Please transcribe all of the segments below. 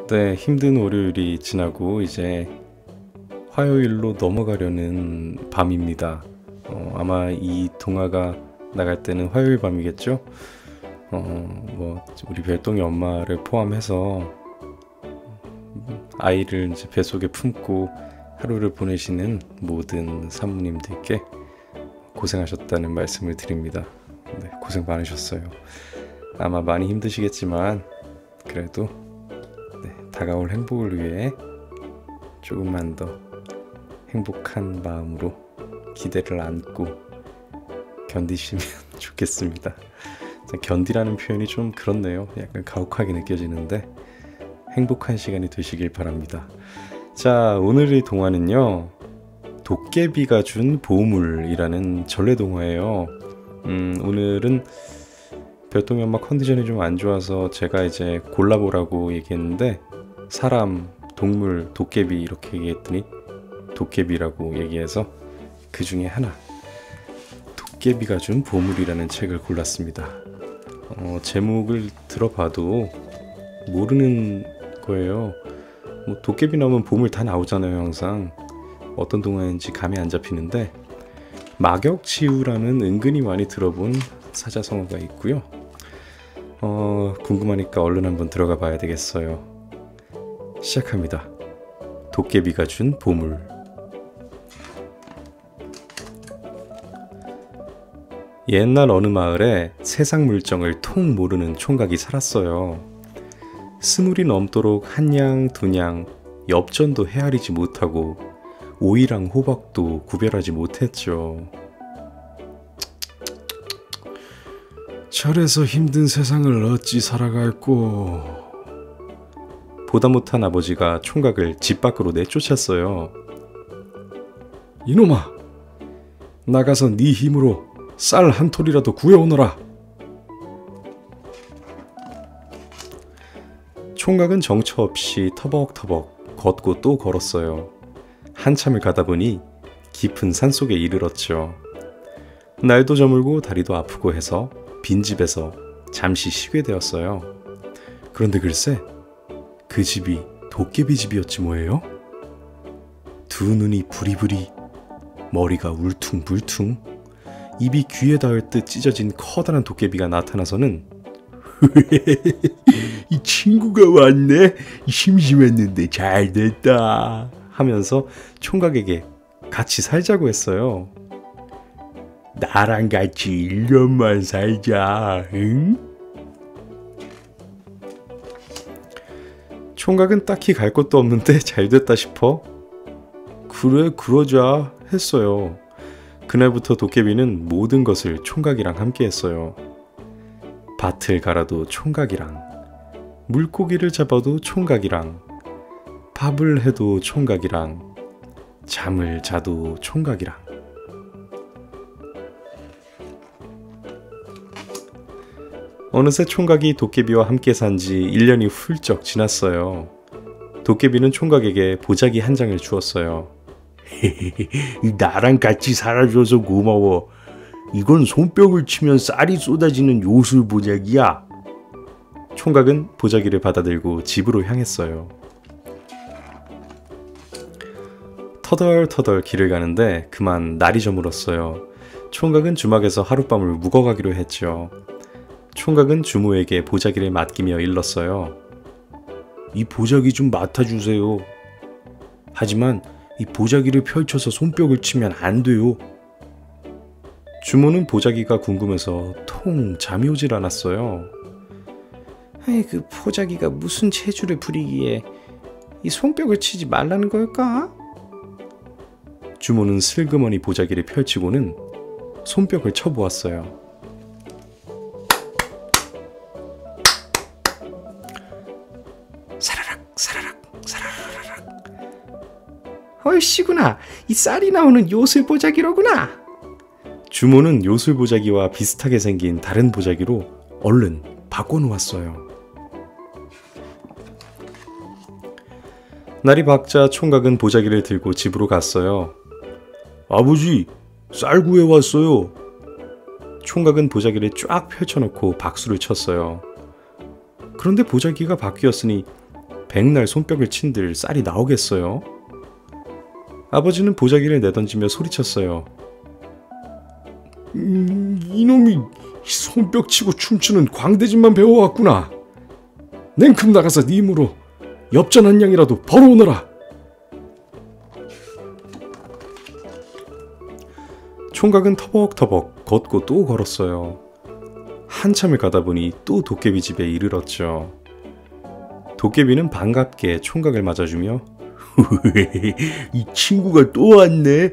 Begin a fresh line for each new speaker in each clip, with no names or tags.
네, 힘든 월요일이 지나고 이제 화요일로 넘어가려는 밤입니다. 아마 이 동화가 나갈 때는 화요일 밤이겠죠? 우리 별똥이 엄마를 포함해서 아이를 이제 뱃속에 품고 하루를 보내시는 모든 산모님들께 고생하셨다는 말씀을 드립니다. 네, 고생 많으셨어요. 아마 많이 힘드시겠지만 그래도 다가올 행복을 위해 조금만 더 행복한 마음으로 기대를 안고 견디시면 좋겠습니다. 견디라는 표현이 좀 그렇네요. 약간 가혹하게 느껴지는데 행복한 시간이 되시길 바랍니다. 자, 오늘의 동화는요, 도깨비가 준 보물이라는 전래동화예요. 오늘은 별똥이 엄마 컨디션이 좀 안 좋아서 제가 이제 골라보라고 얘기했는데 사람, 동물, 도깨비 이렇게 얘기했더니 도깨비라고 얘기해서 그 중에 하나, 도깨비가 준 보물이라는 책을 골랐습니다. 제목을 들어봐도 모르는 거예요. 도깨비 나오면 보물 다 나오잖아요. 항상 어떤 동화인지 감이 안 잡히는데 막역지우라는 은근히 많이 들어본 사자성어가 있고요. 궁금하니까 얼른 한번 들어가 봐야 되겠어요. 시작합니다. 도깨비가 준 보물. 옛날 어느 마을에 세상 물정을 통 모르는 총각이 살았어요. 20이 넘도록 한양 두냥 엽전도 헤아리지 못하고 오이랑 호박도 구별하지 못했죠. 저래서 힘든 세상을 어찌 살아갈꼬. 보다 못한 아버지가 총각을 집 밖으로 내쫓았어요. 이놈아, 나가서 네 힘으로 쌀 한 톨이라도 구해오너라. 총각은 정처 없이 터벅터벅 걷고 또 걸었어요. 한참을 가다 보니 깊은 산속에 이르렀죠. 날도 저물고 다리도 아프고 해서 빈집에서 잠시 쉬게 되었어요. 그런데 글쎄, 그 집이 도깨비 집이었지 뭐예요? 두 눈이 부리부리, 머리가 울퉁불퉁, 입이 귀에 닿을 듯 찢어진 커다란 도깨비가 나타나서는 이 친구가 왔네? 심심했는데 잘됐다 하면서 총각에게 같이 살자고 했어요. 나랑 같이 1년만 살자, 응? 총각은 딱히 갈 곳도 없는데 잘됐다 싶어 그래 그러자 했어요. 그날부터 도깨비는 모든 것을 총각이랑 함께 했어요. 밭을 갈아도 총각이랑, 물고기를 잡아도 총각이랑, 밥을 해도 총각이랑, 잠을 자도 총각이랑. 어느새 총각이 도깨비와 함께 산 지 1년이 훌쩍 지났어요. 도깨비는 총각에게 보자기 한 장을 주었어요. 나랑 같이 살아줘서 고마워. 이건 손뼉을 치면 쌀이 쏟아지는 요술 보자기야. 총각은 보자기를 받아들고 집으로 향했어요. 터덜터덜 길을 가는데 그만 날이 저물었어요. 총각은 주막에서 하룻밤을 묵어가기로 했죠. 총각은 주모에게 보자기를 맡기며 일렀어요. 이 보자기 좀 맡아주세요. 하지만 이 보자기를 펼쳐서 손뼉을 치면 안 돼요. 주모는 보자기가 궁금해서 통 잠이 오질 않았어요. 그 보자기가 무슨 재주를 부리기에 이 손뼉을 치지 말라는 걸까? 주모는 슬그머니 보자기를 펼치고는 손뼉을 쳐보았어요. 사라락 사라락 사라라락. 얼씨구나, 이 쌀이 나오는 요술 보자기로구나. 주모는 요술 보자기와 비슷하게 생긴 다른 보자기로 얼른 바꿔놓았어요. 날이 밝자 총각은 보자기를 들고 집으로 갔어요. 아버지, 쌀 구해왔어요. 총각은 보자기를 쫙 펼쳐놓고 박수를 쳤어요. 그런데 보자기가 바뀌었으니 백날 손뼉을 친들 쌀이 나오겠어요? 아버지는 보자기를 내던지며 소리쳤어요. 이놈이 손뼉 치고 춤추는 광대짓만 배워왔구나. 냉큼 나가서 네 힘으로 엽전 한 양이라도 벌어오너라. 총각은 터벅터벅 걷고 또 걸었어요. 한참을 가다 보니 또 도깨비 집에 이르렀죠. 도깨비는 반갑게 총각을 맞아주며 이 친구가 또 왔네.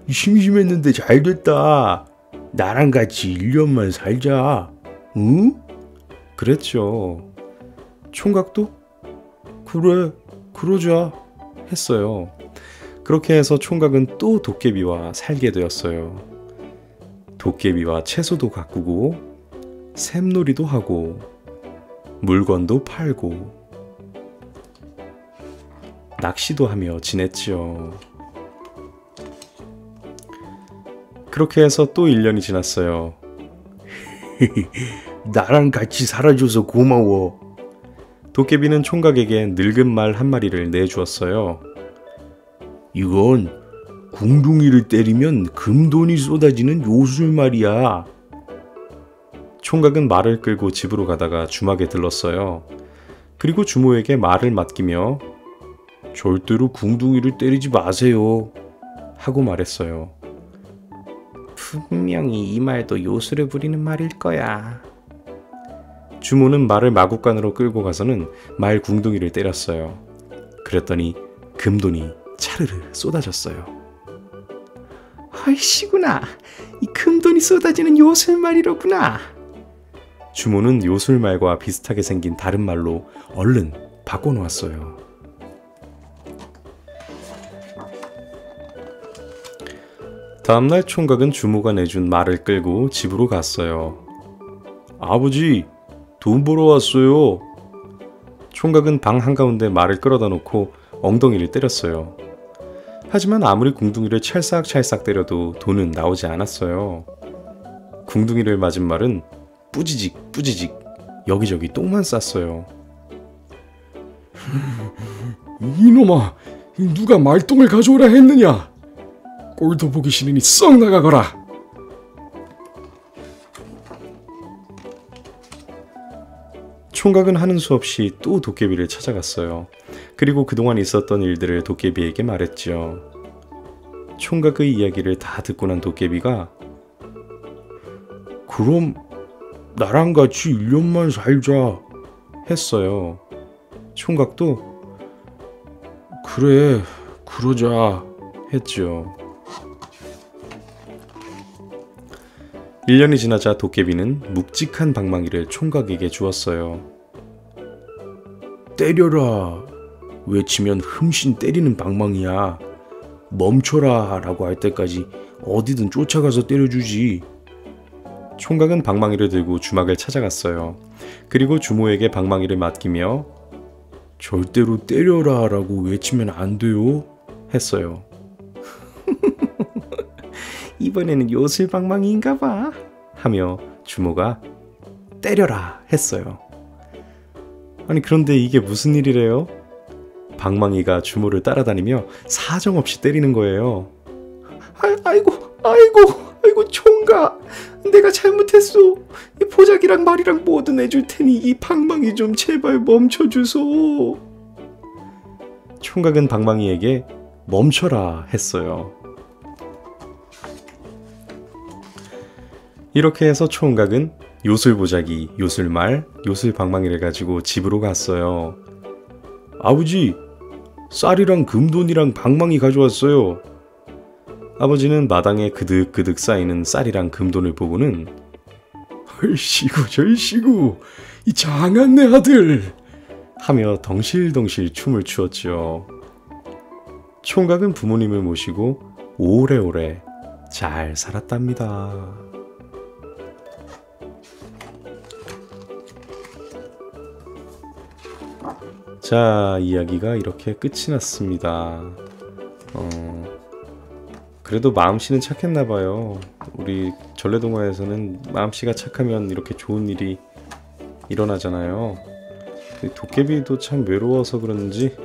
심심했는데 잘됐다. 나랑 같이 1년만 살자. 응? 그랬죠. 총각도 그래 그러자 했어요. 그렇게 해서 총각은 또 도깨비와 살게 되었어요. 도깨비와 채소도 가꾸고 샘놀이도 하고 물건도 팔고 낚시도 하며 지냈지요. 그렇게 해서 또 1년이 지났어요. 나랑 같이 살아줘서 고마워. 도깨비는 총각에게 늙은 말 한 마리를 내주었어요. 이건 궁둥이를 때리면 금돈이 쏟아지는 요술말이야. 총각은 말을 끌고 집으로 가다가 주막에 들렀어요. 그리고 주모에게 말을 맡기며 절대로 궁둥이를 때리지 마세요 하고 말했어요. 분명히 이 말도 요술을 부리는 말일 거야. 주모는 말을 마구간으로 끌고 가서는 말 궁둥이를 때렸어요. 그랬더니 금돈이 차르르 쏟아졌어요. 아이씨구나. 이 금돈이 쏟아지는 요술말이로구나. 주모는 요술말과 비슷하게 생긴 다른 말로 얼른 바꿔놓았어요. 다음날 총각은 주모가 내준 말을 끌고 집으로 갔어요. 아버지, 돈 벌어 왔어요. 총각은 방 한가운데 말을 끌어다 놓고 엉덩이를 때렸어요. 하지만 아무리 궁둥이를 찰싹찰싹 때려도 돈은 나오지 않았어요. 궁둥이를 맞은 말은 뿌지직 뿌지직 여기저기 똥만 쌌어요. 이놈아, 누가 말똥을 가져오라 했느냐? 꼴도 보기 싫으니 썩 나가거라. 총각은 하는 수 없이 또 도깨비를 찾아갔어요. 그리고 그동안 있었던 일들을 도깨비에게 말했지요. 총각의 이야기를 다 듣고 난 도깨비가 그럼 나랑 같이 1년만 살자 했어요. 총각도 그래 그러자 했죠. 1년이 지나자 도깨비는 묵직한 방망이를 총각에게 주었어요. 때려라 외치면 흠씬 때리는 방망이야. 멈춰라 라고 할 때까지 어디든 쫓아가서 때려주지. 총각은 방망이를 들고 주막을 찾아갔어요. 그리고 주모에게 방망이를 맡기며 절대로 때려라 라고 외치면 안 돼요 했어요. 이번에는 요술 방망이인가 봐 하며 주모가 때려라 했어요. 아니 그런데 이게 무슨 일이래요? 방망이가 주모를 따라다니며 사정없이 때리는 거예요. 아이고 총각, 내가 잘못했어. 이 보자기랑 말이랑 뭐든 해줄 테니 이 방망이 좀 제발 멈춰주소. 총각은 방망이에게 멈춰라 했어요. 이렇게 해서 총각은 요술보자기, 요술말, 요술방망이를 가지고 집으로 갔어요. 아버지, 쌀이랑 금돈이랑 방망이 가져왔어요. 아버지는 마당에 그득그득 쌓이는 쌀이랑 금돈을 보고는 얼씨구 절씨구 이 장한 내 아들 하며 덩실덩실 춤을 추었죠. 총각은 부모님을 모시고 오래오래 잘 살았답니다. 자, 이야기가 이렇게 끝이 났습니다. 그래도 마음씨는 착했나봐요. 우리 전래동화에서는 마음씨가 착하면 이렇게 좋은 일이 일어나잖아요. 도깨비도 참 외로워서 그런지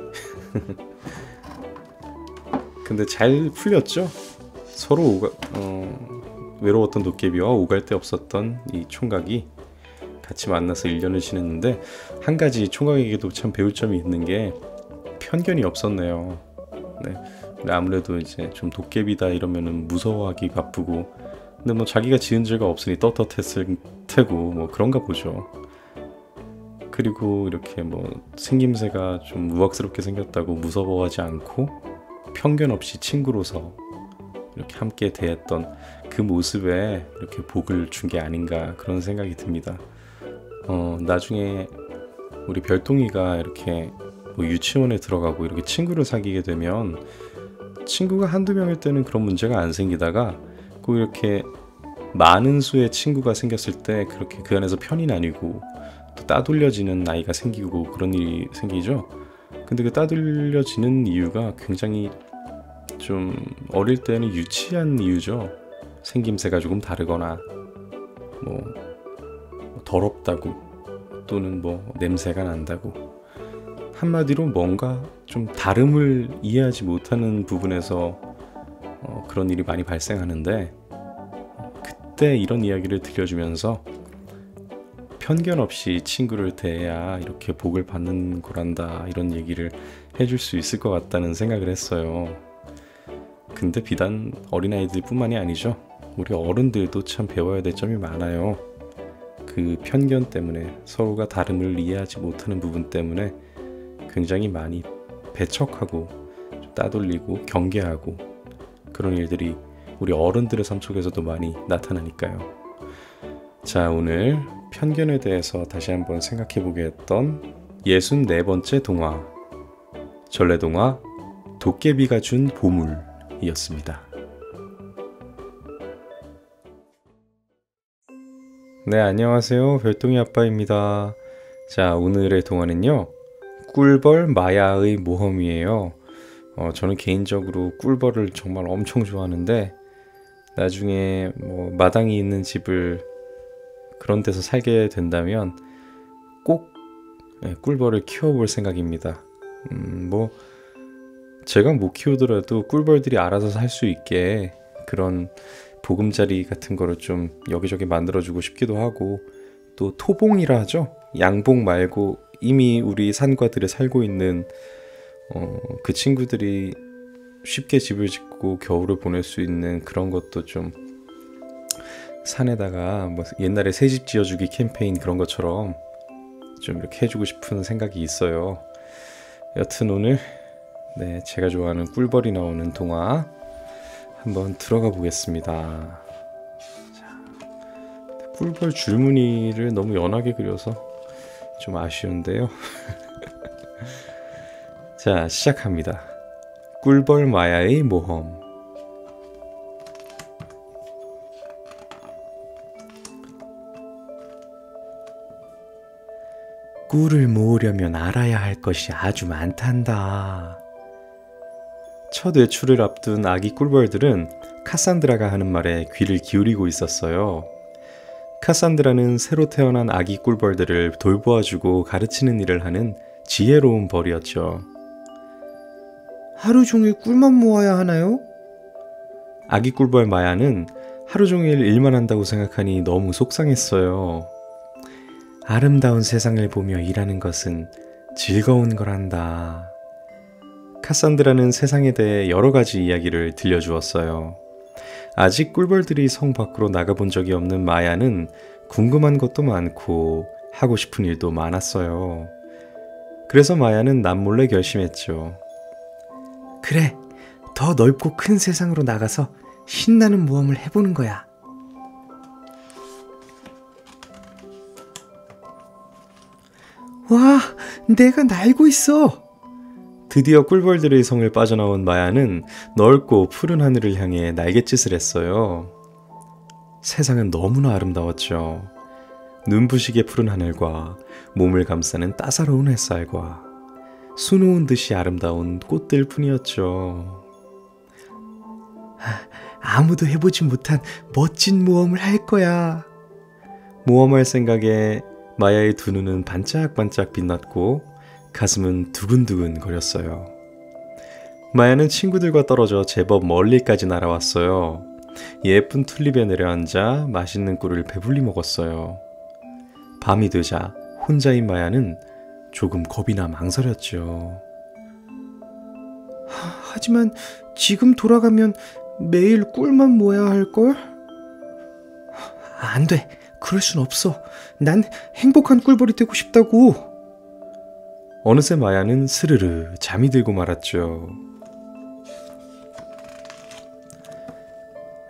근데 잘 풀렸죠? 서로 외로웠던 도깨비와 오갈 데 없었던 이 총각이 같이 만나서 1년을 지냈는데, 한 가지 총각에게도 참 배울 점이 있는 게 편견이 없었네요. 네. 아무래도 이제 좀 도깨비다 이러면은 무서워하기 바쁘고, 근데 뭐 자기가 지은 죄가 없으니 떳떳했을 테고 뭐 그런가 보죠. 그리고 이렇게 뭐 생김새가 좀 우악스럽게 생겼다고 무서워하지 않고 편견 없이 친구로서 이렇게 함께 대했던 그 모습에 이렇게 복을 준 게 아닌가, 그런 생각이 듭니다. 나중에 우리 별똥이가 이렇게 뭐 유치원에 들어가고 이렇게 친구를 사귀게 되면, 친구가 한두 명일 때는 그런 문제가 안 생기다가 꼭 이렇게 많은 수의 친구가 생겼을 때 그렇게 그 안에서 편이 나뉘고 또 따돌려지는 나이가 생기고 그런 일이 생기죠. 근데 그 따돌려지는 이유가 굉장히 좀 어릴 때는 유치한 이유죠. 생김새가 조금 다르거나 뭐 더럽다고, 또는 뭐 냄새가 난다고, 한마디로 뭔가 좀 다름을 이해하지 못하는 부분에서 그런 일이 많이 발생하는데, 그때 이런 이야기를 들려주면서 편견 없이 친구를 대해야 이렇게 복을 받는 거란다, 이런 얘기를 해줄 수 있을 것 같다는 생각을 했어요. 근데 비단 어린아이들 뿐만이 아니죠. 우리 어른들도 참 배워야 될 점이 많아요. 그 편견 때문에, 서로가 다름을 이해하지 못하는 부분 때문에 굉장히 많이 배척하고 따돌리고 경계하고 그런 일들이 우리 어른들의 삶 속에서도 많이 나타나니까요. 자, 오늘 편견에 대해서 다시 한번 생각해 보게 했던 64번째 동화, 전래동화 도깨비가 준 보물이었습니다. 네, 안녕하세요. 별똥이 아빠입니다. 자, 오늘의 동화는요, 꿀벌 마야의 모험이에요. 저는 개인적으로 꿀벌을 정말 엄청 좋아하는데, 나중에 뭐 마당이 있는 집을 그런 데서 살게 된다면 꼭 꿀벌을 키워볼 생각입니다. 뭐 제가 못 키우더라도 꿀벌들이 알아서 살 수 있게 그런 보금자리 같은 거를 좀 여기저기 만들어주고 싶기도 하고, 또 토봉이라 하죠. 양봉 말고 이미 우리 산과들에 살고 있는 그 친구들이 쉽게 집을 짓고 겨울을 보낼 수 있는 그런 것도 좀 산에다가 뭐 옛날에 새집 지어주기 캠페인 그런 것처럼 좀 이렇게 해주고 싶은 생각이 있어요. 여튼 오늘 제가 좋아하는 꿀벌이 나오는 동화 한번 들어가 보겠습니다. 자, 꿀벌 줄무늬를 너무 연하게 그려서 좀 아쉬운데요. 자, 시작합니다. 꿀벌 마야의 모험. 꿀을 모으려면 알아야 할 것이 아주 많단다. 첫 외출을 앞둔 아기 꿀벌들은 카산드라가 하는 말에 귀를 기울이고 있었어요. 카산드라는 새로 태어난 아기 꿀벌들을 돌보아주고 가르치는 일을 하는 지혜로운 벌이었죠. 하루 종일 꿀만 모아야 하나요? 아기 꿀벌 마야는 하루 종일 일만 한다고 생각하니 너무 속상했어요. 아름다운 세상을 보며 일하는 것은 즐거운 거란다. 카산드라는 세상에 대해 여러 가지 이야기를 들려주었어요. 아직 꿀벌들이 성 밖으로 나가본 적이 없는 마야는 궁금한 것도 많고 하고 싶은 일도 많았어요. 그래서 마야는 남몰래 결심했죠. 그래, 더 넓고 큰 세상으로 나가서 신나는 모험을 해보는 거야. 와, 내가 날고 있어! 드디어 꿀벌들의 성을 빠져나온 마야는 넓고 푸른 하늘을 향해 날갯짓을 했어요. 세상은 너무나 아름다웠죠. 눈부시게 푸른 하늘과 몸을 감싸는 따사로운 햇살과 수놓은 듯이 아름다운 꽃들 뿐이었죠. 아무도 해보지 못한 멋진 모험을 할 거야. 모험할 생각에 마야의 두 눈은 반짝반짝 빛났고 가슴은 두근두근 거렸어요. 마야는 친구들과 떨어져 제법 멀리까지 날아왔어요. 예쁜 튤립에 내려앉아 맛있는 꿀을 배불리 먹었어요. 밤이 되자 혼자인 마야는 조금 겁이나 망설였죠. 하지만 지금 돌아가면 매일 꿀만 모아야 할걸? 안 돼. 그럴 순 없어. 난 행복한 꿀벌이 되고 싶다고. 어느새 마야는 스르르 잠이 들고 말았죠.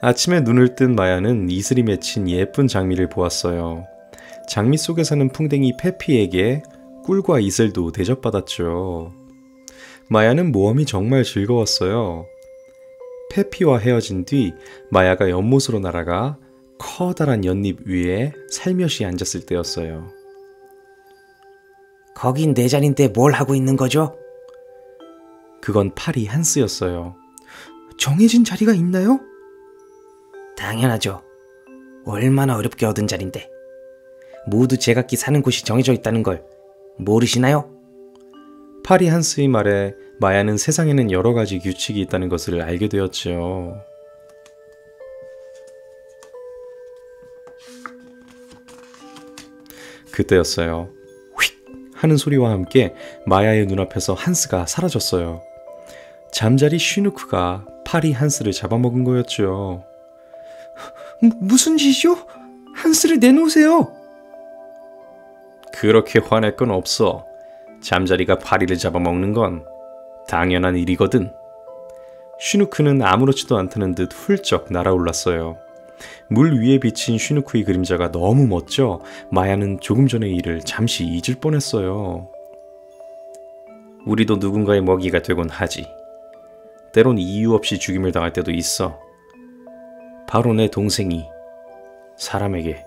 아침에 눈을 뜬 마야는 이슬이 맺힌 예쁜 장미를 보았어요. 장미 속에 사는 풍뎅이 페피에게 꿀과 이슬도 대접받았죠. 마야는 모험이 정말 즐거웠어요. 페피와 헤어진 뒤 마야가 연못으로 날아가 커다란 연잎 위에 살며시 앉았을 때였어요.
거긴 내 자리인데 뭘 하고 있는 거죠?
그건 파리 한스였어요. 정해진 자리가 있나요?
당연하죠. 얼마나 어렵게 얻은 자리인데. 모두 제각기 사는 곳이 정해져 있다는 걸 모르시나요?
파리 한스의 말에 마야는 세상에는 여러 가지 규칙이 있다는 것을 알게 되었죠. 그때였어요. 휙 하는 소리와 함께 마야의 눈앞에서 한스가 사라졌어요. 잠자리 쉬누크가 파리 한스를 잡아먹은 거였죠. 무슨 짓이요? 한스를 내놓으세요. 그렇게 화낼 건 없어. 잠자리가 파리를 잡아먹는 건 당연한 일이거든. 쉬누크는 아무렇지도 않다는 듯 훌쩍 날아올랐어요. 물 위에 비친 쉬누크의 그림자가 너무 멋져 마야는 조금 전의 일을 잠시 잊을 뻔했어요. 우리도 누군가의 먹이가 되곤 하지. 때론 이유 없이 죽임을 당할 때도 있어. 바로 내 동생이 사람에게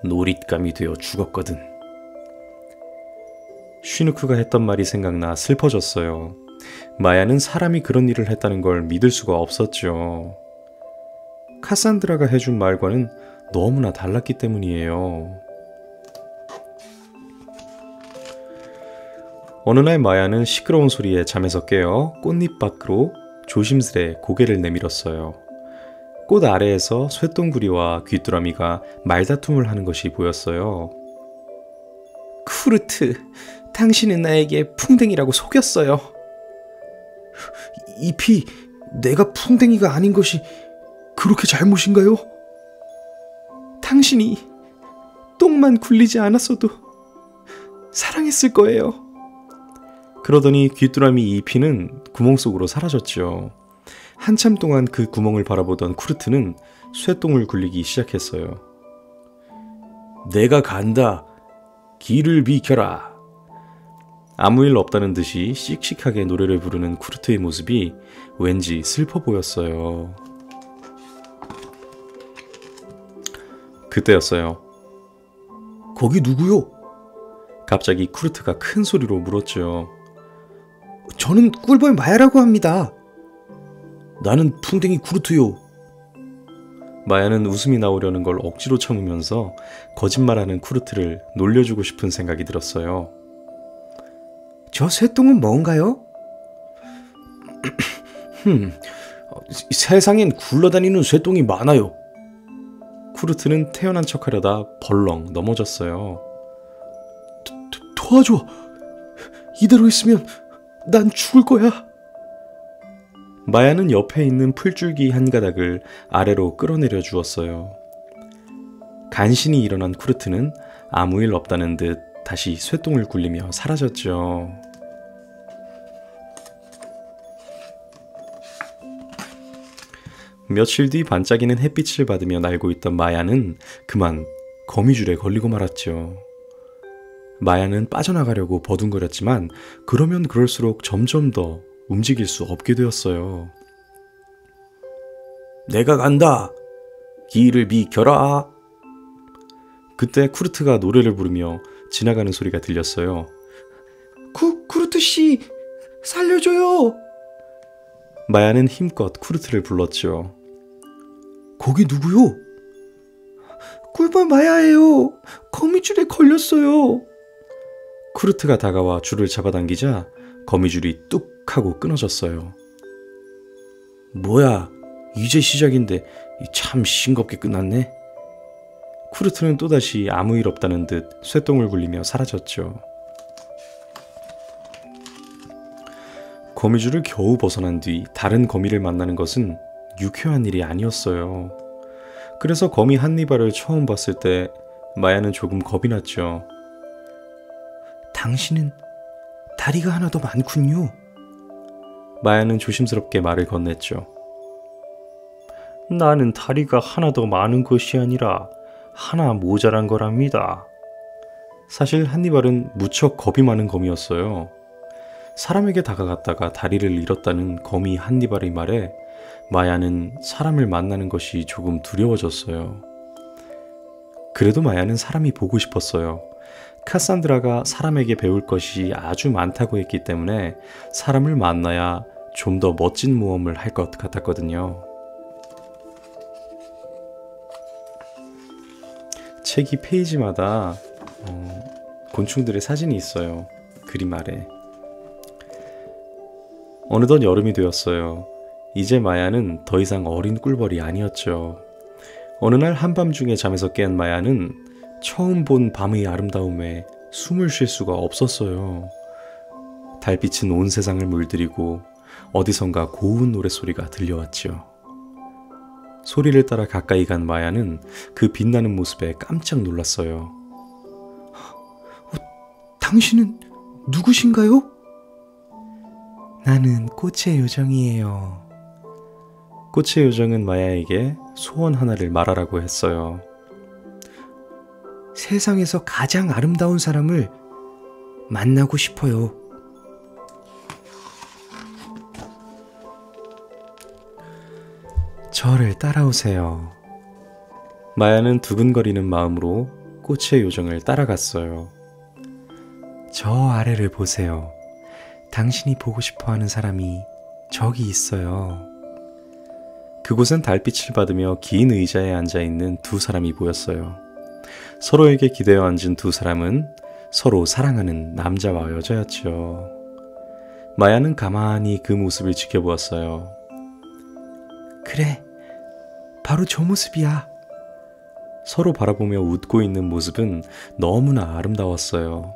놀잇감이 되어 죽었거든. 쉬누크가 했던 말이 생각나 슬퍼졌어요. 마야는 사람이 그런 일을 했다는 걸 믿을 수가 없었죠. 카산드라가 해준 말과는 너무나 달랐기 때문이에요. 어느 날 마야는 시끄러운 소리에 잠에서 깨어 꽃잎 밖으로 조심스레 고개를 내밀었어요. 꽃 아래에서 쇠똥구리와 귀뚜라미가 말다툼을 하는 것이 보였어요. 쿠르트, 당신은 나에게 풍뎅이라고 속였어요. 잎이 내가 풍뎅이가 아닌 것이 그렇게 잘못인가요? 당신이 똥만 굴리지 않았어도 사랑했을 거예요. 그러더니 귀뚜라미 이피는 구멍 속으로 사라졌죠. 한참 동안 그 구멍을 바라보던 쿠르트는 쇠똥을 굴리기 시작했어요. 내가 간다. 길을 비켜라. 아무 일 없다는 듯이 씩씩하게 노래를 부르는 쿠르트의 모습이 왠지 슬퍼 보였어요. 그때였어요. 거기 누구요? 갑자기 쿠르트가 큰 소리로 물었죠. 저는 꿀벌 마야라고 합니다. 나는 풍뎅이 쿠르트요. 마야는 웃음이 나오려는 걸 억지로 참으면서 거짓말하는 쿠르트를 놀려주고 싶은 생각이 들었어요. 저 쇠똥은 뭔가요? 세상엔 굴러다니는 쇠똥이 많아요. 쿠르트는 태어난 척하려다 벌렁 넘어졌어요. 도와줘. 이대로 있으면 난 죽을 거야. 마야는 옆에 있는 풀줄기 한 가닥을 아래로 끌어내려 주었어요. 간신히 일어난 쿠르트는 아무 일 없다는 듯 다시 쇠똥을 굴리며 사라졌죠. 며칠 뒤 반짝이는 햇빛을 받으며 날고 있던 마야는 그만 거미줄에 걸리고 말았죠. 마야는 빠져나가려고 버둥거렸지만 그러면 그럴수록 점점 더 움직일 수 없게 되었어요. 내가 간다. 길을 비켜라. 그때 쿠르트가 노래를 부르며 지나가는 소리가 들렸어요. 쿠르트 씨, 살려줘요. 마야는 힘껏 쿠르트를 불렀죠. 거기 누구요?
마야예요. 거미줄에 걸렸어요.
쿠르트가 다가와 줄을 잡아당기자 거미줄이 뚝 하고 끊어졌어요. 뭐야, 이제 시작인데 참 싱겁게 끝났네. 쿠르트는 또다시 아무 일 없다는 듯 쇠똥을 굴리며 사라졌죠. 거미줄을 겨우 벗어난 뒤 다른 거미를 만나는 것은 유쾌한 일이 아니었어요. 그래서 거미 한니발을 처음 봤을 때 마야는 조금 겁이 났죠.
당신은 다리가 하나 더 많군요.
마야는 조심스럽게 말을 건넸죠. 나는 다리가 하나 더 많은 것이 아니라 하나 모자란 거랍니다. 사실 한니발은 무척 겁이 많은 거미였어요. 사람에게 다가갔다가 다리를 잃었다는 거미 한니발의 말에 마야는 사람을 만나는 것이 조금 두려워졌어요. 그래도 마야는 사람이 보고 싶었어요. 카산드라가 사람에게 배울 것이 아주 많다고 했기 때문에 사람을 만나야 좀 더 멋진 모험을 할 것 같았거든요. 책이 페이지마다 곤충들의 사진이 있어요. 그림 아래. 어느덧 여름이 되었어요. 이제 마야는 더 이상 어린 꿀벌이 아니었죠. 어느 날 한밤중에 잠에서 깬 마야는 처음 본 밤의 아름다움에 숨을 쉴 수가 없었어요. 달빛은 온 세상을 물들이고 어디선가 고운 노랫소리가 들려왔죠. 소리를 따라 가까이 간 마야는 그 빛나는 모습에 깜짝 놀랐어요.
당신은 누구신가요? 나는 꽃의 요정이에요.
꽃의 요정은 마야에게 소원 하나를 말하라고 했어요.
세상에서 가장 아름다운 사람을 만나고 싶어요.
저를 따라오세요. 마야는 두근거리는 마음으로 꽃의 요정을 따라갔어요.
저 아래를 보세요. 당신이 보고 싶어하는 사람이 저기 있어요.
그곳엔 달빛을 받으며 긴 의자에 앉아있는 두 사람이 보였어요. 서로에게 기대어 앉은 두 사람은 서로 사랑하는 남자와 여자였죠. 마야는 가만히 그 모습을 지켜보았어요.
그래, 바로 저 모습이야.
서로 바라보며 웃고 있는 모습은 너무나 아름다웠어요.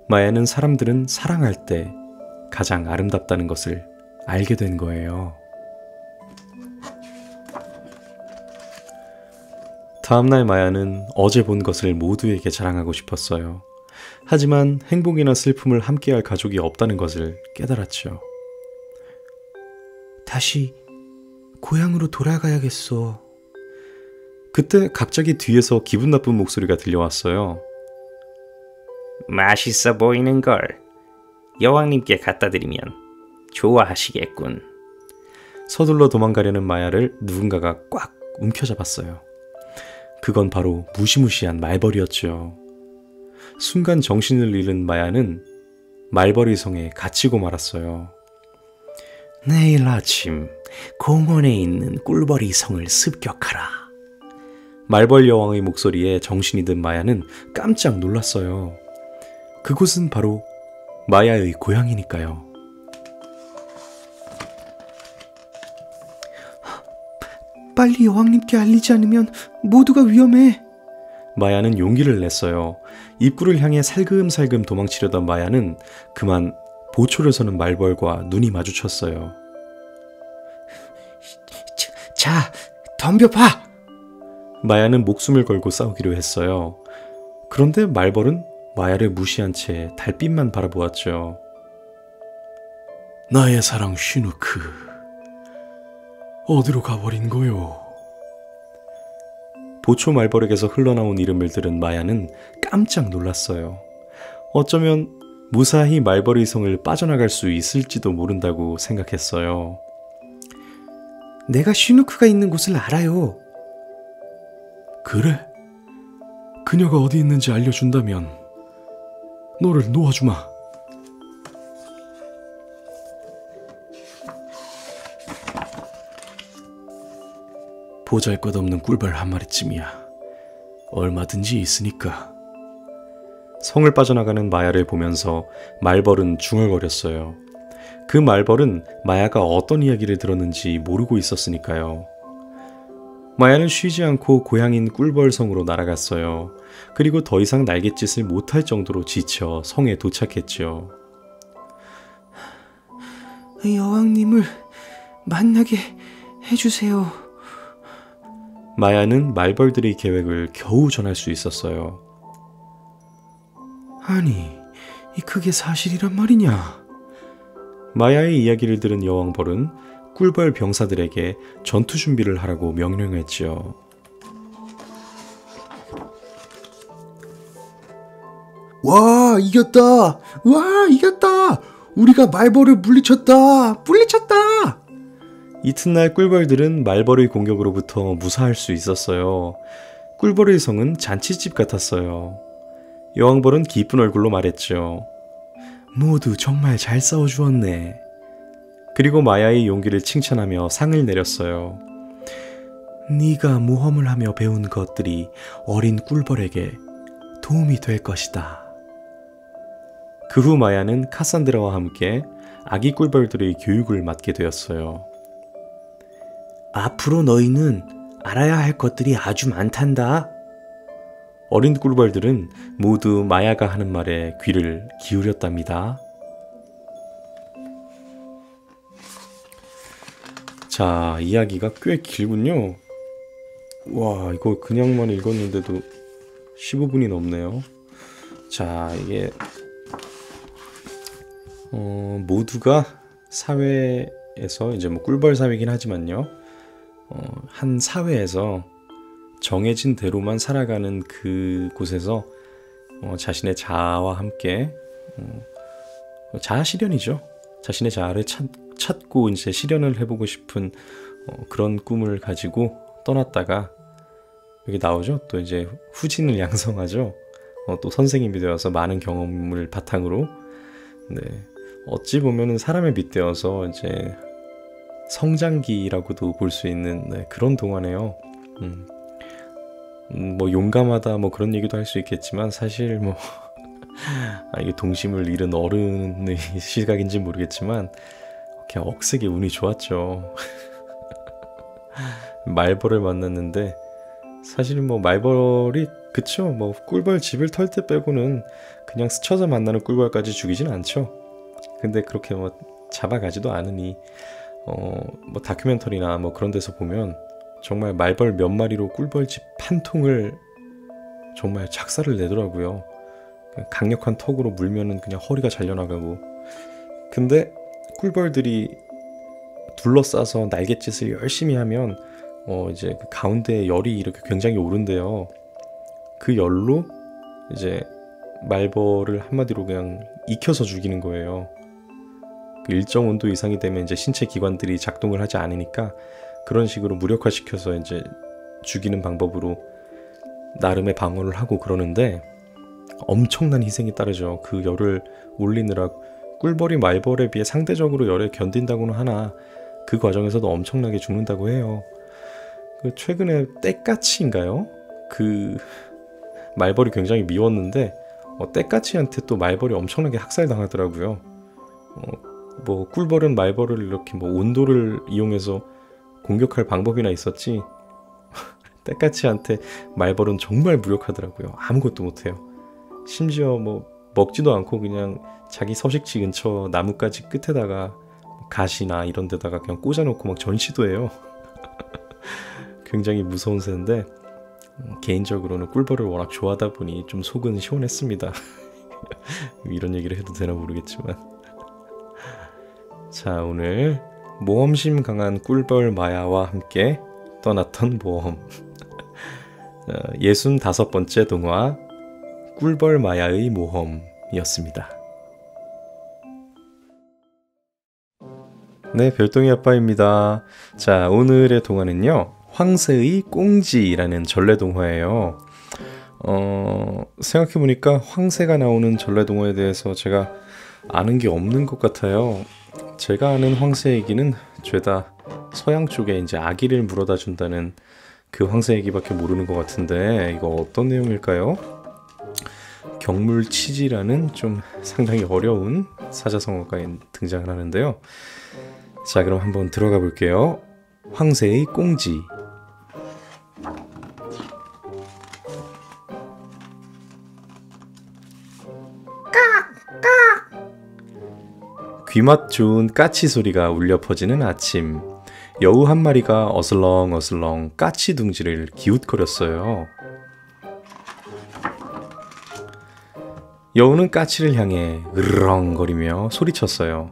마야는 사람들은 사랑할 때 가장 아름답다는 것을 알게 된 거예요. 다음날 마야는 어제 본 것을 모두에게 자랑하고 싶었어요. 하지만 행복이나 슬픔을 함께할 가족이 없다는 것을 깨달았죠.
다시 고향으로 돌아가야겠어.
그때 갑자기 뒤에서 기분 나쁜 목소리가 들려왔어요.
맛있어 보이는 걸 여왕님께 갖다 드리면 좋아하시겠군.
서둘러 도망가려는 마야를 누군가가 꽉 움켜잡았어요. 그건 바로 무시무시한 말벌이었죠. 순간 정신을 잃은 마야는 말벌이 성에 갇히고 말았어요.
내일 아침 공원에 있는 꿀벌이 성을 습격하라.
말벌 여왕의 목소리에 정신이 든 마야는 깜짝 놀랐어요. 그곳은 바로 마야의 고향이니까요.
빨리 여왕님께 알리지 않으면 모두가 위험해.
마야는 용기를 냈어요. 입구를 향해 살금살금 도망치려던 마야는 그만 보초를 서는 말벌과 눈이 마주쳤어요.
자, 덤벼봐!
마야는 목숨을 걸고 싸우기로 했어요. 그런데 말벌은 마야를 무시한 채 달빛만 바라보았죠. 나의 사랑 쉬누크, 어디로 가버린 거요? 보초 말벌에게서 흘러나온 이름을 들은 마야는 깜짝 놀랐어요. 어쩌면 무사히 말벌의 성을 빠져나갈 수 있을지도 모른다고 생각했어요.
내가 쉬누크가 있는 곳을 알아요.
그래? 그녀가 어디 있는지 알려준다면 너를 놓아주마. 보잘것없는 꿀벌 한 마리쯤이야. 얼마든지 있으니까. 성을 빠져나가는 마야를 보면서 말벌은 중얼거렸어요. 그 말벌은 마야가 어떤 이야기를 들었는지 모르고 있었으니까요. 마야는 쉬지 않고 고향인 꿀벌성으로 날아갔어요. 그리고 더 이상 날갯짓을 못할 정도로 지쳐 성에 도착했죠.
여왕님을 만나게 해주세요.
마야는 말벌들의 계획을 겨우 전할 수 있었어요.
아니, 그게 사실이란 말이냐?
마야의 이야기를 들은 여왕벌은 꿀벌 병사들에게 전투 준비를 하라고 명령했지요.
와, 이겼다! 와, 이겼다! 우리가 말벌을 물리쳤다!
이튿날 꿀벌들은 말벌의 공격으로부터 무사할 수 있었어요. 꿀벌의 성은 잔치집 같았어요. 여왕벌은 기쁜 얼굴로 말했죠. 모두 정말 잘 싸워주었네. 그리고 마야의 용기를 칭찬하며 상을 내렸어요. 네가 모험을 하며 배운 것들이 어린 꿀벌에게 도움이 될 것이다. 그 후 마야는 카산드라와 함께 아기 꿀벌들의 교육을 맡게 되었어요.
앞으로 너희는 알아야 할 것들이 아주 많단다.
어린 꿀벌들은 모두 마야가 하는 말에 귀를 기울였답니다. 자, 이야기가 꽤 길군요. 와, 이거 그냥만 읽었는데도 15분이 넘네요. 자, 이게 모두가 사회에서 이제 뭐 꿀벌 사회이긴 하지만요. 한 사회에서 정해진 대로만 살아가는 그곳에서 자신의 자아와 함께 자아 실현이죠. 자신의 자아를 찾고 이제 실현을 해보고 싶은 그런 꿈을 가지고 떠났다가 여기 나오죠. 또 이제 후진을 양성하죠. 또 선생님이 되어서 많은 경험을 바탕으로 네, 어찌 보면은 사람에 빗대어서 이제 성장기라고도 볼 수 있는 네, 그런 동화네요. 뭐 용감하다 뭐 그런 얘기도 할 수 있겠지만 사실 뭐 이게 동심을 잃은 어른의 시각인지 모르겠지만 그냥 억세게 운이 좋았죠. 말벌을 만났는데 사실 뭐 말벌이 그쵸 뭐 꿀벌 집을 털 때 빼고는 그냥 스쳐서 만나는 꿀벌까지 죽이진 않죠. 근데 그렇게 뭐 잡아가지도 않으니 뭐 다큐멘터리나 뭐 그런 데서 보면 정말 말벌 몇 마리로 꿀벌집 한 통을 정말 작사를 내더라고요. 강력한 턱으로 물면은 그냥 허리가 잘려나가고. 근데 꿀벌들이 둘러싸서 날갯짓을 열심히 하면 이제 그 가운데 열이 이렇게 굉장히 오른대요. 그 열로 이제 말벌을 한마디로 그냥 익혀서 죽이는 거예요. 그 일정 온도 이상이 되면 이제 신체 기관들이 작동을 하지 않으니까 그런 식으로 무력화시켜서 이제 죽이는 방법으로 나름의 방어를 하고 그러는데 엄청난 희생이 따르죠. 그 열을 올리느라 꿀벌이 말벌에 비해 상대적으로 열에 견딘다고는 하나 그 과정에서도 엄청나게 죽는다고 해요. 그 최근에 떼까치인가요? 그 말벌이 굉장히 미웠는데 떼까치한테 또 말벌이 엄청나게 학살당하더라고요. 뭐 꿀벌은 말벌을 이렇게 뭐 온도를 이용해서 공격할 방법이나 있었지 떼까치한테 말벌은 정말 무력하더라고요. 아무것도 못해요. 심지어 뭐 먹지도 않고 그냥 자기 서식지 근처 나뭇가지 끝에다가 가시나 이런 데다가 그냥 꽂아놓고 막 전시도 해요. 굉장히 무서운 새인데 개인적으로는 꿀벌을 워낙 좋아하다 보니 좀 속은 시원했습니다. 이런 얘기를 해도 되나 모르겠지만 자, 오늘 모험심 강한 꿀벌 마야와 함께 떠났던 모험 65번째 동화 꿀벌 마야의 모험이었습니다. 네, 별똥이 아빠입니다. 자, 오늘의 동화는요 황새의 꽁지라는 전래동화예요. 생각해보니까 황새가 나오는 전래동화에 대해서 제가 아는 게 없는 것 같아요. 제가 아는 황새 얘기는 죄다 서양 쪽에 이제 아기를 물어다 준다는 그 황새 얘기밖에 모르는 것 같은데 이거 어떤 내용일까요? 경물치지라는 좀 상당히 어려운 사자성어가 등장을 하는데요. 자, 그럼 한번 들어가 볼게요. 황새의 꽁지. 귀맛 좋은 까치 소리가 울려 퍼지는 아침. 여우 한 마리가 어슬렁어슬렁 까치 둥지를 기웃거렸어요. 여우는 까치를 향해 으르렁거리며 소리쳤어요.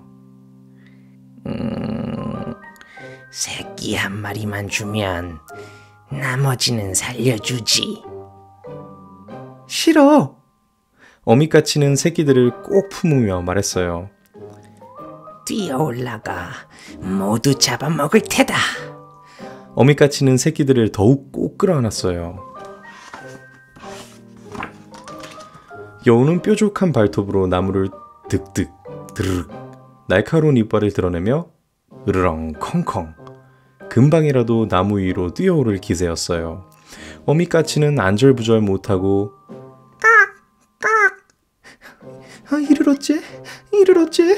새끼 한 마리만 주면 나머지는 살려주지.
싫어! 어미까치는 새끼들을 꼭 품으며 말했어요.
뛰어올라가 모두 잡아먹을 테다.
어미까치는 새끼들을 더욱 꼭 끌어안았어요. 여우는 뾰족한 발톱으로 나무를 득득 드르륵 날카로운 이빨을 드러내며 으르렁 컹컹 금방이라도 나무 위로 뛰어오를 기세였어요. 어미까치는 안절부절 못하고 깍깍 이를 어째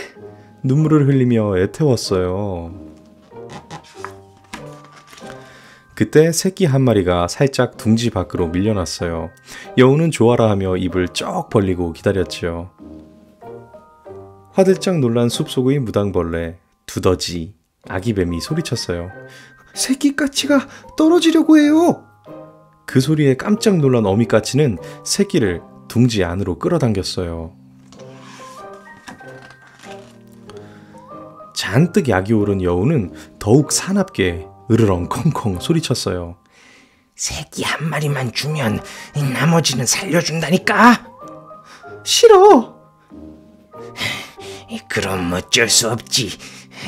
눈물을 흘리며 애태웠어요. 그때 새끼 한 마리가 살짝 둥지 밖으로 밀려났어요. 여우는 좋아라 하며 입을 쩍 벌리고 기다렸지요. 화들짝 놀란 숲속의 무당벌레 두더지 아기뱀이 소리쳤어요. 새끼 까치가 떨어지려고 해요. 그 소리에 깜짝 놀란 어미까치는 새끼를 둥지 안으로 끌어당겼어요. 잔뜩 약이 오른 여우는 더욱 사납게 으르렁 컹컹 소리쳤어요.
새끼 한 마리만 주면 나머지는 살려준다니까.
싫어.
그럼 어쩔 수 없지.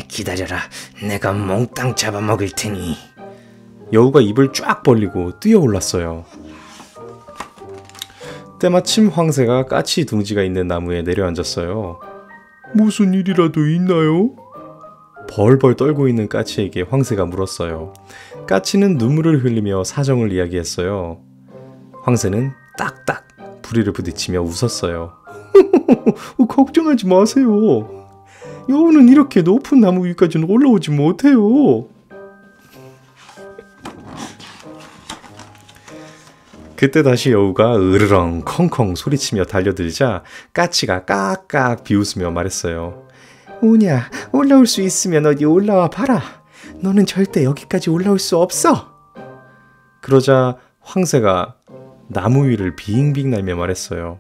기다려라. 내가 몽땅 잡아먹을 테니.
여우가 입을 쫙 벌리고 뛰어올랐어요. 때마침 황새가 까치 둥지가 있는 나무에 내려앉았어요. 무슨 일이라도 있나요? 벌벌 떨고 있는 까치에게 황새가 물었어요. 까치는 눈물을 흘리며 사정을 이야기했어요. 황새는 딱딱 부리를 부딪히며 웃었어요. 걱정하지 마세요. 여우는 이렇게 높은 나무 위까지는 올라오지 못해요. 그때 다시 여우가 으르렁 컹컹 소리치며 달려들자 까치가 깍깍 비웃으며 말했어요. 오냐, 올라올 수 있으면 어디 올라와 봐라. 너는 절대 여기까지 올라올 수 없어. 그러자 황새가 나무 위를 빙빙 날며 말했어요.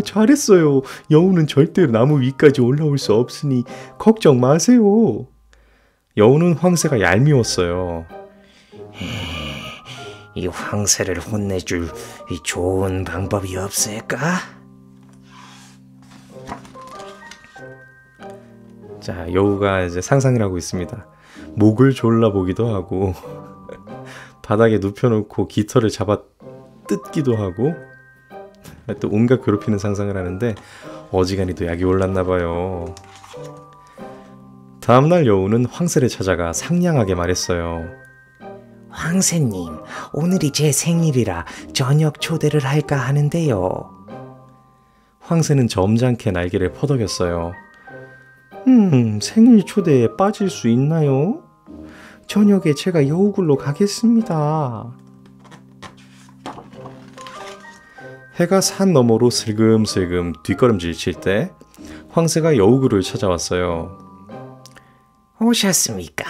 잘했어요. 여우는 절대 나무 위까지 올라올 수 없으니 걱정 마세요. 여우는 황새가 얄미웠어요.
이 황새를 혼내줄 좋은 방법이 없을까?
자, 여우가 이제 상상을 하고 있습니다. 목을 졸라보기도 하고 바닥에 눕혀놓고 깃털을 잡아 뜯기도 하고 또 온갖 괴롭히는 상상을 하는데 어지간히도 약이 올랐나 봐요. 다음날 여우는 황새를 찾아가 상냥하게 말했어요.
황새님, 오늘이 제 생일이라 저녁 초대를 할까 하는데요.
황새는 점잖게 날개를 퍼덕였어요. 생일 초대에 빠질 수 있나요? 저녁에 제가 여우굴로 가겠습니다. 해가 산 너머로 슬금슬금 뒷걸음질 칠 때 황새가 여우굴을 찾아왔어요.
오셨습니까?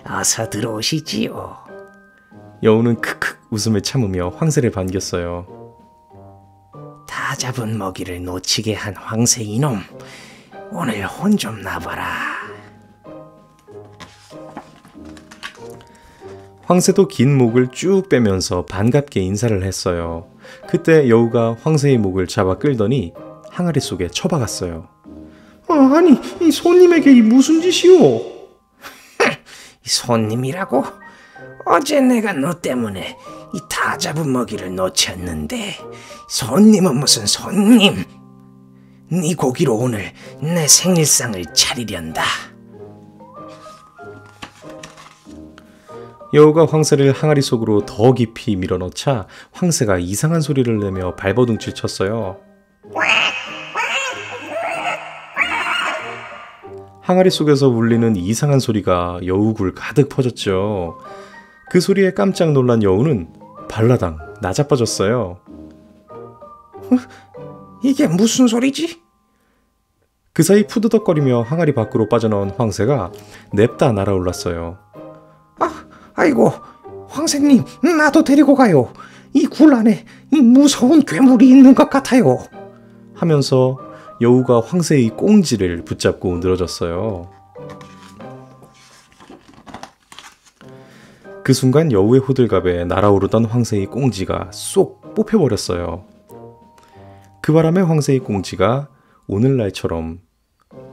어서 들어오시지요.
여우는 크크 웃음을 참으며 황새를 반겼어요.
다 잡은 먹이를 놓치게 한 황새 이놈, 오늘 혼 좀 나봐라.
황새도 긴 목을 쭉 빼면서 반갑게 인사를 했어요. 그때 여우가 황새의 목을 잡아 끌더니 항아리 속에 처박았어요. 아니, 이 손님에게 이 무슨 짓이오?
손님이라고? 어제 내가 너 때문에 이 다 잡은 먹이를 놓쳤는데 손님은 무슨 손님? 네 고기로 오늘 내 생일상을 차리련다.
여우가 황새를 항아리 속으로 더 깊이 밀어넣자 황새가 이상한 소리를 내며 발버둥칠 쳤어요. 항아리 속에서 울리는 이상한 소리가 여우 굴 가득 퍼졌죠. 그 소리에 깜짝 놀란 여우는 발라당 나자빠졌어요.
이게 무슨 소리지?
그 사이 푸드덕거리며 항아리 밖으로 빠져나온 황새가 냅다 날아올랐어요.
아이고, 황새님, 나도 데리고 가요. 이 굴 안에 이 무서운 괴물이 있는 것 같아요.
하면서 여우가 황새의 꽁지를 붙잡고 늘어졌어요. 그 순간 여우의 호들갑에 날아오르던 황새의 꽁지가 쏙 뽑혀버렸어요. 그 바람에 황새의 꽁지가 오늘날처럼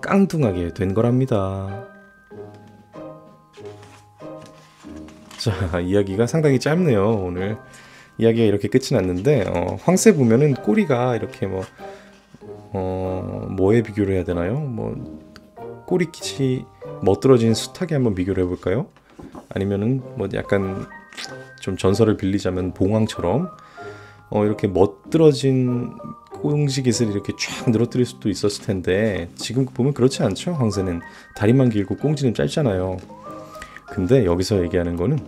깡둥하게 된 거랍니다. 자, 이야기가 상당히 짧네요. 오늘 이야기가 이렇게 끝이 났는데 황새 보면은 꼬리가 이렇게 뭐에 비교를 해야 되나요? 꼬리깃이 멋들어진 숱하게 한번 비교를 해볼까요? 아니면은 약간 좀 전설을 빌리자면 봉황처럼 이렇게 멋들어진 꽁지깃을 이렇게 쫙 늘어뜨릴 수도 있었을 텐데 지금 보면 그렇지 않죠. 황새는 다리만 길고 꽁지는 짧잖아요. 근데 여기서 얘기하는 거는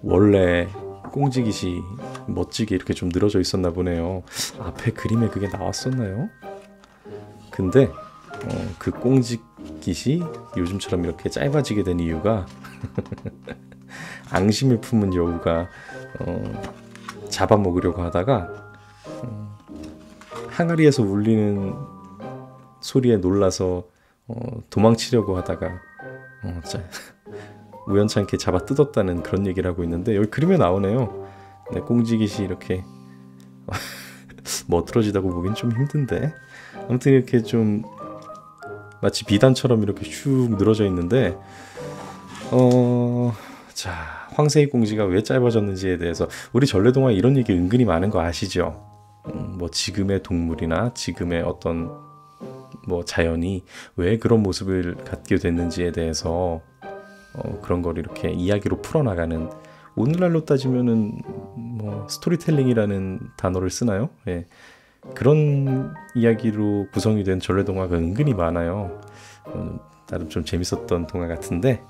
원래 꽁지깃이 멋지게 이렇게 좀 늘어져 있었나 보네요. 앞에 그림에 그게 나왔었나요? 근데 그 꽁지깃이 요즘처럼 이렇게 짧아지게 된 이유가 앙심을 품은 여우가 잡아먹으려고 하다가 항아리에서 울리는 소리에 놀라서 도망치려고 하다가 우연찮게 잡아 뜯었다는 그런 얘기를 하고 있는데 여기 그림에 나오네요. 네, 꽁지깃이 이렇게 멋들어지다고 보긴 좀 힘든데 아무튼 이렇게 좀 마치 비단처럼 이렇게 슉 늘어져 있는데 자, 황새의 꽁지가 왜 짧아졌는지에 대해서 우리 전래동화에 이런 얘기 은근히 많은 거 아시죠? 지금의 동물이나 지금의 어떤 자연이 왜 그런 모습을 갖게 됐는지에 대해서 그런 걸 이렇게 이야기로 풀어나가는, 오늘날로 따지면은 스토리텔링이라는 단어를 쓰나요? 예. 그런 이야기로 구성이 된 전래동화가 은근히 많아요. 나름 좀 재밌었던 동화 같은데,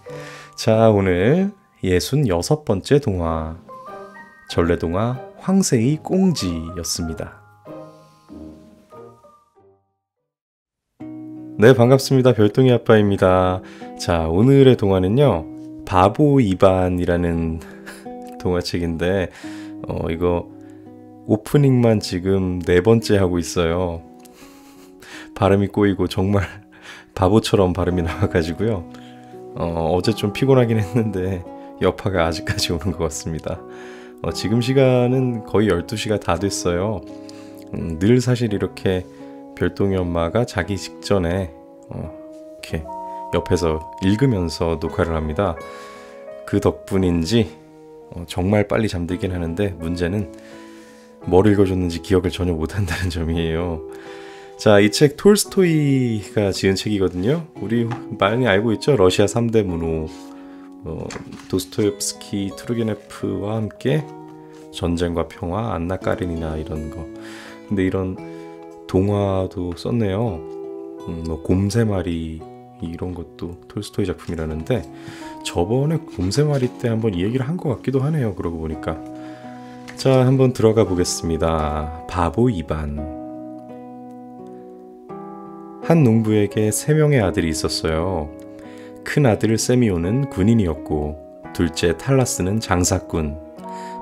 자, 오늘 66번째 동화, 전래동화 황새의 꽁지였습니다. 네, 반갑습니다. 별똥이 아빠입니다. 자, 오늘의 동화는요, 바보 이반이라는 동화책인데 이거 오프닝만 지금 4번째 하고 있어요. 발음이 꼬이고 정말 바보처럼 발음이 나와가지고요. 어제 좀 피곤하긴 했는데 여파가 아직까지 오는 것 같습니다. 지금 시간은 거의 12시가 다 됐어요. 늘 사실 이렇게 별똥이 엄마가 자기 직전에 이렇게 옆에서 읽으면서 녹화를 합니다. 그 덕분인지 정말 빨리 잠들긴 하는데 문제는 뭘 읽어줬는지 기억을 전혀 못한다는 점이에요. 자, 이 책 톨스토이가 지은 책이거든요. 우리 많이 알고 있죠? 러시아 3대 문호, 도스토옙스키, 투르게네프와 함께 전쟁과 평화, 안나 까레니나 이런 거. 근데 이런 동화도 썼네요. 곰새마리 이런 것도 톨스토이 작품이라는데 저번에 곰새마리 때 한번 이 얘기를 한 것 같기도 하네요. 그러고 보니까. 자, 한번 들어가 보겠습니다. 바보 이반. 한 농부에게 3명의 아들이 있었어요. 큰 아들 세미오는 군인이었고 둘째 탈라스는 장사꾼,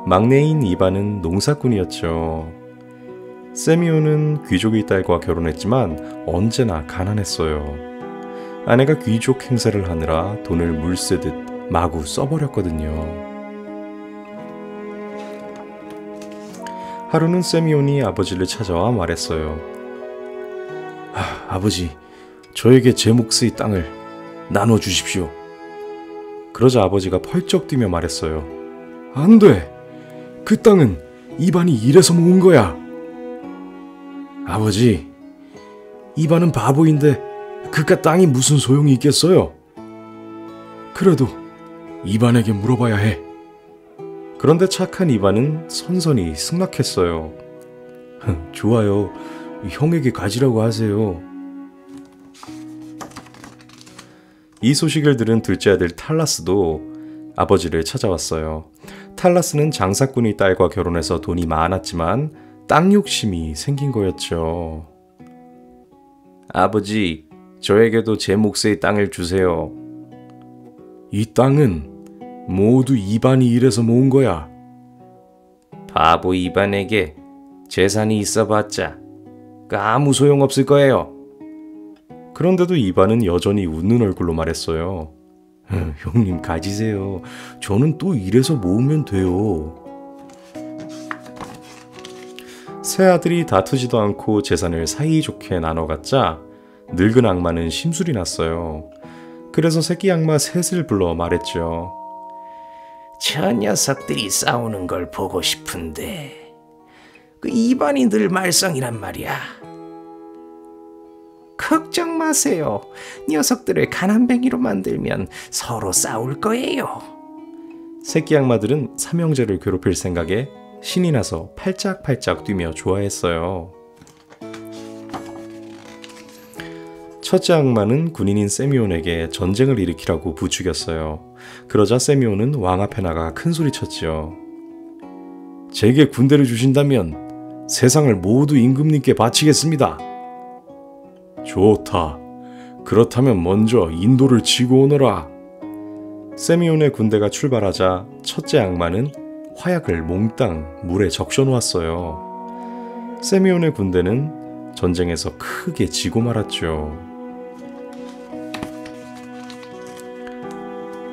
막내인 이반은 농사꾼이었죠. 세미오는 귀족의 딸과 결혼했지만 언제나 가난했어요. 아내가 귀족 행세를 하느라 돈을 물 쓰듯 마구 써버렸거든요. 하루는 세미온이 아버지를 찾아와 말했어요. 아버지, 저에게 제 몫의 땅을 나눠주십시오. 그러자 아버지가 펄쩍 뛰며 말했어요. 안 돼! 그 땅은 이반이 일해서 모은 거야. 아버지, 이반은 바보인데 그깟 땅이 무슨 소용이 있겠어요? 그래도 이반에게 물어봐야 해. 그런데 착한 이반은 선선히 승낙했어요. 좋아요. 형에게 가지라고 하세요. 이 소식을 들은 둘째 아들 탈라스도 아버지를 찾아왔어요. 탈라스는 장사꾼의 딸과 결혼해서 돈이 많았지만 땅 욕심이 생긴 거였죠. 아버지, 저에게도 제 몫의 땅을 주세요. 이 땅은 모두 이반이 일해서 모은 거야. 바보 이반에게 재산이 있어봤자 아무 소용없을 거예요. 그런데도 이반은 여전히 웃는 얼굴로 말했어요. 형님 가지세요. 저는 또 일해서 모으면 돼요. 새 아들이 다투지도 않고 재산을 사이좋게 나눠 갖자 늙은 악마는 심술이 났어요. 그래서 새끼 악마 셋을 불러 말했죠.
저 녀석들이 싸우는 걸 보고 싶은데 그 이반이 늘 말썽이란 말이야. 걱정 마세요. 녀석들을 가난뱅이로 만들면 서로 싸울 거예요.
새끼 악마들은 삼형제를 괴롭힐 생각에 신이 나서 팔짝팔짝 뛰며 좋아했어요. 첫째 악마는 군인인 세미온에게 전쟁을 일으키라고 부추겼어요. 그러자 세미온은 왕 앞에 나가 큰소리쳤지요. 제게 군대를 주신다면 세상을 모두 임금님께 바치겠습니다. 좋다. 그렇다면 먼저 인도를 치고 오너라. 세미온의 군대가 출발하자 첫째 악마는 화약을 몽땅 물에 적셔놓았어요. 세미온의 군대는 전쟁에서 크게 지고 말았죠.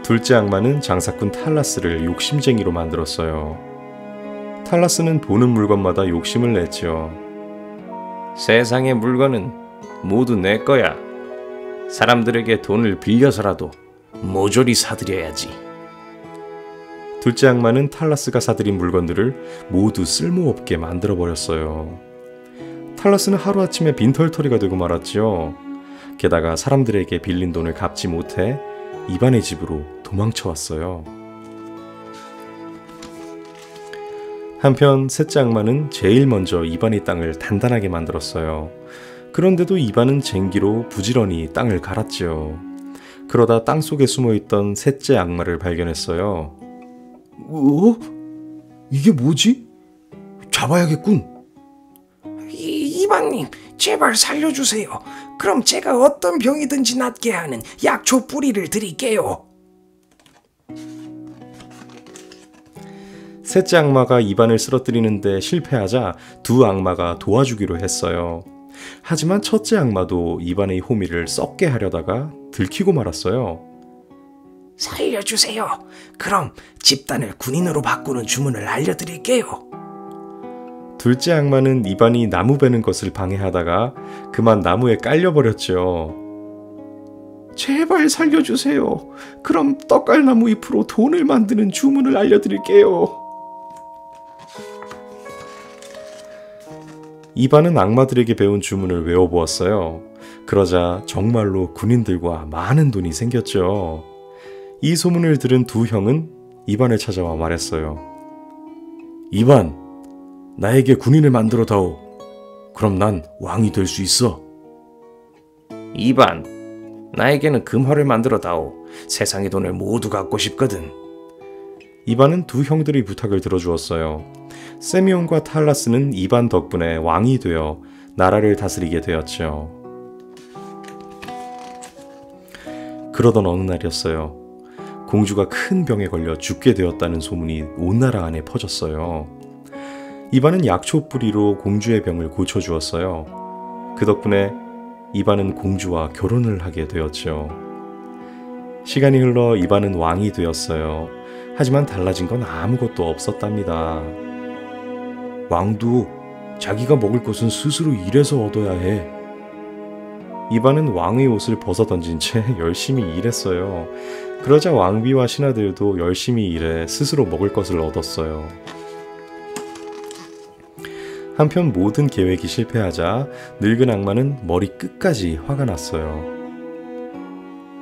둘째 악마는 장사꾼 탈라스를 욕심쟁이로 만들었어요. 탈라스는 보는 물건마다 욕심을 냈죠. 세상의 물건은 모두 내 거야. 사람들에게 돈을 빌려서라도 모조리 사들여야지. 둘째 악마는 탈라스가 사들인 물건들을 모두 쓸모없게 만들어버렸어요. 탈라스는 하루아침에 빈털터리가 되고 말았지요. 게다가 사람들에게 빌린 돈을 갚지 못해 이반의 집으로 도망쳐왔어요. 한편 셋째 악마는 제일 먼저 이반의 땅을 단단하게 만들었어요. 그런데도 이반은 쟁기로 부지런히 땅을 갈았지요. 그러다 땅속에 숨어있던 셋째 악마를 발견했어요. 이게 뭐지? 잡아야겠군.
이반님, 제발 살려주세요. 그럼 제가 어떤 병이든지 낫게 하는 약초 뿌리를 드릴게요.
셋째 악마가 이반을 쓰러뜨리는데 실패하자 두 악마가 도와주기로 했어요. 하지만 첫째 악마도 이반의 호미를 썩게 하려다가 들키고 말았어요.
살려주세요. 그럼 집단을 군인으로 바꾸는 주문을 알려드릴게요.
둘째 악마는 이반이 나무 베는 것을 방해하다가 그만 나무에 깔려버렸죠. 제발 살려주세요. 그럼 떡갈나무 잎으로 돈을 만드는 주문을 알려드릴게요. 이반은 악마들에게 배운 주문을 외워보았어요. 그러자 정말로 군인들과 많은 돈이 생겼죠. 이 소문을 들은 두 형은 이반을 찾아와 말했어요. 이반, 나에게 군인을 만들어 다오. 그럼 난 왕이 될 수 있어.
이반, 나에게는 금화를 만들어 다오. 세상의 돈을 모두 갖고 싶거든.
이반은 두 형들의 부탁을 들어주었어요. 세미온과 탈라스는 이반 덕분에 왕이 되어 나라를 다스리게 되었죠. 그러던 어느 날이었어요. 공주가 큰 병에 걸려 죽게 되었다는 소문이 온 나라 안에 퍼졌어요. 이반은 약초 뿌리로 공주의 병을 고쳐주었어요. 그 덕분에 이반은 공주와 결혼을 하게 되었죠. 시간이 흘러 이반은 왕이 되었어요. 하지만 달라진 건 아무것도 없었답니다. 왕도 자기가 먹을 것은 스스로 일해서 얻어야 해. 이반은 왕의 옷을 벗어던진 채 열심히 일했어요. 그러자 왕비와 신하들도 열심히 일해 스스로 먹을 것을 얻었어요. 한편 모든 계획이 실패하자 늙은 악마는 머리 끝까지 화가 났어요.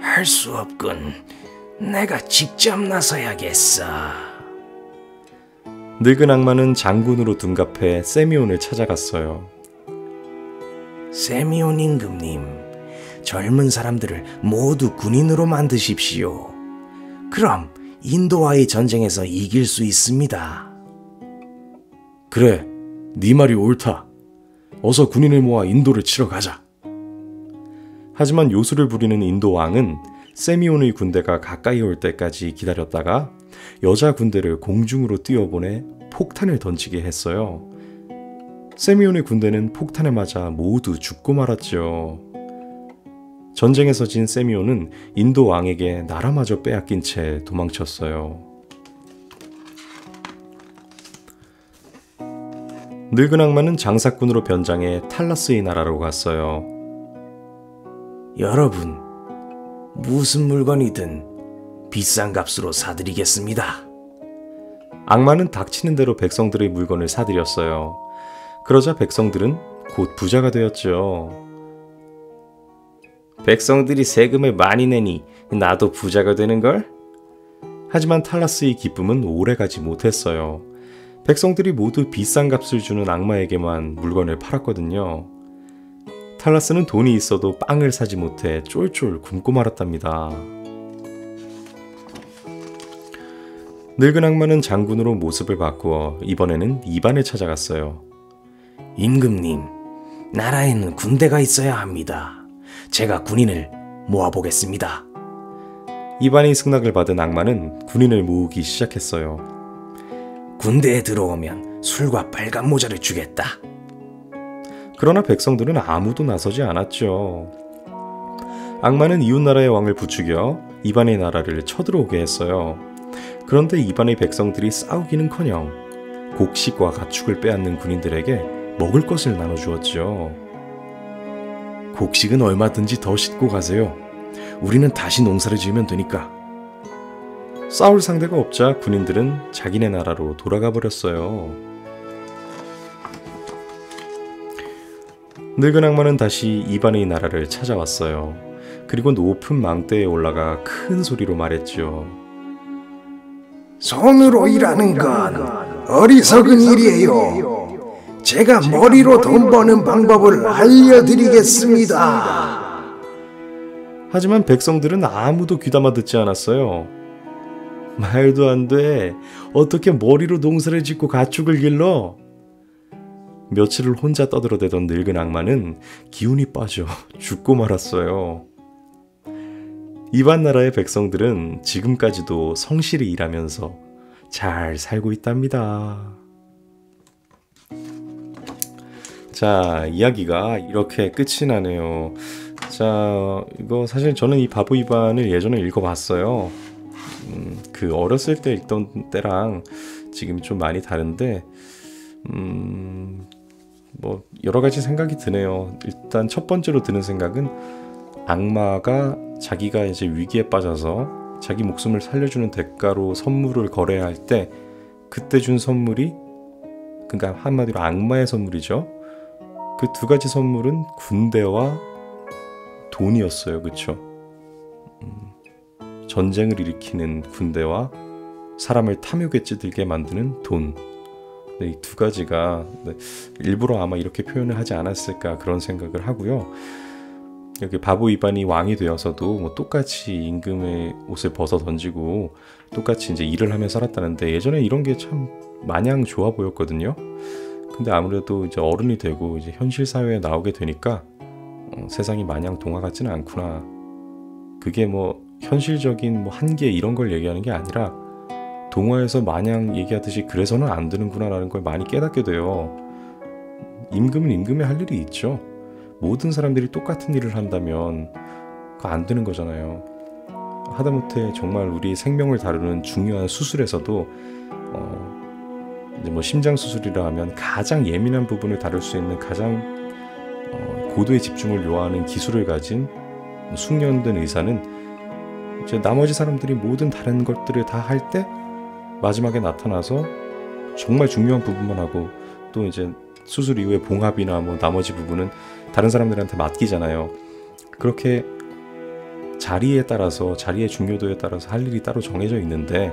할 수 없군. 내가 직접 나서야겠어.
늙은 악마는 장군으로 둔갑해 세미온을 찾아갔어요.
세미온 임금님, 젊은 사람들을 모두 군인으로 만드십시오. 그럼 인도와의 전쟁에서 이길 수 있습니다.
그래, 네 말이 옳다. 어서 군인을 모아 인도를 치러 가자. 하지만 요술을 부리는 인도 왕은 세미온의 군대가 가까이 올 때까지 기다렸다가 여자 군대를 공중으로 띄워보내 폭탄을 던지게 했어요. 세미온의 군대는 폭탄에 맞아 모두 죽고 말았죠. 전쟁에서 진 세미온은 인도 왕에게 나라마저 빼앗긴 채 도망쳤어요. 늙은 악마는 장사꾼으로 변장해 탈라스의 나라로 갔어요.
여러분, 무슨 물건이든 비싼 값으로 사드리겠습니다.
악마는 닥치는 대로 백성들의 물건을 사들였어요. 그러자 백성들은 곧 부자가 되었죠. 백성들이 세금을 많이 내니 나도 부자가 되는걸? 하지만 탈라스의 기쁨은 오래가지 못했어요. 백성들이 모두 비싼 값을 주는 악마에게만 물건을 팔았거든요. 탈라스는 돈이 있어도 빵을 사지 못해 쫄쫄 굶고 말았답니다. 늙은 악마는 장군으로 모습을 바꾸어 이번에는 이반을 찾아갔어요.
임금님, 나라에는 군대가 있어야 합니다. 제가 군인을 모아보겠습니다.
이반의 승낙을 받은 악마는 군인을 모으기 시작했어요.
군대에 들어오면 술과 빨간 모자를 주겠다.
그러나 백성들은 아무도 나서지 않았죠. 악마는 이웃나라의 왕을 부추겨 이반의 나라를 쳐들어오게 했어요. 그런데 이반의 백성들이 싸우기는커녕 곡식과 가축을 빼앗는 군인들에게 먹을 것을 나눠주었죠. 곡식은 얼마든지 더 싣고 가세요. 우리는 다시 농사를 지으면 되니까. 싸울 상대가 없자 군인들은 자기네 나라로 돌아가 버렸어요. 늙은 악마는 다시 이반의 나라를 찾아왔어요. 그리고 높은 망대에 올라가 큰 소리로 말했죠.
손으로 일하는 건 어리석은 일이에요. 제가 머리로 돈 버는 방법을 알려드리겠습니다.
하지만 백성들은 아무도 귀담아 듣지 않았어요. 말도 안 돼. 어떻게 머리로 농사를 짓고 가축을 길러? 며칠을 혼자 떠들어대던 늙은 악마는 기운이 빠져 죽고 말았어요. 이반 나라의 백성들은 지금까지도 성실히 일하면서 잘 살고 있답니다. 자, 이야기가 이렇게 끝이 나네요. 자, 이거 사실 저는 이 바보 이반을 예전에 읽어봤어요. 그 어렸을 때 읽던 때랑 지금 좀 많이 다른데 뭐 여러 가지 생각이 드네요. 일단 첫 번째로 드는 생각은 악마가 자기가 이제 위기에 빠져서 자기 목숨을 살려주는 대가로 선물을 거래해야 할 때 그때 준 선물이, 그러니까 한마디로 악마의 선물이죠. 그 두 가지 선물은 군대와 돈이었어요. 그쵸? 전쟁을 일으키는 군대와 사람을 탐욕에 찌들게 만드는 돈. 이 두 가지가 일부러 아마 이렇게 표현을 하지 않았을까 그런 생각을 하고요. 여기 바보 이반이 왕이 되어서도 뭐 똑같이 임금의 옷을 벗어 던지고 똑같이 이제 일을 하며 살았다는데 예전에 이런 게 참 마냥 좋아 보였거든요. 근데 아무래도 이제 어른이 되고 이제 현실 사회에 나오게 되니까 세상이 마냥 동화 같지는 않구나. 그게 뭐 현실적인 뭐 한계 이런 걸 얘기하는 게 아니라 동화에서 마냥 얘기하듯이 그래서는 안 되는구나라는 걸 많이 깨닫게 돼요. 임금은 임금의 할 일이 있죠. 모든 사람들이 똑같은 일을 한다면 그거 안 되는 거잖아요. 하다못해 정말 우리 생명을 다루는 중요한 수술에서도 이제 뭐 심장 수술이라 하면 가장 예민한 부분을 다룰 수 있는 가장 고도의 집중을 요하는 기술을 가진 숙련된 의사는 이제 나머지 사람들이 모든 다른 것들을 다 할 때 마지막에 나타나서 정말 중요한 부분만 하고 또 이제 수술 이후에 봉합이나 뭐 나머지 부분은 다른 사람들한테 맡기잖아요. 그렇게 자리에 따라서 자리의 중요도에 따라서 할 일이 따로 정해져 있는데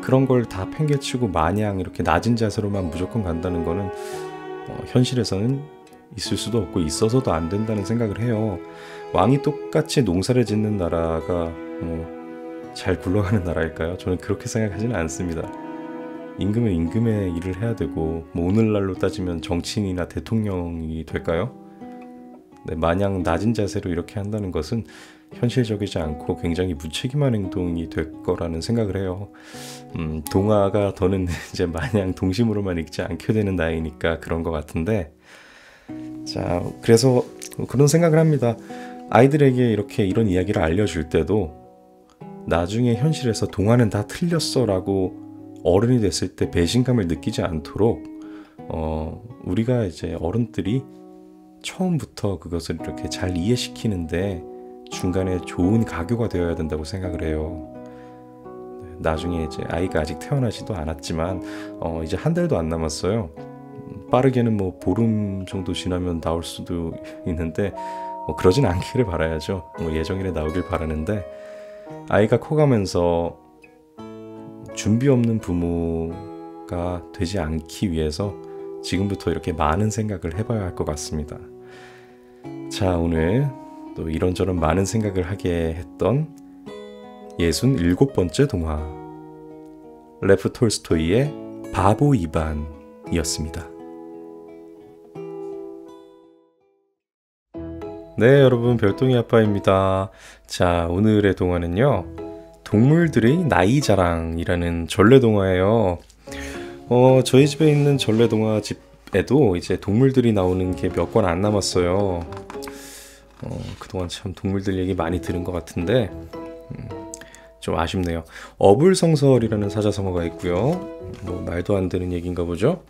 그런 걸 다 팽개치고 마냥 이렇게 낮은 자세로만 무조건 간다는 거는 현실에서는 있을 수도 없고 있어서도 안 된다는 생각을 해요. 왕이 똑같이 농사를 짓는 나라가 잘 굴러가는 나라일까요? 저는 그렇게 생각하지는 않습니다. 임금은 임금의 일을 해야 되고 오늘날로 따지면 정치인이나 대통령이 될까요? 네, 마냥 낮은 자세로 이렇게 한다는 것은 현실적이지 않고 굉장히 무책임한 행동이 될 거라는 생각을 해요. 동화가 더는 이제 마냥 동심으로만 읽지 않게 되는 나이니까 그런 것 같은데, 자, 그래서 그런 생각을 합니다. 아이들에게 이렇게 이런 이야기를 알려줄 때도 나중에 현실에서 동화는 다 틀렸어 라고 어른이 됐을 때 배신감을 느끼지 않도록 우리가 이제 어른들이 처음부터 그것을 이렇게 잘 이해시키는데 중간에 좋은 가교가 되어야 된다고 생각을 해요. 나중에 이제 아이가 아직 태어나지도 않았지만 이제 한 달도 안 남았어요. 빠르게는 뭐 보름 정도 지나면 나올 수도 있는데 그러진 않기를 바라야죠. 예정일에 나오길 바라는데, 아이가 커가면서 준비 없는 부모가 되지 않기 위해서 지금부터 이렇게 많은 생각을 해봐야 할 것 같습니다. 자, 오늘 또 이런저런 많은 생각을 하게 했던 67번째 동화, 레프 톨스토이의 바보 이반이었습니다. 네, 여러분, 별똥이 아빠입니다. 자, 오늘의 동화는요, 동물들의 나이 자랑이라는 전래 동화예요. 저희 집에 있는 전래 동화 집에도 이제 동물들이 나오는 게 몇 권 안 남았어요. 그동안 참 동물들 얘기 많이 들은 것 같은데 좀 아쉽네요. 어불성설이라는 사자성어가 있고요. 말도 안 되는 얘기인가 보죠.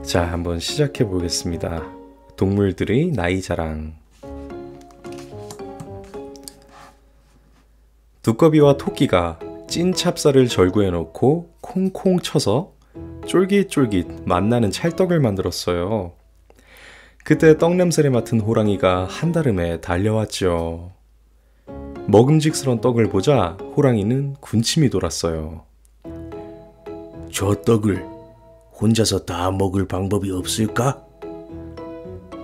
자, 한번 시작해 보겠습니다. 동물들의 나이 자랑. 두꺼비와 토끼가 찐 찹쌀을 절구해 놓고 콩콩 쳐서 쫄깃쫄깃 맛나는 찰떡을 만들었어요. 그때 떡 냄새를 맡은 호랑이가 한달음에 달려왔죠. 먹음직스러운 떡을 보자 호랑이는 군침이 돌았어요.
저 떡을 혼자서 다 먹을 방법이 없을까?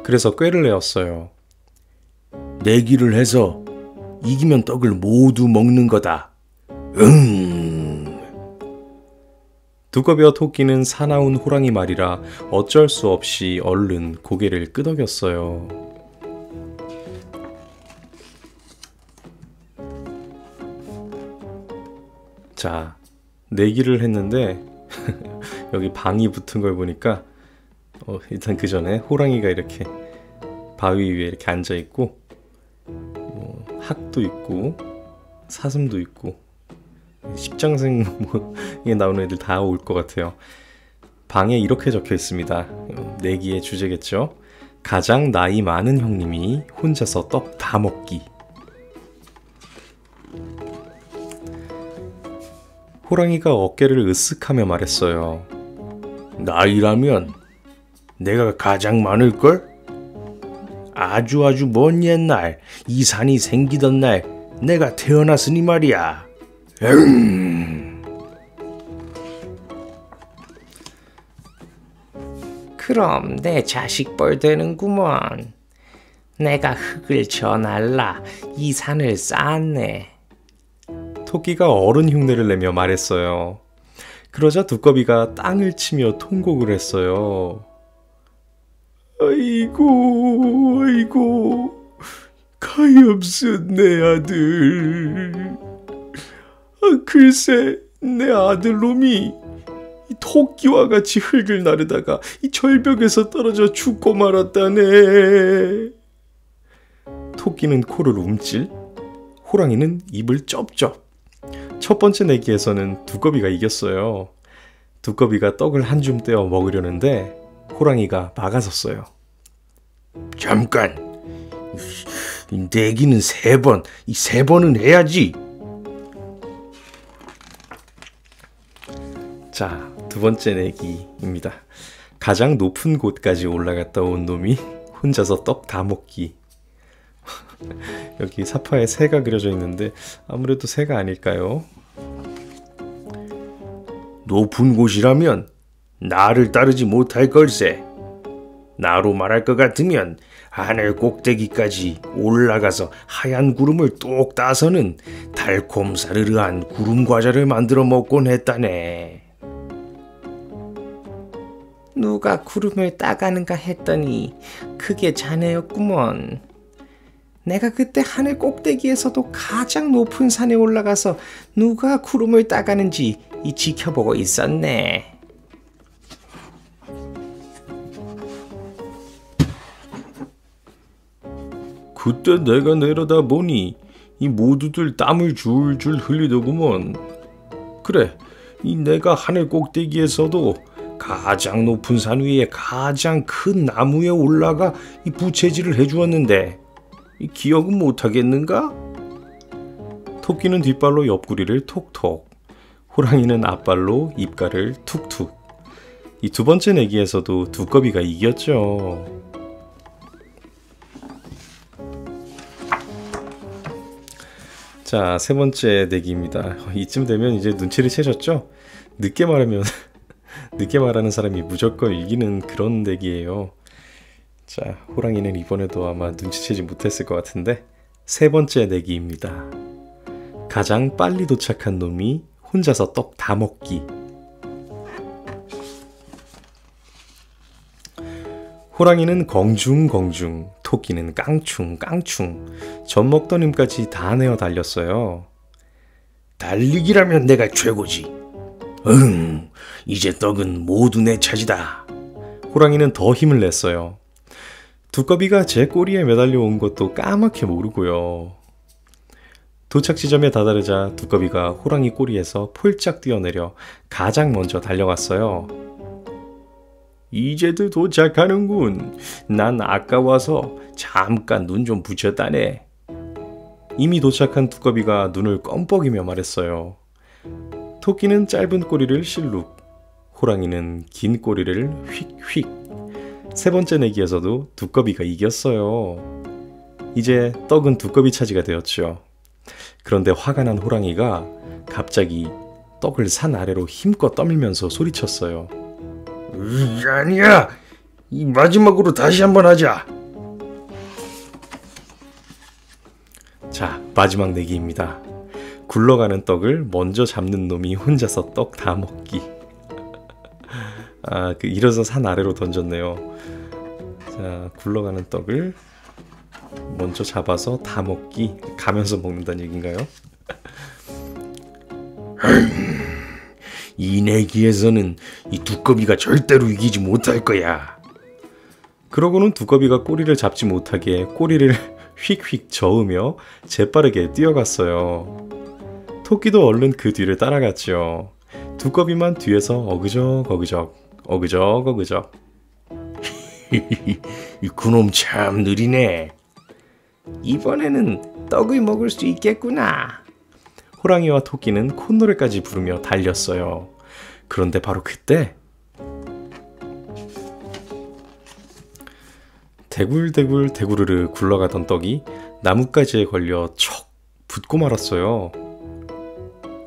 그래서 꾀를 내었어요.
내기를 해서 이기면 떡을 모두 먹는 거다.
두꺼비와 토끼는 사나운 호랑이 말이라 어쩔 수 없이 얼른 고개를 끄덕였어요. 자, 내기를 했는데 여기 방이 붙은 걸 보니까 일단 그 전에 호랑이가 이렇게 바위 위에 이렇게 앉아있고 학도 있고 사슴도 있고 십장생에 나오는 애들 다 올 것 같아요. 방에 이렇게 적혀 있습니다. 내기의 주제겠죠. 가장 나이 많은 형님이 혼자서 떡 다 먹기. 호랑이가 어깨를 으쓱하며 말했어요.
나이라면 내가 가장 많을걸? 아주 먼 옛날 이 산이 생기던 날 내가 태어났으니 말이야.
그럼 내 자식뻘 되는구먼. 내가 흙을 쳐날라 이 산을 쌓았네.
토끼가 어른 흉내를 내며 말했어요. 그러자 두꺼비가 땅을 치며 통곡을 했어요. 아이고, 가엾은 내 아들. 글쎄, 내 아들놈이 토끼와 같이 흙을 나르다가 이 절벽에서 떨어져 죽고 말았다네. 토끼는 코를 움찔, 호랑이는 입을 쩝쩝. 첫 번째 내기에서는 두꺼비가 이겼어요. 두꺼비가 떡을 한 줌 떼어 먹으려는데 호랑이가 막아섰어요.
잠깐, 내기는 3번, 이 3번은 해야지.
자, 두 번째 내기입니다. 가장 높은 곳까지 올라갔다 온 놈이 혼자서 떡 다 먹기. 여기 사파에 새가 그려져 있는데 아무래도 새가 아닐까요?
높은 곳이라면 나를 따르지 못할 걸세. 나로 말할 것 같으면 하늘 꼭대기까지 올라가서 하얀 구름을 똑 따서는 달콤 사르르한 구름 과자를 만들어 먹곤 했다네.
누가 구름을 따가는가 했더니 그게 자네였구먼. 내가 그때 하늘 꼭대기에서도 가장 높은 산에 올라가서 누가 구름을 따가는지 지켜보고 있었네.
그때 내가 내려다 보니 이 모두들 땀을 줄줄 흘리더구먼. 그래, 이 내가 하늘 꼭대기에서도 가장 높은 산 위에 가장 큰 나무에 올라가 이 부채질을 해주었는데 이 기억은 못하겠는가?
토끼는 뒷발로 옆구리를 톡톡, 호랑이는 앞발로 입가를 툭툭. 이 두 번째 내기에서도 두꺼비가 이겼죠. 자, 세 번째 내기입니다. 이쯤 되면 이제 눈치를 채셨죠? 늦게 말하면 늦게 말하는 사람이 무조건 이기는 그런 내기예요. 자, 호랑이는 이번에도 아마 눈치채지 못했을 것 같은데 세 번째 내기입니다. 가장 빨리 도착한 놈이 혼자서 떡 다 먹기. 호랑이는 공중공중, 토끼는 깡충깡충, 젖 먹던 힘까지 다 내어 달렸어요.
달리기라면 내가 최고지. 이제 떡은 모두 내 차지다.
호랑이는 더 힘을 냈어요. 두꺼비가 제 꼬리에 매달려 온 것도 까맣게 모르고요. 도착 지점에 다다르자 두꺼비가 호랑이 꼬리에서 폴짝 뛰어내려 가장 먼저 달려갔어요.
이제도 도착하는군. 난 아까 와서 잠깐 눈 좀 붙였다네.
이미 도착한 두꺼비가 눈을 껌뻑이며 말했어요. 토끼는 짧은 꼬리를 실룩, 호랑이는 긴 꼬리를 휙휙. 세 번째 내기에서도 두꺼비가 이겼어요. 이제 떡은 두꺼비 차지가 되었죠. 그런데 화가 난 호랑이가 갑자기 떡을 산 아래로 힘껏 떠밀면서 소리쳤어요.
아니야. 이 마지막으로 다시 한번 하자.
자, 마지막 내기입니다. 굴러가는 떡을 먼저 잡는 놈이 혼자서 떡 다 먹기. 일어서 산 아래로 던졌네요. 자, 굴러가는 떡을 먼저 잡아서 다 먹기. 가면서 먹는다는 얘기인가요?
이 내기에서는 이 두꺼비가 절대로 이기지 못할 거야.
그러고는 두꺼비가 꼬리를 잡지 못하게 꼬리를 휙휙 저으며 재빠르게 뛰어갔어요. 토끼도 얼른 그 뒤를 따라갔죠. 두꺼비만 뒤에서 어그적.
그놈 참 느리네.
이번에는 떡을 먹을 수 있겠구나.
호랑이와 토끼는 콧노래까지 부르며 달렸어요. 그런데 바로 그때 대굴대굴 대구르르 굴러가던 떡이 나뭇가지에 걸려 척 붙고 말았어요.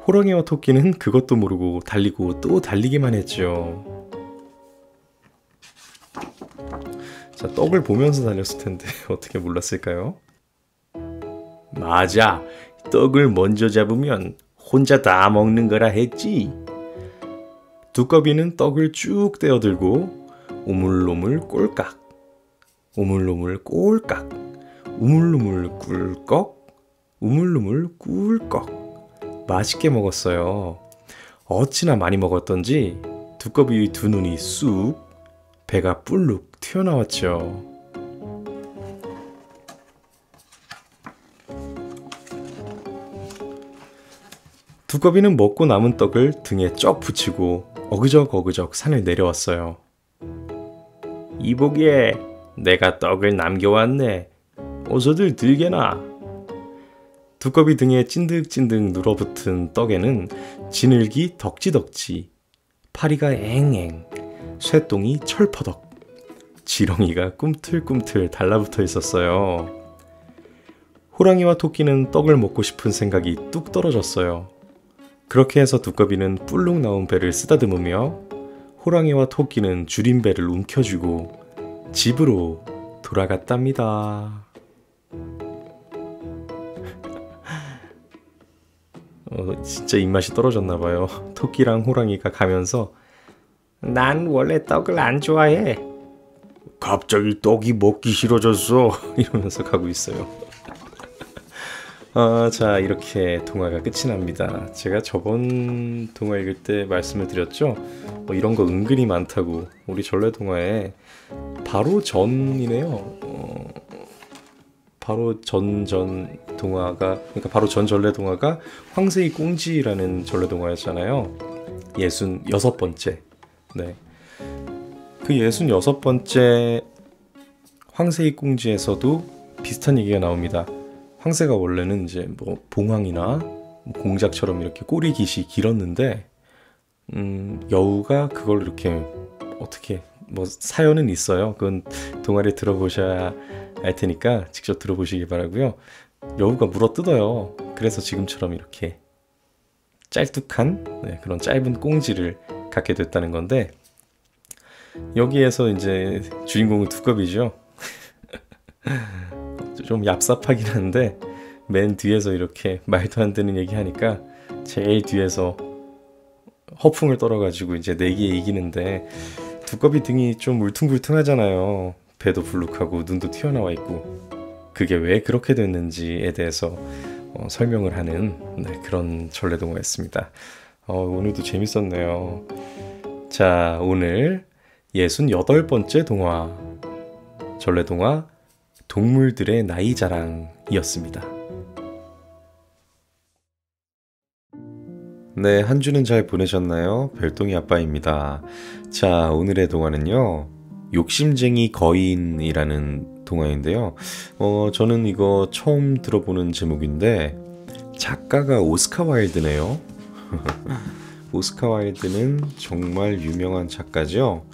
호랑이와 토끼는 그것도 모르고 달리고 또 달리기만 했죠. 자, 떡을 보면서 달렸을 텐데 어떻게 몰랐을까요?
맞아. 떡을 먼저 잡으면 혼자 다 먹는 거라 했지.
두꺼비는 떡을 쭉 떼어들고 오물오물 꼴깍, 오물오물 꼴깍, 우물우물 꿀꺽, 우물우물 꿀꺽 맛있게 먹었어요. 어찌나 많이 먹었던지 두꺼비의 두 눈이 쑥, 배가 뿔룩 튀어나왔죠. 두꺼비는 먹고 남은 떡을 등에 쩍 붙이고 어그적 산을 내려왔어요.
이보게, 내가 떡을 남겨왔네. 어서들 들게나.
두꺼비 등에 찐득찐득 눌어붙은 떡에는 지늘기 덕지덕지, 파리가 앵앵, 쇠똥이 철퍼덕, 지렁이가 꿈틀꿈틀 달라붙어 있었어요. 호랑이와 토끼는 떡을 먹고 싶은 생각이 뚝 떨어졌어요. 그렇게 해서 두꺼비는 뿔룩 나온 배를 쓰다듬으며 호랑이와 토끼는 줄인 배를 움켜쥐고 집으로 돌아갔답니다. 진짜 입맛이 떨어졌나봐요. 토끼랑 호랑이가 가면서
난 원래 떡을 안 좋아해.
갑자기 떡이 먹기 싫어졌어.
이러면서 가고 있어요. 자, 이렇게 동화가 끝이 납니다. 제가 저번 동화 읽을 때 말씀을 드렸죠. 뭐 이런 거 은근히 많다고. 우리 전래 동화에 바로 전이네요. 바로 전 동화가, 그러니까 바로 전 전래 동화가 황새의 꽁지라는 전래 동화였잖아요. 66번째. 네. 그 66번째 황새의 꽁지에서도 비슷한 얘기가 나옵니다. 황새가 원래는 이제 뭐 봉황이나 뭐 공작처럼 이렇게 꼬리 깃이 길었는데 여우가 그걸 이렇게 어떻게 뭐 사연은 있어요. 그건 동화를 들어보셔야 알 테니까 직접 들어보시기 바라고요. 여우가 물어뜯어요. 그래서 지금처럼 이렇게 짤뚝한 그런 짧은 꽁지를 갖게 됐다는 건데, 여기에서 이제 주인공은 두꺼비죠. 좀 얍삽하긴 한데 맨 뒤에서 이렇게 말도 안 되는 얘기 하니까 제일 뒤에서 허풍을 떨어가지고 이제 내기에 이기는데, 두꺼비 등이 좀 울퉁불퉁하잖아요. 배도 불룩하고 눈도 튀어나와 있고. 그게 왜 그렇게 됐는지에 대해서 설명을 하는 그런 전래동화였습니다. 오늘도 재밌었네요. 자, 오늘 68번째 동화, 전래동화 동물들의 나이 자랑이었습니다. 네, 한 주는 잘 보내셨나요? 별똥이 아빠입니다. 자, 오늘의 동화는요, 욕심쟁이 거인이라는 동화인데요. 저는 이거 처음 들어보는 제목인데 작가가 오스카 와일드네요. 오스카 와일드는 정말 유명한 작가죠.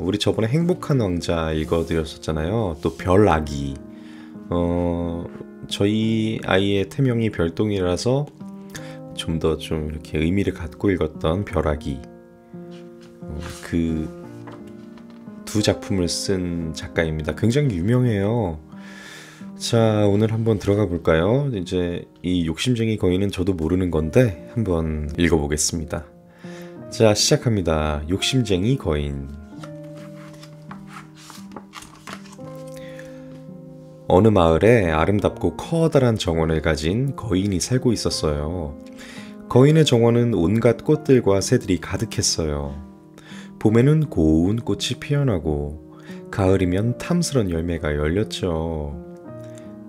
우리 저번에 행복한 왕자 읽어드렸었잖아요. 또 별아기. 저희 아이의 태명이 별똥이라서 좀 더 좀 이렇게 의미를 갖고 읽었던 별아기. 그 두 작품을 쓴 작가입니다. 굉장히 유명해요. 자, 오늘 한번 들어가 볼까요? 이제 이 욕심쟁이 거인은 저도 모르는 건데 한번 읽어보겠습니다. 자, 시작합니다. 욕심쟁이 거인. 어느 마을에 아름답고 커다란 정원을 가진 거인이 살고 있었어요. 거인의 정원은 온갖 꽃들과 새들이 가득했어요. 봄에는 고운 꽃이 피어나고 가을이면 탐스런 열매가 열렸죠.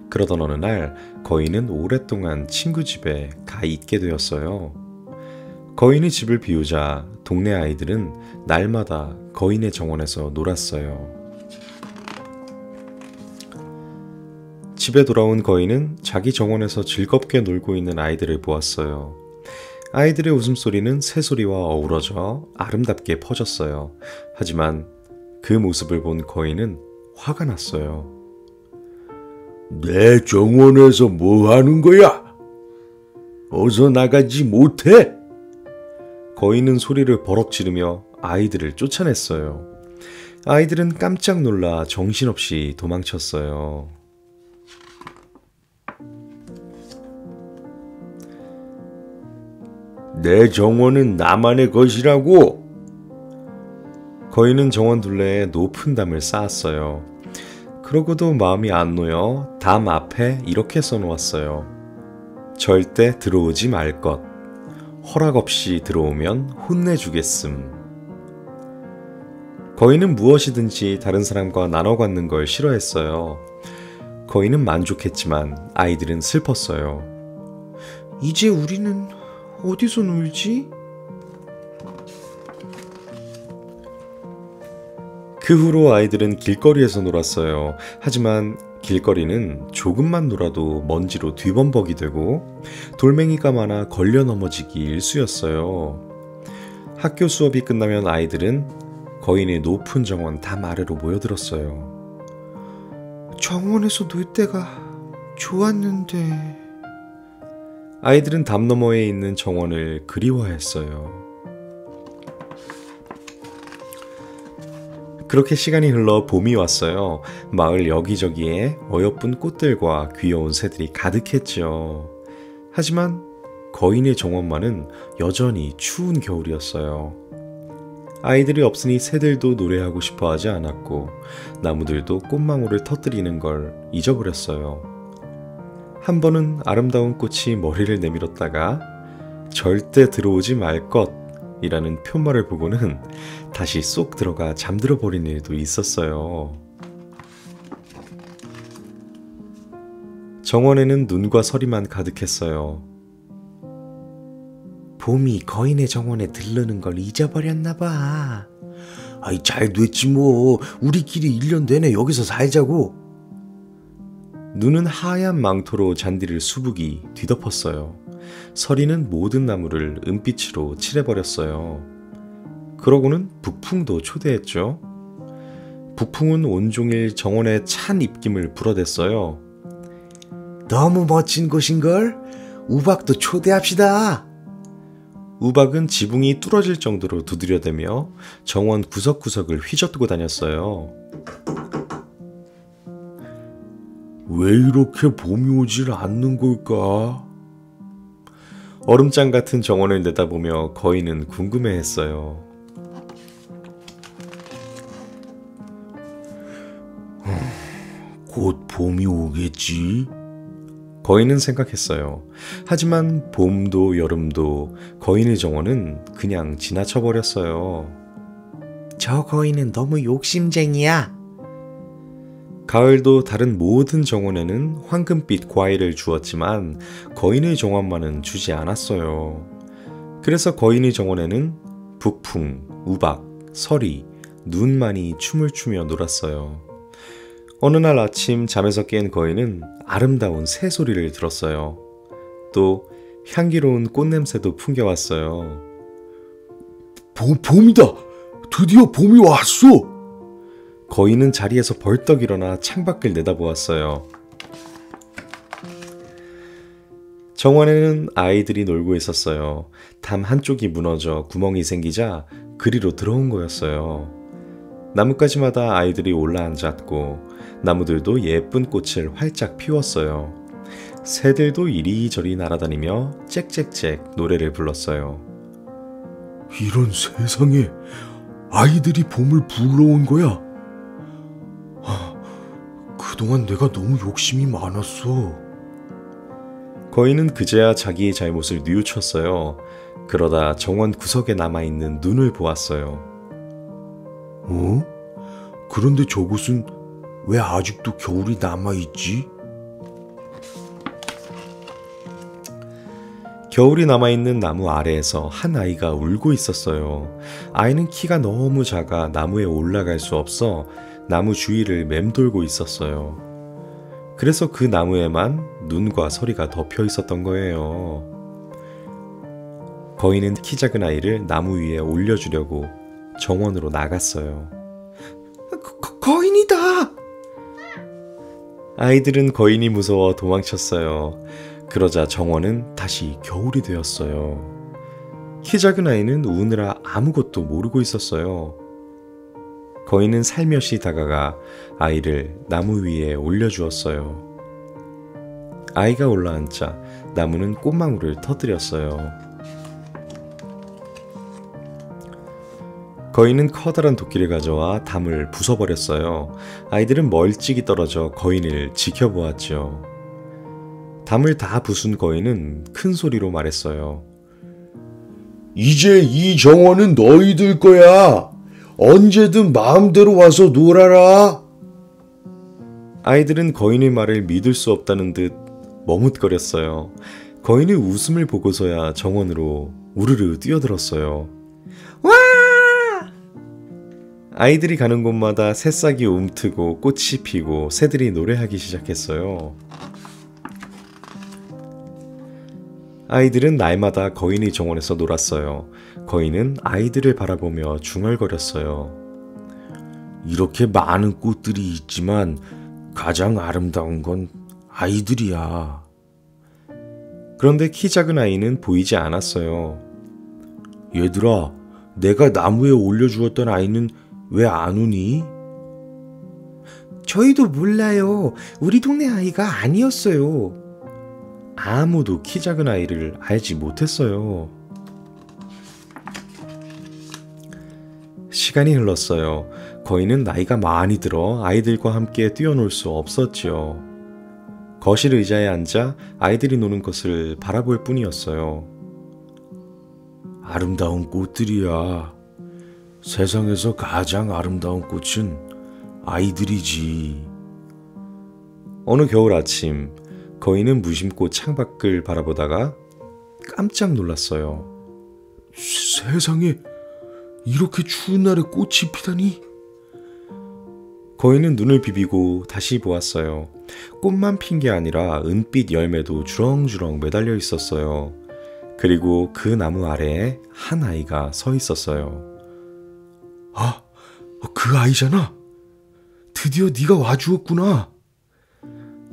그러던 어느 날 거인은 오랫동안 친구 집에 가 있게 되었어요. 거인이 집을 비우자 동네 아이들은 날마다 거인의 정원에서 놀았어요. 집에 돌아온 거인은 자기 정원에서 즐겁게 놀고 있는 아이들을 보았어요. 아이들의 웃음소리는 새소리와 어우러져 아름답게 퍼졌어요. 하지만 그 모습을 본 거인은 화가 났어요.
내 정원에서 뭐 하는 거야? 어서 나가지 못해?
거인은 소리를 버럭 지르며 아이들을 쫓아냈어요. 아이들은 깜짝 놀라 정신없이 도망쳤어요.
내 정원은 나만의 것이라고.
거인은 정원 둘레에 높은 담을 쌓았어요. 그러고도 마음이 안 놓여 담 앞에 이렇게 써놓았어요. 절대 들어오지 말 것. 허락 없이 들어오면 혼내주겠음. 거인은 무엇이든지 다른 사람과 나눠 갖는 걸 싫어했어요. 거인은 만족했지만 아이들은 슬펐어요.
이제 우리는 어디서 놀지?
그 후로 아이들은 길거리에서 놀았어요. 하지만 길거리는 조금만 놀아도 먼지로 뒤범벅이 되고 돌멩이가 많아 걸려 넘어지기 일쑤였어요. 학교 수업이 끝나면 아이들은 거인의 높은 정원 담 아래로 모여들었어요.
정원에서 놀 때가 좋았는데.
아이들은 담 너머에 있는 정원을 그리워했어요. 그렇게 시간이 흘러 봄이 왔어요. 마을 여기저기에 어여쁜 꽃들과 귀여운 새들이 가득했죠. 하지만 거인의 정원만은 여전히 추운 겨울이었어요. 아이들이 없으니 새들도 노래하고 싶어 하지 않았고 나무들도 꽃망울을 터뜨리는 걸 잊어버렸어요. 한 번은 아름다운 꽃이 머리를 내밀었다가 절대 들어오지 말 것이라는 표말을 보고는 다시 쏙 들어가 잠들어 버린 일도 있었어요. 정원에는 눈과 서리만 가득했어요.
봄이 거인의 정원에 들르는 걸 잊어버렸나 봐. 아이, 잘 됐지 뭐. 우리끼리 1년 내내 여기서 살자고.
눈은 하얀 망토로 잔디를 수북이 뒤덮었어요. 서리는 모든 나무를 은빛으로 칠해버렸어요. 그러고는 북풍도 초대했죠. 북풍은 온종일 정원에 찬 입김을 불어댔어요.
너무 멋진 곳인걸? 우박도 초대합시다.
우박은 지붕이 뚫어질 정도로 두드려대며 정원 구석구석을 휘젓고 다녔어요.
왜 이렇게 봄이 오질 않는 걸까?
얼음장 같은 정원을 내다보며 거인은 궁금해했어요.
곧 봄이 오겠지?
거인은 생각했어요. 하지만 봄도 여름도 거인의 정원은 그냥 지나쳐버렸어요.
저 거인은 너무 욕심쟁이야.
가을도 다른 모든 정원에는 황금빛 과일을 주었지만 거인의 정원만은 주지 않았어요. 그래서 거인의 정원에는 북풍, 우박, 서리, 눈만이 춤을 추며 놀았어요. 어느 날 아침 잠에서 깬 거인은 아름다운 새 소리를 들었어요. 또 향기로운 꽃냄새도 풍겨왔어요.
봄이다! 드디어 봄이 왔어!
거인은 자리에서 벌떡 일어나 창밖을 내다보았어요. 정원에는 아이들이 놀고 있었어요. 담 한쪽이 무너져 구멍이 생기자 그리로 들어온 거였어요. 나뭇가지마다 아이들이 올라앉았고 나무들도 예쁜 꽃을 활짝 피웠어요. 새들도 이리저리 날아다니며 짹짹짹 노래를 불렀어요.
이런 세상에 아이들이 봄을 불러온 거야? 그동안 내가 너무 욕심이 많았어.
거인은 그제야 자기의 잘못을 뉘우쳤어요. 그러다 정원 구석에 남아있는 눈을 보았어요.
어? 그런데 저곳은 왜 아직도 겨울이 남아있지?
겨울이 남아있는 나무 아래에서 한 아이가 울고 있었어요. 아이는 키가 너무 작아 나무에 올라갈 수 없어 나무 주위를 맴돌고 있었어요. 그래서 그 나무에만 눈과 서리가 덮여 있었던 거예요. 거인은 키 작은 아이를 나무 위에 올려주려고 정원으로 나갔어요.
거인이다!
아이들은 거인이 무서워 도망쳤어요. 그러자 정원은 다시 겨울이 되었어요. 키 작은 아이는 우느라 아무것도 모르고 있었어요. 거인은 살며시 다가가 아이를 나무 위에 올려주었어요. 아이가 올라앉자 나무는 꽃망울을 터뜨렸어요. 거인은 커다란 도끼를 가져와 담을 부숴버렸어요. 아이들은 멀찍이 떨어져 거인을 지켜보았죠. 담을 다 부순 거인은 큰 소리로 말했어요.
이제 이 정원은 너희들 거야. 언제든 마음대로 와서 놀아라.
아이들은 거인의 말을 믿을 수 없다는 듯 머뭇거렸어요. 거인의 웃음을 보고서야 정원으로 우르르 뛰어들었어요.
와!
아이들이 가는 곳마다 새싹이 움트고 꽃이 피고 새들이 노래하기 시작했어요. 아이들은 날마다 거인의 정원에서 놀았어요. 거인은 아이들을 바라보며 중얼거렸어요.
이렇게 많은 꽃들이 있지만 가장 아름다운 건 아이들이야.
그런데 키 작은 아이는 보이지 않았어요. 얘들아, 내가 나무에 올려주었던 아이는 왜 안 오니?
저희도 몰라요. 우리 동네 아이가 아니었어요.
아무도 키 작은 아이를 알지 못했어요. 시간이 흘렀어요. 거인은 나이가 많이 들어 아이들과 함께 뛰어놀 수 없었지요. 거실 의자에 앉아 아이들이 노는 것을 바라볼 뿐이었어요. 아름다운 꽃들이야. 세상에서 가장 아름다운 꽃은 아이들이지. 어느 겨울 아침, 거인은 무심코 창밖을 바라보다가 깜짝 놀랐어요.
세상에 이렇게 추운 날에 꽃이 피다니?
거인은 눈을 비비고 다시 보았어요. 꽃만 핀 게 아니라 은빛 열매도 주렁주렁 매달려 있었어요. 그리고 그 나무 아래에 한 아이가 서 있었어요.
아, 그 아이잖아. 드디어 네가 와주었구나.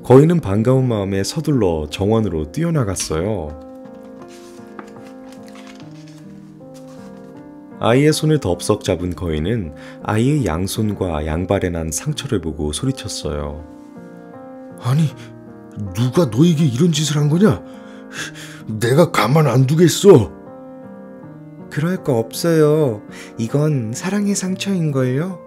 거인은 반가운 마음에 서둘러 정원으로 뛰어나갔어요. 아이의 손을 덥석 잡은 거인은 아이의 양손과 양발에 난 상처를 보고 소리쳤어요.
아니, 누가 너에게 이런 짓을 한 거냐? 내가 가만 안 두겠어.
그럴 거 없어요. 이건 사랑의 상처인걸요?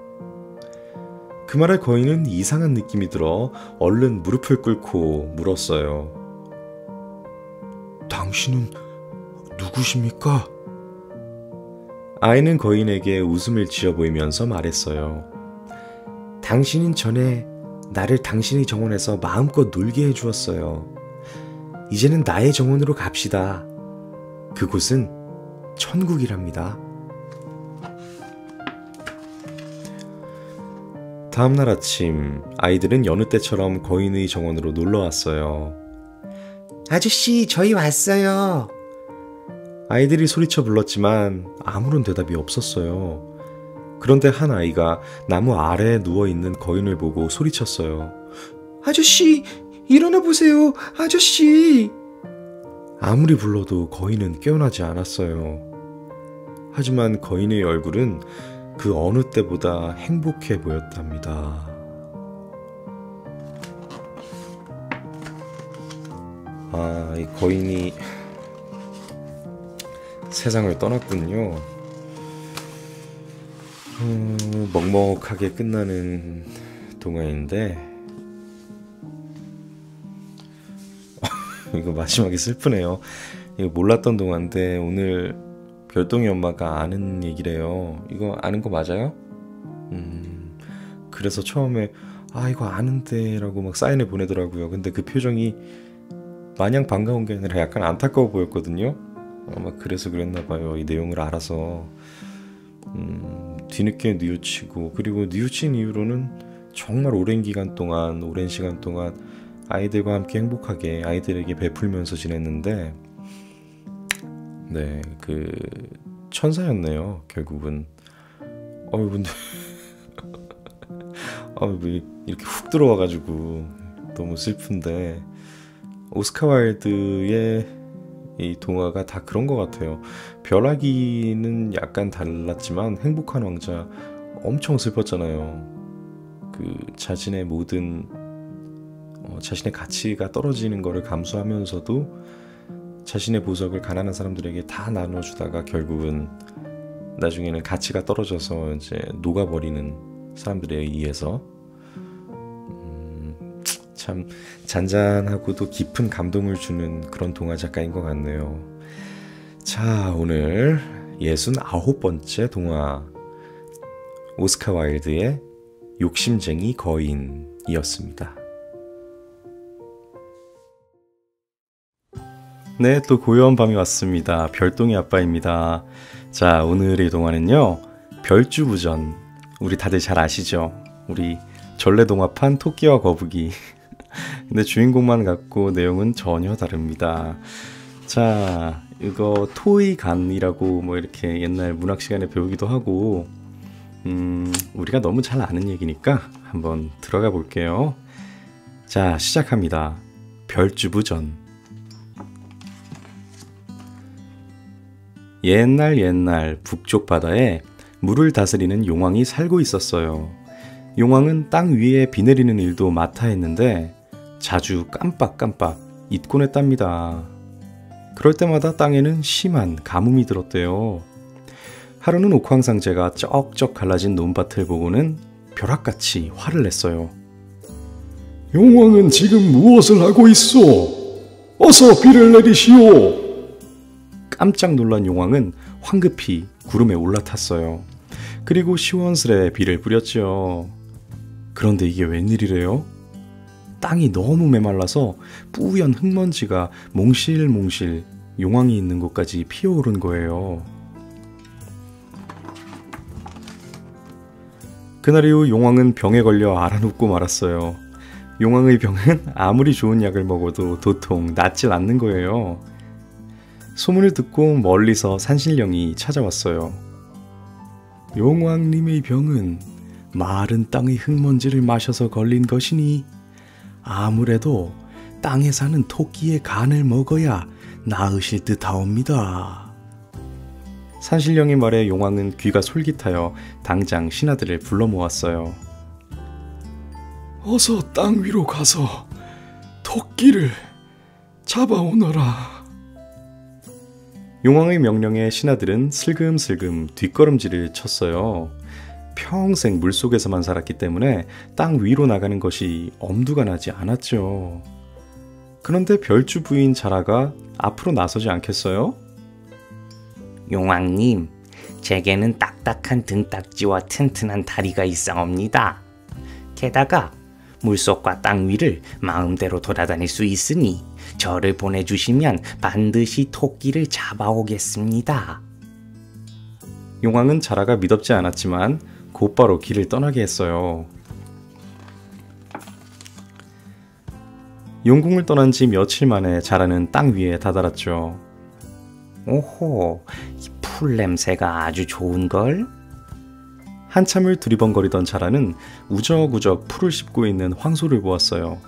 그 말에 거인은 이상한 느낌이 들어 얼른 무릎을 꿇고 물었어요.
당신은 누구십니까?
아이는 거인에게 웃음을 지어 보이면서 말했어요.
당신은 전에 나를 당신의 정원에서 마음껏 놀게 해주었어요. 이제는 나의 정원으로 갑시다. 그곳은 천국이랍니다.
다음날 아침, 아이들은 여느 때처럼 거인의 정원으로 놀러 왔어요.
아저씨, 저희 왔어요.
아이들이 소리쳐 불렀지만 아무런 대답이 없었어요. 그런데 한 아이가 나무 아래에 누워있는 거인을 보고 소리쳤어요.
아저씨, 일어나 보세요. 아저씨.
아무리 불러도 거인은 깨어나지 않았어요. 하지만 거인의 얼굴은 그 어느 때보다 행복해 보였답니다. 아, 이 거인이 세상을 떠났군요. 먹먹하게 끝나는 동화인데 이거 마지막에 슬프네요. 이거 몰랐던 동화인데 오늘 별똥이 엄마가 아는 얘기래요. 이거 아는 거 맞아요? 그래서 처음에 이거 아는데 라고 막 사인을 보내더라고요. 근데 그 표정이 마냥 반가운 게 아니라 약간 안타까워 보였거든요. 아마 그래서 그랬나 봐요. 이 내용을 알아서. 뒤늦게 뉘우치고, 그리고 뉘우친 이후로는 정말 오랜 시간 동안 아이들과 함께 행복하게 아이들에게 베풀면서 지냈는데, 네, 그 천사였네요. 결국은. 근데 왜 이렇게 훅 들어와가지고 너무 슬픈데, 오스카 와일드의 이 동화가 다 그런 것 같아요. 벼락이는 약간 달랐지만 행복한 왕자 엄청 슬펐잖아요. 그 자신의 모든 자신의 가치가 떨어지는 거를 감수하면서도 자신의 보석을 가난한 사람들에게 다 나눠주다가 결국은 나중에는 가치가 떨어져서 이제 녹아버리는 사람들에 의해서 참 잔잔하고도 깊은 감동을 주는 그런 동화 작가인 것 같네요. 자, 오늘 69번째 동화 오스카 와일드의 욕심쟁이 거인이었습니다. 네, 또 고요한 밤이 왔습니다. 별똥이 아빠입니다. 자, 오늘의 동화는요, 별주부전. 우리 다들 잘 아시죠? 우리 전래동화판 토끼와 거북이. 근데 주인공만 같고 내용은 전혀 다릅니다. 자, 이거 토의간이라고 뭐 이렇게 옛날 문학 시간에 배우기도 하고, 우리가 너무 잘 아는 얘기니까 한번 들어가 볼게요. 자, 시작합니다. 별주부전. 옛날 북쪽 바다에 물을 다스리는 용왕이 살고 있었어요. 용왕은 땅 위에 비 내리는 일도 맡아 했는데 자주 깜빡깜빡 잊곤 했답니다. 그럴 때마다 땅에는 심한 가뭄이 들었대요. 하루는 옥황상제가 쩍쩍 갈라진 논밭을 보고는 벼락같이 화를 냈어요.
용왕은 지금 무엇을 하고 있소? 어서 비를 내리시오.
깜짝 놀란 용왕은 황급히 구름에 올라탔어요. 그리고 시원스레 비를 뿌렸죠. 그런데 이게 웬일이래요? 땅이 너무 메말라서 뿌연 흙먼지가 몽실몽실 용왕이 있는 곳까지 피어오른 거예요. 그날 이후 용왕은 병에 걸려 앓아눕고 말았어요. 용왕의 병은 아무리 좋은 약을 먹어도 도통 낫질 않는 거예요. 소문을 듣고 멀리서 산신령이 찾아왔어요. 용왕님의 병은 마른 땅의 흙먼지를 마셔서 걸린 것이니 아무래도 땅에 사는 토끼의 간을 먹어야 나으실 듯하옵니다. 산신령의 말에 용왕은 귀가 솔깃하여 당장 신하들을 불러 모았어요.
어서 땅 위로 가서 토끼를 잡아오너라.
용왕의 명령에 신하들은 슬금슬금 뒷걸음질을 쳤어요. 평생 물속에서만 살았기 때문에 땅 위로 나가는 것이 엄두가 나지 않았죠. 그런데 별주 부인 자라가 앞으로 나서지 않겠어요?
용왕님, 제게는 딱딱한 등딱지와 튼튼한 다리가 있사옵니다. 게다가 물속과 땅 위를 마음대로 돌아다닐 수 있으니 저를 보내주시면 반드시 토끼를 잡아오겠습니다.
용왕은 자라가 믿었지 않았지만 곧바로 길을 떠나게 했어요. 용궁을 떠난 지 며칠 만에 자라는 땅 위에 다다랐죠.
오호, 이 풀냄새가 아주 좋은걸?
한참을 두리번거리던 자라는 우적우적 풀을 씹고 있는 황소를 보았어요.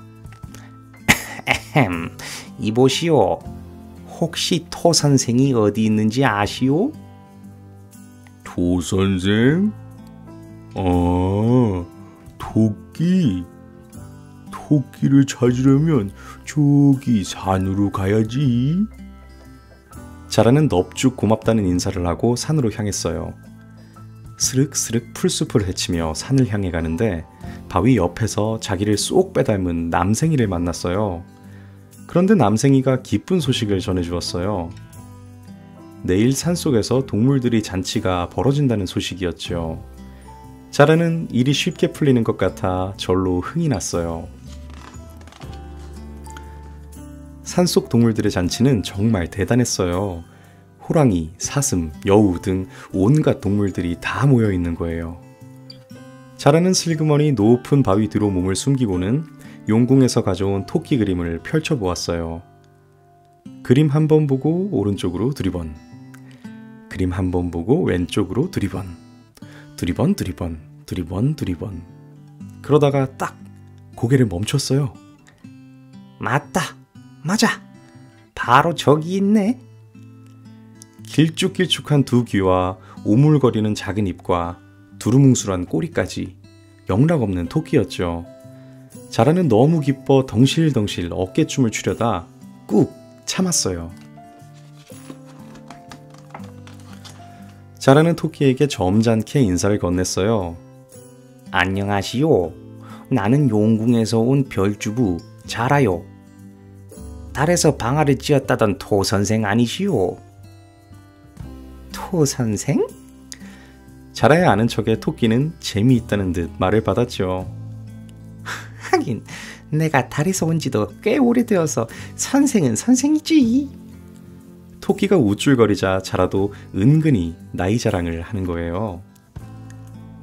에헴, 이보시오. 혹시 토 선생이 어디 있는지 아시오?
토 선생? 아, 토끼. 토끼를 찾으려면 저기 산으로 가야지.
자라는 넙죽 고맙다는 인사를 하고 산으로 향했어요. 스륵스륵 풀숲을 헤치며 산을 향해 가는데 바위 옆에서 자기를 쏙 빼닮은 남생이를 만났어요. 그런데 남생이가 기쁜 소식을 전해주었어요. 내일 산속에서 동물들이 잔치가 벌어진다는 소식이었죠. 자라는 일이 쉽게 풀리는 것 같아 절로 흥이 났어요. 산속 동물들의 잔치는 정말 대단했어요. 호랑이, 사슴, 여우 등 온갖 동물들이 다 모여 있는 거예요. 자라는 슬그머니 높은 바위 뒤로 몸을 숨기고는 용궁에서 가져온 토끼 그림을 펼쳐보았어요. 그림 한 번 보고 오른쪽으로 두리번, 그림 한 번 보고 왼쪽으로 두리번, 두리번 두리번, 두리번 두리번. 그러다가 딱 고개를 멈췄어요.
맞다, 맞아. 바로 저기 있네.
길쭉길쭉한 두 귀와 오물거리는 작은 입과 두루뭉술한 꼬리까지 영락없는 토끼였죠. 자라는 너무 기뻐 덩실덩실 어깨춤을 추려다 꾹 참았어요. 자라는 토끼에게 점잖게 인사를 건넸어요.
안녕하시오. 나는 용궁에서 온 별주부 자라요. 달에서 방아를 찧었다던 토 선생 아니시오? 토 선생?
자라의 아는 척에 토끼는 재미있다는 듯 말을 받았죠.
하긴 내가 달에서 온 지도 꽤 오래되어서 선생은 선생이지.
토끼가 우쭐거리자 자라도 은근히 나이 자랑을 하는 거예요.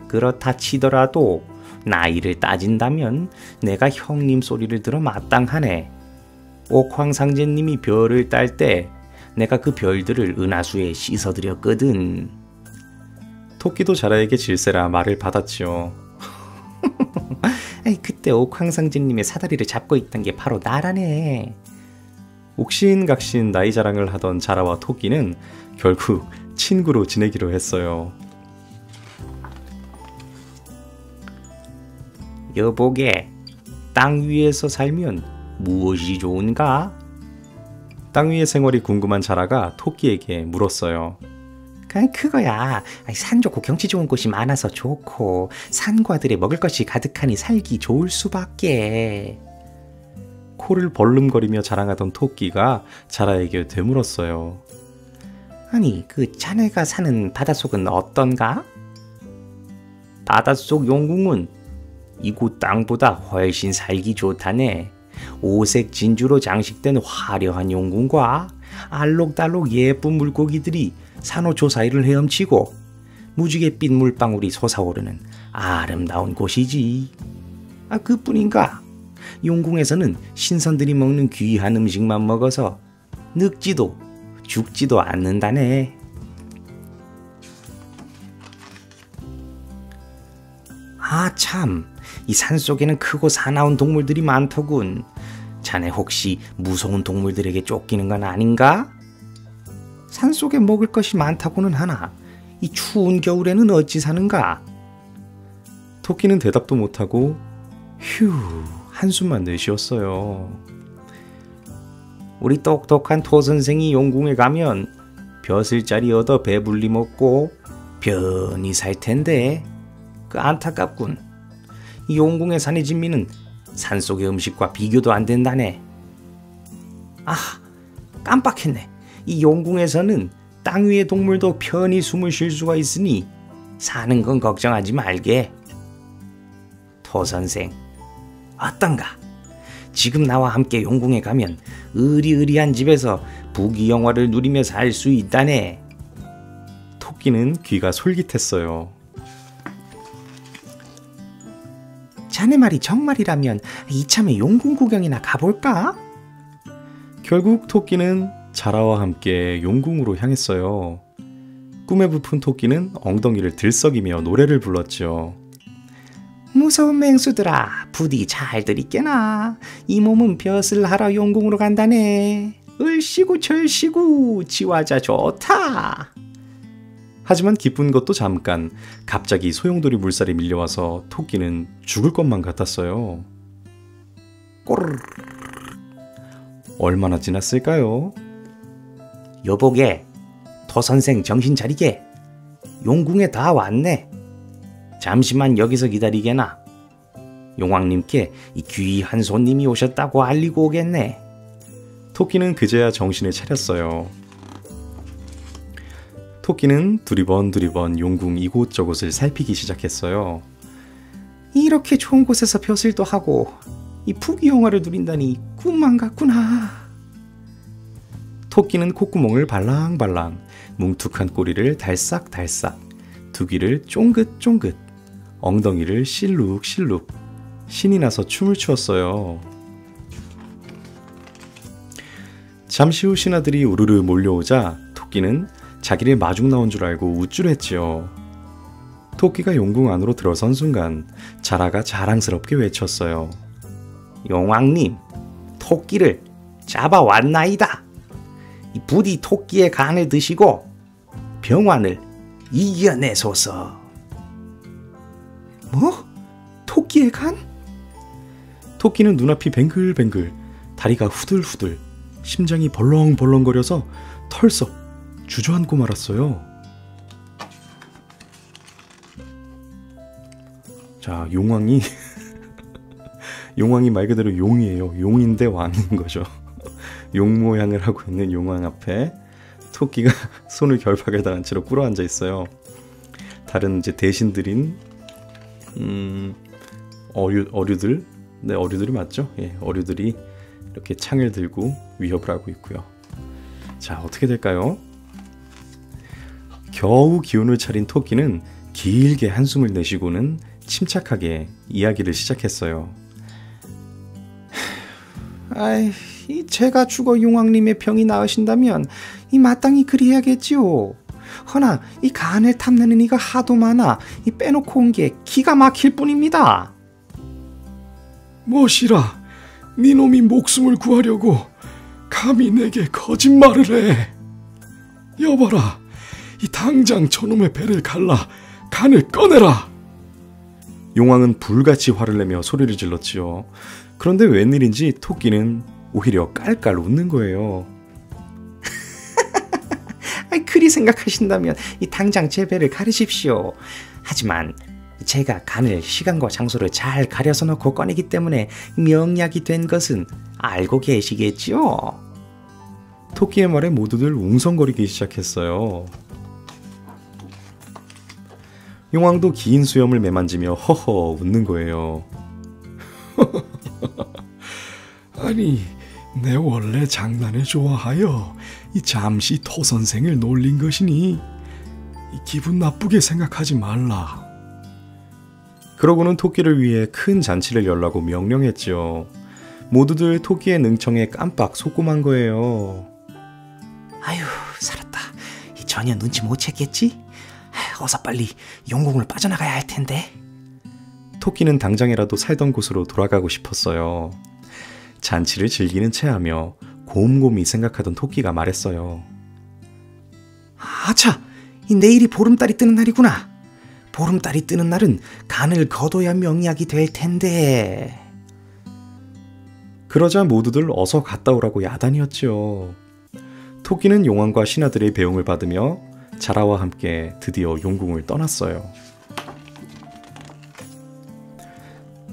그렇다 치더라도 나이를 따진다면 내가 형님 소리를 들어 마땅하네. 옥황상제님이 별을 딸 때 내가 그 별들을 은하수에 씻어드렸거든.
토끼도 자라에게 질세라 말을 받았지요.
그때 옥황상제님의 사다리를 잡고 있던 게 바로 나라네.
옥신각신 나이 자랑을 하던 자라와 토끼는 결국 친구로 지내기로 했어요.
여보게, 땅 위에서 살면 무엇이 좋은가?
땅 위의 생활이 궁금한 자라가 토끼에게 물었어요.
그거야. 산 좋고 경치 좋은 곳이 많아서 좋고 산과들에 먹을 것이 가득하니 살기 좋을 수밖에.
코를 벌름거리며 자랑하던 토끼가 자라에게 되물었어요.
아니, 자네가 사는 바닷속은 어떤가? 바닷속 용궁은 이곳 땅보다 훨씬 살기 좋다네. 오색 진주로 장식된 화려한 용궁과 알록달록 예쁜 물고기들이 산호초 사이를 헤엄치고 무지갯빛 물방울이 솟아오르는 아름다운 곳이지. 그뿐인가? 용궁에서는 신선들이 먹는 귀한 음식만 먹어서 늙지도 죽지도 않는다네. 참, 이 산속에는 크고 사나운 동물들이 많더군. 자네 혹시 무서운 동물들에게 쫓기는 건 아닌가? 산속에 먹을 것이 많다고는 하나 이 추운 겨울에는 어찌 사는가?
토끼는 대답도 못하고 휴 한숨만 내쉬었어요.
우리 똑똑한 토 선생이 용궁에 가면 벼슬자리 얻어 배불리 먹고 편히 살 텐데 안타깝군. 이 용궁의 산의 진미는 산속의 음식과 비교도 안 된다네. 깜빡했네. 이 용궁에서는 땅 위의 동물도 편히 숨을 쉴 수가 있으니 사는 건 걱정하지 말게. 토 선생, 어떤가? 지금 나와 함께 용궁에 가면 으리으리한 집에서 부귀영화를 누리며 살 수 있다네.
토끼는 귀가 솔깃했어요.
자네 말이 정말이라면 이참에 용궁 구경이나 가볼까?
결국 토끼는 자라와 함께 용궁으로 향했어요. 꿈에 부푼 토끼는 엉덩이를 들썩이며 노래를 불렀죠.
무서운 맹수들아, 부디 잘들 있게나. 이 몸은 벼슬 하러 용궁으로 간다네. 을씨구 절씨구 지화자 좋다.
하지만 기쁜 것도 잠깐. 갑자기 소용돌이 물살이 밀려와서 토끼는 죽을 것만 같았어요.
꼬르르.
얼마나 지났을까요?
여보게, 토선생 정신 차리게. 용궁에 다 왔네. 잠시만 여기서 기다리게나. 용왕님께 이 귀한 손님이 오셨다고 알리고 오겠네.
토끼는 그제야 정신을 차렸어요. 토끼는 두리번 용궁 이곳저곳을 살피기 시작했어요.
이렇게 좋은 곳에서 벼슬도 하고 이 부귀영화를 누린다니 꿈만 같구나.
토끼는 콧구멍을 발랑발랑, 뭉툭한 꼬리를 달싹달싹, 두 귀를 쫑긋쫑긋, 엉덩이를 실룩실룩, 신이 나서 춤을 추었어요. 잠시 후 신하들이 우르르 몰려오자 토끼는 자기를 마중 나온 줄 알고 우쭐했지요. 토끼가 용궁 안으로 들어선 순간 자라가 자랑스럽게 외쳤어요.
용왕님, 토끼를 잡아왔나이다. 이 부디 토끼의 간을 드시고 병환을 이겨내소서.
뭐? 토끼의 간?
토끼는 눈앞이 뱅글뱅글, 다리가 후들후들, 심장이 벌렁벌렁거려서 털썩 주저앉고 말았어요. 자, 용왕이 용왕이 말 그대로 용이에요. 용인데 왕인 거죠. 용 모양을 하고 있는 용왕 앞에 토끼가 손을 결박을 당한 채로 꿇어앉아 있어요. 다른 이제 대신들인 어류들, 네, 어류들이 맞죠? 예, 어류들이 이렇게 창을 들고 위협을 하고 있고요. 자, 어떻게 될까요? 겨우 기운을 차린 토끼는 길게 한숨을 내쉬고는 침착하게 이야기를 시작했어요.
제가 죽어 용왕님의 병이 나으신다면 이 마땅히 그리해야겠지요. 허나 이 간을 탐내는 이가 하도 많아 이 빼놓고 온 게 기가 막힐 뿐입니다.
무엇이라, 네 놈이 목숨을 구하려고 감히 내게 거짓말을 해. 여봐라, 이 당장 저놈의 배를 갈라 간을 꺼내라.
용왕은 불같이 화를 내며 소리를 질렀지요. 그런데 웬일인지 토끼는 오히려 깔깔 웃는 거예요.
그리 생각하신다면 이 당장 제 배를 가르십시오. 하지만 제가 간을 시간과 장소를 잘 가려서 놓고 꺼내기 때문에 명약이 된 것은 알고 계시겠지요?
토끼의 말에 모두들 웅성거리기 시작했어요. 용왕도 긴 수염을 매만지며 허허 웃는 거예요.
아니, 내 원래 장난을 좋아하여 이 잠시 토 선생을 놀린 것이니 이 기분 나쁘게 생각하지 말라.
그러고는 토끼를 위해 큰 잔치를 열라고 명령했죠. 모두들 토끼의 능청에 깜빡 속고만 거예요.
아휴, 살았다. 전혀 눈치 못 챘겠지? 어서 빨리 용궁을 빠져나가야 할 텐데.
토끼는 당장이라도 살던 곳으로 돌아가고 싶었어요. 잔치를 즐기는 체하며 곰곰이 생각하던 토끼가 말했어요.
아차! 내일이 보름달이 뜨는 날이구나. 보름달이 뜨는 날은 간을 거둬야 명약이 될 텐데.
그러자 모두들 어서 갔다 오라고 야단이었죠. 토끼는 용왕과 신하들의 배웅을 받으며 자라와 함께 드디어 용궁을 떠났어요.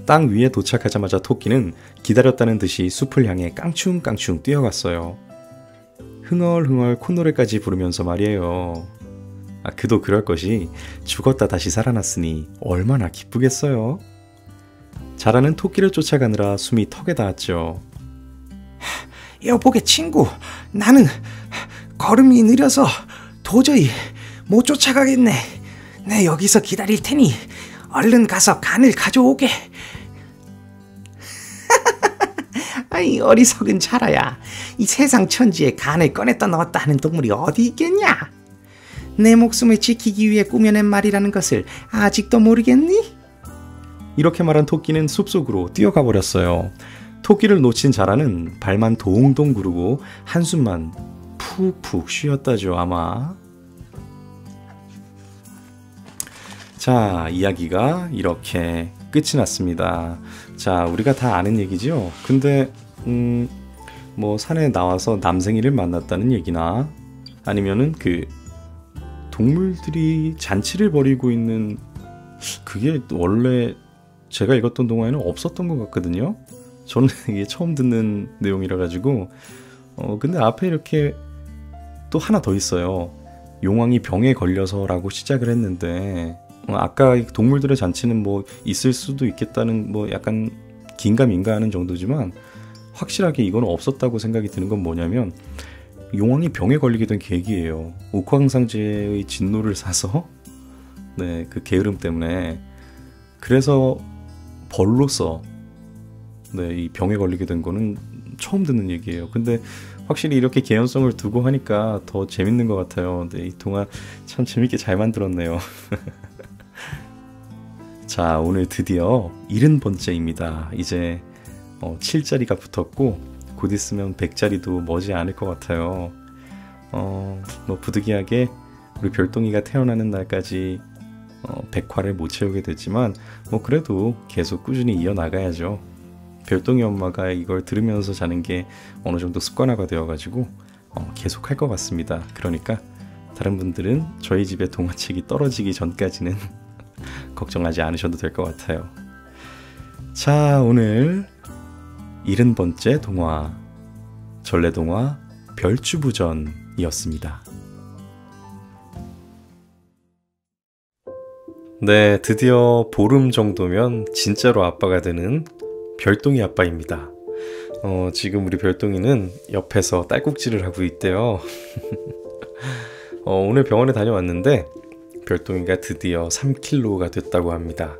땅 위에 도착하자마자 토끼는 기다렸다는 듯이 숲을 향해 깡충깡충 뛰어갔어요. 흥얼흥얼 콧노래까지 부르면서 말이에요. 그도 그럴 것이 죽었다 다시 살아났으니 얼마나 기쁘겠어요. 자라는 토끼를 쫓아가느라 숨이 턱에 닿았죠.
여보게 친구, 나는 걸음이 느려서 도저히 못 쫓아가겠네. 내 여기서 기다릴 테니 얼른 가서 간을 가져오게. 아이, 어리석은 자라야. 이 세상 천지에 간을 꺼냈다 넣었다 하는 동물이 어디 있겠냐? 내 목숨을 지키기 위해 꾸며낸 말이라는 것을 아직도 모르겠니?
이렇게 말한 토끼는 숲속으로 뛰어가 버렸어요. 토끼를 놓친 자라는 발만 동동 구르고 한숨만 푹푹 쉬었다죠, 아마. 자, 이야기가 이렇게 끝이 났습니다. 자, 우리가 다 아는 얘기죠? 근데 뭐 산에 나와서 남생이를 만났다는 얘기나 아니면은 그 동물들이 잔치를 벌이고 있는, 그게 원래 제가 읽었던 동화에는 없었던 것 같거든요. 저는 이게 처음 듣는 내용이라 가지고 근데 앞에 이렇게 또 하나 더 있어요. 용왕이 병에 걸려서라고 시작을 했는데 아까 동물들의 잔치는 뭐 있을 수도 있겠다는 뭐 약간 긴가민가 하는 정도지만 확실하게 이건 없었다고 생각이 드는 건 뭐냐면 용왕이 병에 걸리게 된 계기예요. 옥황상제의 진노를 사서 네, 그 게으름 때문에. 그래서 벌로서 네, 이 병에 걸리게 된 거는 처음 듣는 얘기예요. 근데 확실히 이렇게 개연성을 두고 하니까 더 재밌는 것 같아요. 네, 이 동화 참 재밌게 잘 만들었네요. 자, 오늘 드디어 70번째입니다. 이제 7자리가 붙었고 곧 있으면 100자리도 머지 않을 것 같아요. 뭐 부득이하게 우리 별똥이가 태어나는 날까지 100화를 못 채우게 됐지만 뭐 그래도 계속 꾸준히 이어나가야죠. 별똥이 엄마가 이걸 들으면서 자는 게 어느 정도 습관화가 되어가지고 계속 할 것 같습니다. 그러니까 다른 분들은 저희 집에 동화책이 떨어지기 전까지는 걱정하지 않으셔도 될 것 같아요. 자, 오늘 70번째 동화 전래동화 별주부전이었습니다. 네, 드디어 보름 정도면 진짜로 아빠가 되는 별똥이 아빠입니다. 지금 우리 별똥이는 옆에서 딸꾹질을 하고 있대요. 오늘 병원에 다녀왔는데 별똥이가 드디어 3kg가 됐다고 합니다.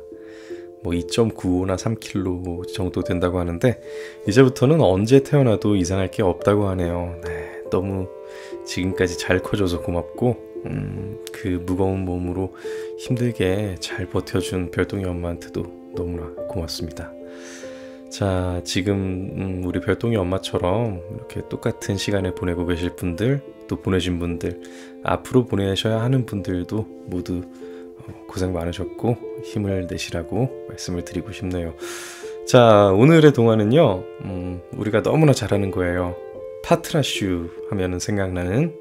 뭐 2.95나 3kg 정도 된다고 하는데 이제부터는 언제 태어나도 이상할 게 없다고 하네요. 네, 너무 지금까지 잘 커줘서 고맙고 그 무거운 몸으로 힘들게 잘 버텨준 별똥이 엄마한테도 너무나 고맙습니다. 자, 지금 우리 별똥이 엄마처럼 이렇게 똑같은 시간을 보내고 계실 분들 또 보내신 분들, 앞으로 보내셔야 하는 분들도 모두 고생 많으셨고 힘을 내시라고 말씀을 드리고 싶네요. 자, 오늘의 동화는요, 우리가 너무나 잘 아는 거예요. 파트라슈 하면은 생각나는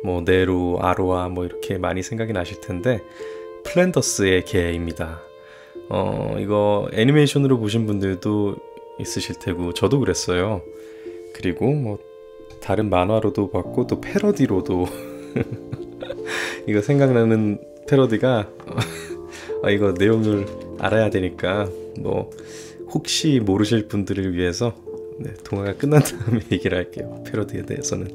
뭐 네로, 아로아 뭐 이렇게 많이 생각이 나실 텐데, 플랜더스의 개입니다. 이거 애니메이션으로 보신 분들도 있으실 테고 저도 그랬어요. 그리고 뭐 다른 만화로도 봤고 또 패러디로도 이거 생각나는 패러디가 이거 내용을 알아야 되니까 뭐 혹시 모르실 분들을 위해서 동화가 끝난 다음에 얘기를 할게요. 패러디에 대해서는.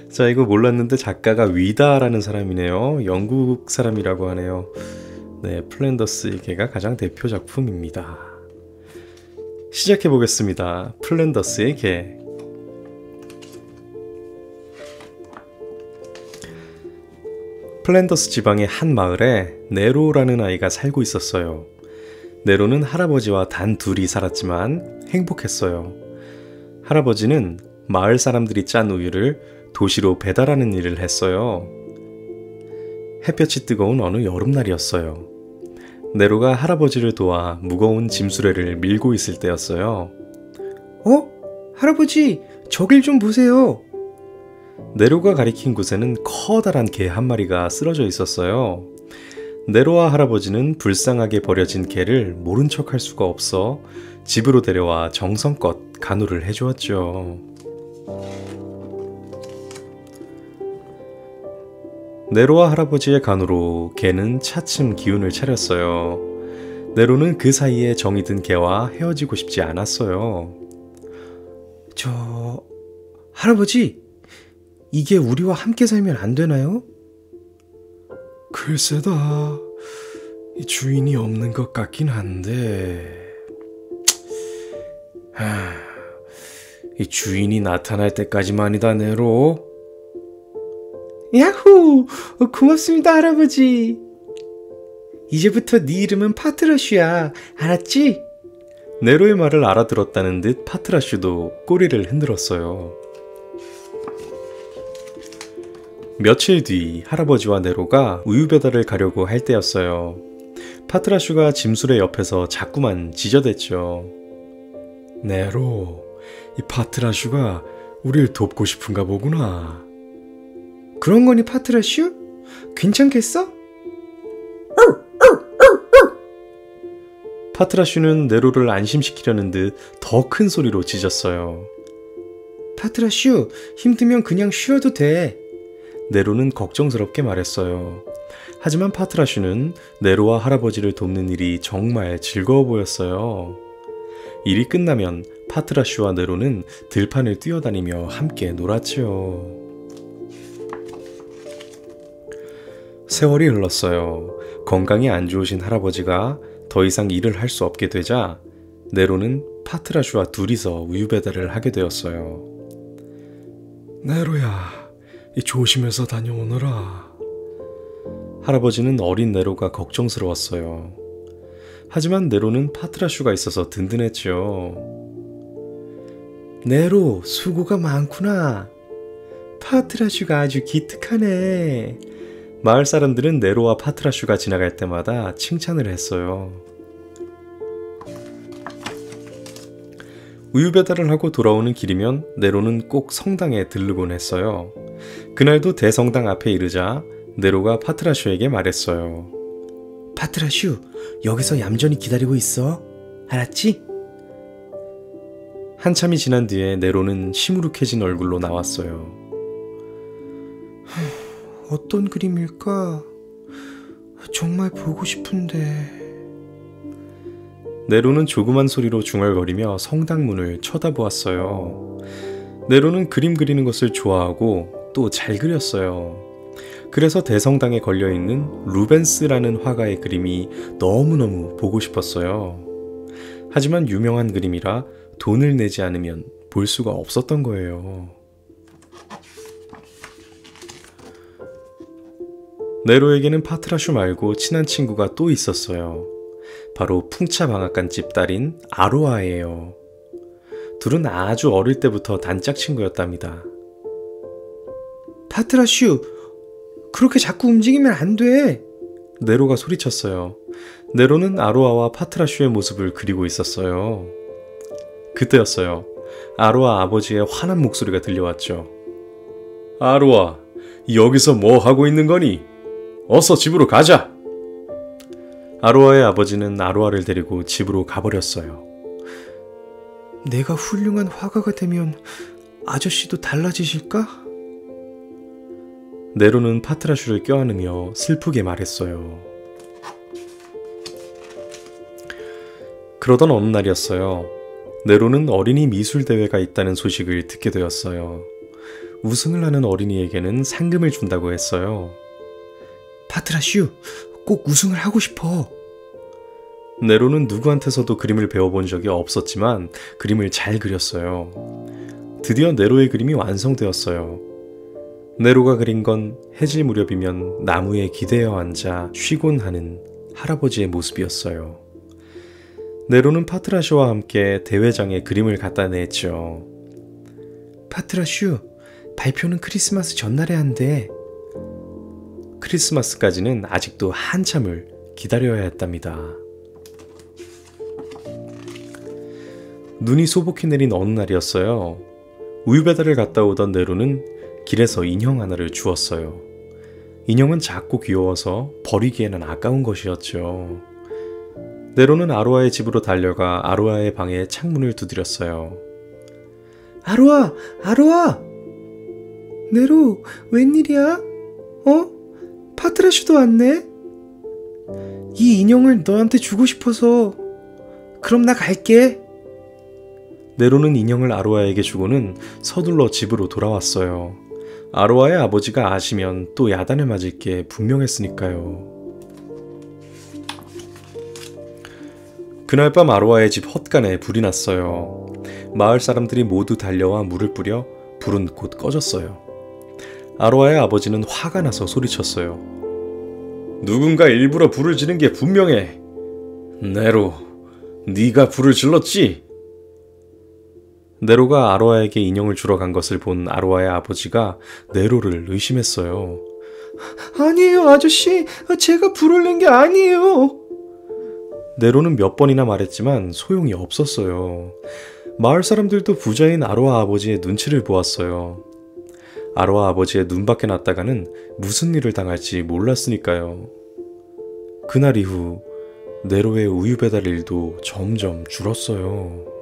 자, 이거 몰랐는데 작가가 위다라는 사람이네요. 영국 사람이라고 하네요. 네, 플랜더스의 개가 가장 대표 작품입니다. 시작해 보겠습니다. 플랜더스의 개. 플랜더스 지방의 한 마을에 네로라는 아이가 살고 있었어요. 네로는 할아버지와 단 둘이 살았지만 행복했어요. 할아버지는 마을 사람들이 짠 우유를 도시로 배달하는 일을 했어요. 햇볕이 뜨거운 어느 여름날이었어요. 네로가 할아버지를 도와 무거운 짐수레를 밀고 있을 때였어요.
할아버지, 저길 좀 보세요.
네로가 가리킨 곳에는 커다란 개 한 마리가 쓰러져 있었어요. 네로와 할아버지는 불쌍하게 버려진 개를 모른 척할 수가 없어 집으로 데려와 정성껏 간호를 해주었죠. 네로와 할아버지의 간호로 개는 차츰 기운을 차렸어요. 네로는 그 사이에 정이 든 개와 헤어지고 싶지 않았어요.
할아버지, 이게 우리와 함께 살면 안 되나요?
글쎄다. 주인이 없는 것 같긴 한데. 이 주인이 나타날 때까지만이다, 네로.
야호! 고맙습니다, 할아버지. 이제부터 네 이름은 파트라슈야. 알았지?
네로의 말을 알아들었다는 듯 파트라슈도 꼬리를 흔들었어요. 며칠 뒤 할아버지와 네로가 우유 배달을 가려고 할 때였어요. 파트라슈가 짐수레 옆에서 자꾸만 지저댔죠.
네로, 이 파트라슈가 우릴 돕고 싶은가 보구나.
그런 거니, 파트라슈? 괜찮겠어?
파트라슈는 네로를 안심시키려는 듯 더 큰 소리로 짖었어요.
파트라슈, 힘들면 그냥 쉬어도 돼.
네로는 걱정스럽게 말했어요. 하지만 파트라슈는 네로와 할아버지를 돕는 일이 정말 즐거워 보였어요. 일이 끝나면 파트라슈와 네로는 들판을 뛰어다니며 함께 놀았지요. 세월이 흘렀어요. 건강이 안 좋으신 할아버지가 더 이상 일을 할 수 없게 되자 네로는 파트라슈와 둘이서 우유 배달을 하게 되었어요.
네로야, 조심해서 다녀오너라.
할아버지는 어린 네로가 걱정스러웠어요. 하지만 네로는 파트라슈가 있어서 든든했죠.
네로, 수고가 많구나. 파트라슈가 아주 기특하네.
마을 사람들은 네로와 파트라슈가 지나갈 때마다 칭찬을 했어요. 우유 배달을 하고 돌아오는 길이면 네로는 꼭 성당에 들르곤 했어요. 그날도 대성당 앞에 이르자 네로가 파트라슈에게 말했어요.
파트라슈, 여기서 얌전히 기다리고 있어. 알았지?
한참이 지난 뒤에 네로는 시무룩해진 얼굴로 나왔어요.
어떤 그림일까? 정말 보고 싶은데.
네로는 조그만 소리로 중얼거리며 성당문을 쳐다보았어요. 네로는 그림 그리는 것을 좋아하고 또 잘 그렸어요. 그래서 대성당에 걸려있는 루벤스라는 화가의 그림이 너무너무 보고 싶었어요. 하지만 유명한 그림이라 돈을 내지 않으면 볼 수가 없었던 거예요. 네로에게는 파트라슈 말고 친한 친구가 또 있었어요. 바로 풍차 방앗간 집 딸인 아로아예요. 둘은 아주 어릴 때부터 단짝 친구였답니다.
파트라슈, 그렇게 자꾸 움직이면 안 돼.
네로가 소리쳤어요. 네로는 아로아와 파트라슈의 모습을 그리고 있었어요. 그때였어요. 아로아 아버지의 화난 목소리가 들려왔죠.
아로아, 여기서 뭐 하고 있는 거니? 어서 집으로 가자.
아로아의 아버지는 아로아를 데리고 집으로 가버렸어요.
내가 훌륭한 화가가 되면 아저씨도 달라지실까?
네로는 파트라슈를 껴안으며 슬프게 말했어요. 그러던 어느 날이었어요. 네로는 어린이 미술 대회가 있다는 소식을 듣게 되었어요. 우승을 하는 어린이에게는 상금을 준다고 했어요.
파트라슈, 꼭 우승을 하고 싶어.
네로는 누구한테서도 그림을 배워본 적이 없었지만 그림을 잘 그렸어요. 드디어 네로의 그림이 완성되었어요. 네로가 그린 건 해질 무렵이면 나무에 기대어 앉아 쉬곤 하는 할아버지의 모습이었어요. 네로는 파트라슈와 함께 대회장에 그림을 갖다 냈죠.
파트라슈, 발표는 크리스마스 전날에 한대.
크리스마스까지는 아직도 한참을 기다려야 했답니다. 눈이 소복히 내린 어느 날이었어요. 우유 배달을 갔다 오던 네로는 길에서 인형 하나를 주었어요. 인형은 작고 귀여워서 버리기에는 아까운 것이었죠. 네로는 아로아의 집으로 달려가 아로아의 방에 창문을 두드렸어요.
아로아, 아로아! 네로, 웬일이야? 파트라슈도 왔네? 이 인형을 너한테 주고 싶어서. 그럼 나 갈게.
네로는 인형을 아로아에게 주고는 서둘러 집으로 돌아왔어요. 아로아의 아버지가 아시면 또 야단을 맞을 게 분명했으니까요. 그날 밤 아로아의 집 헛간에 불이 났어요. 마을 사람들이 모두 달려와 물을 뿌려 불은 곧 꺼졌어요. 아로아의 아버지는 화가 나서 소리쳤어요.
누군가 일부러 불을 지른 게 분명해. 네로, 네가 불을 질렀지?
네로가 아로아에게 인형을 주러 간 것을 본 아로아의 아버지가 네로를 의심했어요.
아니에요, 아저씨. 제가 불을 낸 게 아니에요.
네로는 몇 번이나 말했지만 소용이 없었어요. 마을 사람들도 부자인 아로아 아버지의 눈치를 보았어요. 아로아 아버지의 눈밖에 났다가는 무슨 일을 당할지 몰랐으니까요. 그날 이후 네로의 우유 배달 일도 점점 줄었어요.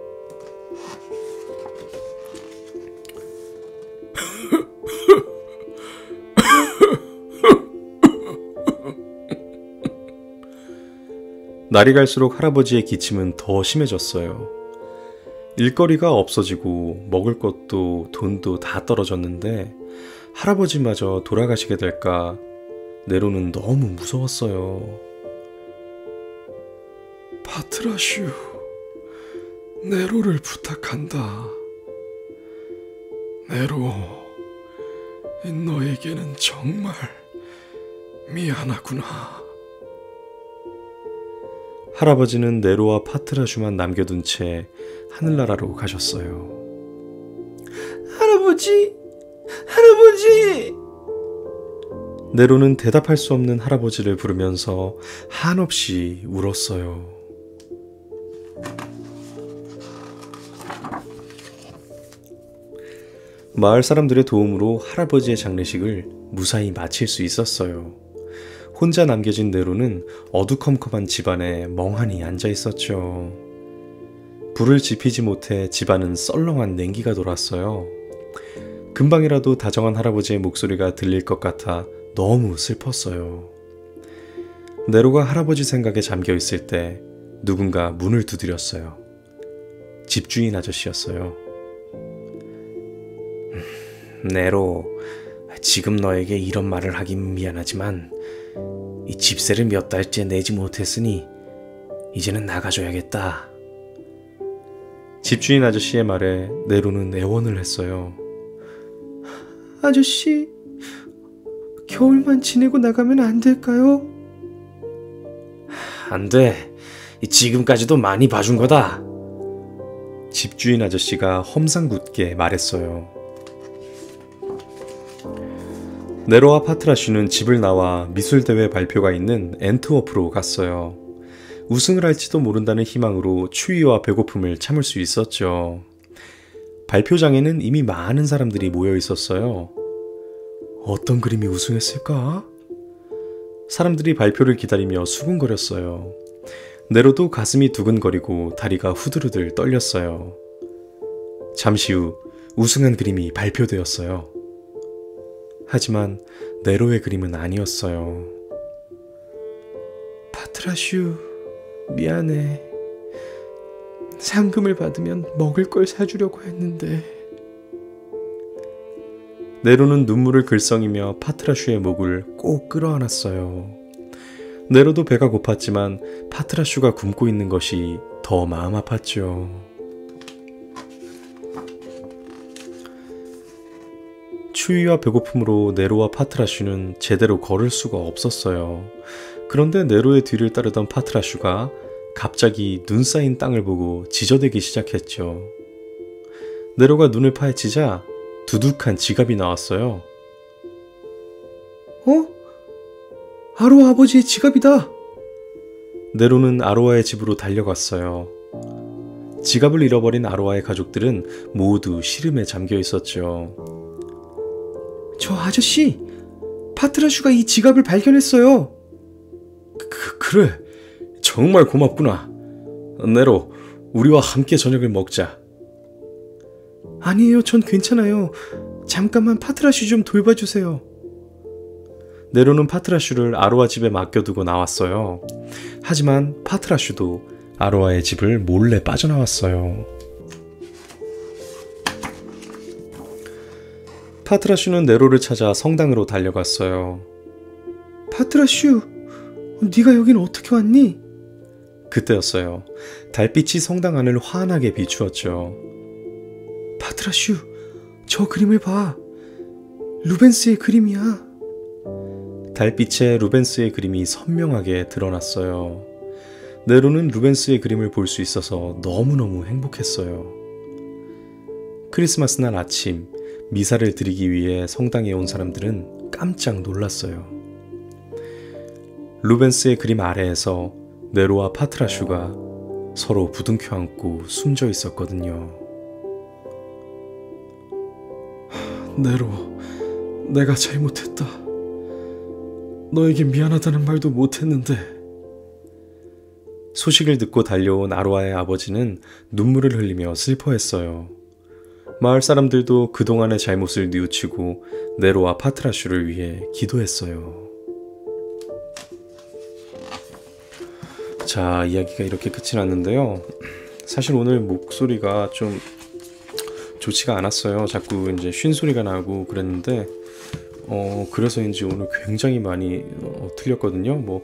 날이 갈수록 할아버지의 기침은 더 심해졌어요. 일거리가 없어지고 먹을 것도 돈도 다 떨어졌는데 할아버지마저 돌아가시게 될까 네로는 너무 무서웠어요.
파트라슈, 네로를 부탁한다. 네로, 너에게는 정말 미안하구나.
할아버지는 네로와 파트라슈만 남겨둔 채 하늘나라로 가셨어요.
할아버지! 할아버지!
네로는 대답할 수 없는 할아버지를 부르면서 한없이 울었어요. 마을 사람들의 도움으로 할아버지의 장례식을 무사히 마칠 수 있었어요. 혼자 남겨진 네로는 어두컴컴한 집안에 멍하니 앉아 있었죠. 불을 지피지 못해 집안은 썰렁한 냉기가 돌았어요. 금방이라도 다정한 할아버지의 목소리가 들릴 것 같아 너무 슬펐어요. 네로가 할아버지 생각에 잠겨 있을 때 누군가 문을 두드렸어요. 집주인 아저씨였어요.
네로, 지금 너에게 이런 말을 하긴 미안하지만 이 집세를 몇 달째 내지 못했으니 이제는 나가줘야겠다.
집주인 아저씨의 말에 네로는 애원을 했어요.
아저씨, 겨울만 지내고 나가면 안 될까요?
안 돼. 지금까지도 많이 봐준 거다.
집주인 아저씨가 험상궂게 말했어요. 네로와 파트라슈는 집을 나와 미술대회 발표가 있는 앤트워프로 갔어요. 우승을 할지도 모른다는 희망으로 추위와 배고픔을 참을 수 있었죠. 발표장에는 이미 많은 사람들이 모여 있었어요. 어떤 그림이 우승했을까? 사람들이 발표를 기다리며 수군거렸어요. 네로도 가슴이 두근거리고 다리가 후들후들 떨렸어요. 잠시 후 우승한 그림이 발표되었어요. 하지만 네로의 그림은 아니었어요. 파트라슈, 미안해. 상금을 받으면 먹을 걸 사주려고 했는데. 네로는 눈물을 글썽이며 파트라슈의 목을 꼭 끌어안았어요. 네로도 배가 고팠지만 파트라슈가 굶고 있는 것이 더 마음 아팠죠. 추위와 배고픔으로 네로와 파트라슈는 제대로 걸을 수가 없었어요. 그런데 네로의 뒤를 따르던 파트라슈가 갑자기 눈 쌓인 땅을 보고 지저대기 시작했죠. 네로가 눈을 파헤치자 두둑한 지갑이 나왔어요. 아로아 아버지의 지갑이다! 네로는 아로아의 집으로 달려갔어요. 지갑을 잃어버린 아로아의 가족들은 모두 시름에 잠겨 있었죠. 저 아저씨! 파트라슈가 이 지갑을 발견했어요! 그래! 정말 고맙구나. 네로, 우리와 함께 저녁을 먹자. 아니에요, 전 괜찮아요. 잠깐만 파트라슈 좀 돌봐주세요. 네로는 파트라슈를 아로아 집에 맡겨두고 나왔어요. 하지만 파트라슈도 아로아의 집을 몰래 빠져나왔어요. 파트라슈는 네로를 찾아 성당으로 달려갔어요. 파트라슈, 네가 여긴 어떻게 왔니? 그때였어요. 달빛이 성당 안을 환하게 비추었죠. 파트라슈, 저 그림을 봐. 루벤스의 그림이야. 달빛에 루벤스의 그림이 선명하게 드러났어요. 네로는 루벤스의 그림을 볼 수 있어서 너무너무 행복했어요. 크리스마스 날 아침, 미사를 드리기 위해 성당에 온 사람들은 깜짝 놀랐어요. 루벤스의 그림 아래에서 네로와 파트라슈가 서로 부둥켜 안고 숨져 있었거든요. 네로, 내가 잘못했다. 너에게 미안하다는 말도 못했는데. 소식을 듣고 달려온 아로아의 아버지는 눈물을 흘리며 슬퍼했어요. 마을 사람들도 그동안의 잘못을 뉘우치고 네로와 파트라슈를 위해 기도했어요. 자, 이야기가 이렇게 끝이 났는데요. 사실 오늘 목소리가 좀 좋지가 않았어요. 자꾸 이제 쉰 소리가 나고 그랬는데 그래서인지 오늘 굉장히 많이 틀렸거든요. 뭐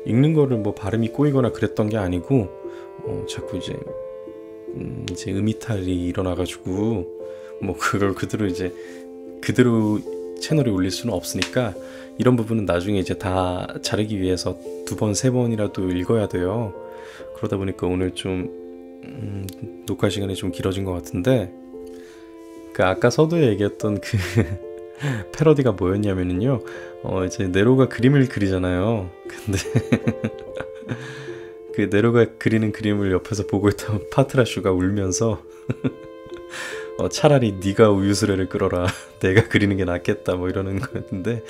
읽는 거를 뭐 발음이 꼬이거나 그랬던 게 아니고 자꾸 이제 음이탈이 일어나가지고 뭐 그걸 그대로 채널에 올릴 수는 없으니까 이런 부분은 나중에 이제 다 자르기 위해서 2번, 3번이라도 읽어야 돼요. 그러다 보니까 오늘 좀 녹화 시간이 좀 길어진 것 같은데, 그 아까 서두에 얘기했던 그 패러디가 뭐였냐면요, 이제 네로가 그림을 그리잖아요. 근데 그 네로가 그리는 그림을 옆에서 보고 있던 파트라슈가 울면서 차라리 네가 우유수레를 끌어라, 내가 그리는 게 낫겠다, 뭐 이러는 거였는데,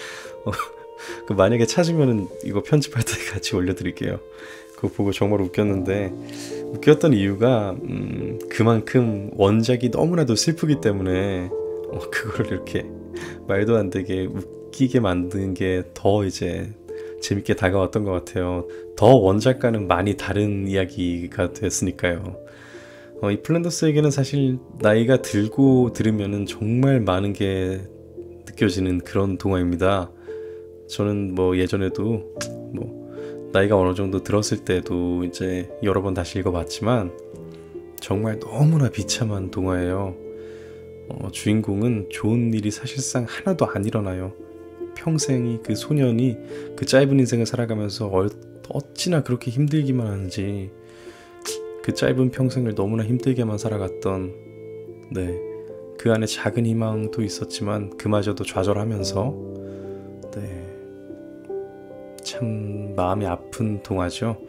그 만약에 찾으면은 이거 편집할 때 같이 올려드릴게요. 그거 보고 정말 웃겼는데, 웃겼던 이유가 그만큼 원작이 너무나도 슬프기 때문에 그걸 이렇게 말도 안 되게 웃기게 만든 게 더 이제 재밌게 다가왔던 것 같아요. 더 원작과는 많이 다른 이야기가 됐으니까요. 이 플란더스에게는 사실 나이가 들고 들으면은 정말 많은 게 느껴지는 그런 동화입니다. 저는 뭐 예전에도 뭐 나이가 어느 정도 들었을 때도 이제 여러 번 다시 읽어봤지만 정말 너무나 비참한 동화예요. 주인공은 좋은 일이 사실상 하나도 안 일어나요. 평생이 그 소년이 그 짧은 인생을 살아가면서 어찌나 그렇게 힘들기만 하는지, 그 짧은 평생을 너무나 힘들게만 살아갔던, 그 안에 작은 희망도 있었지만 그마저도 좌절하면서 네, 참 마음이 아픈 동화죠.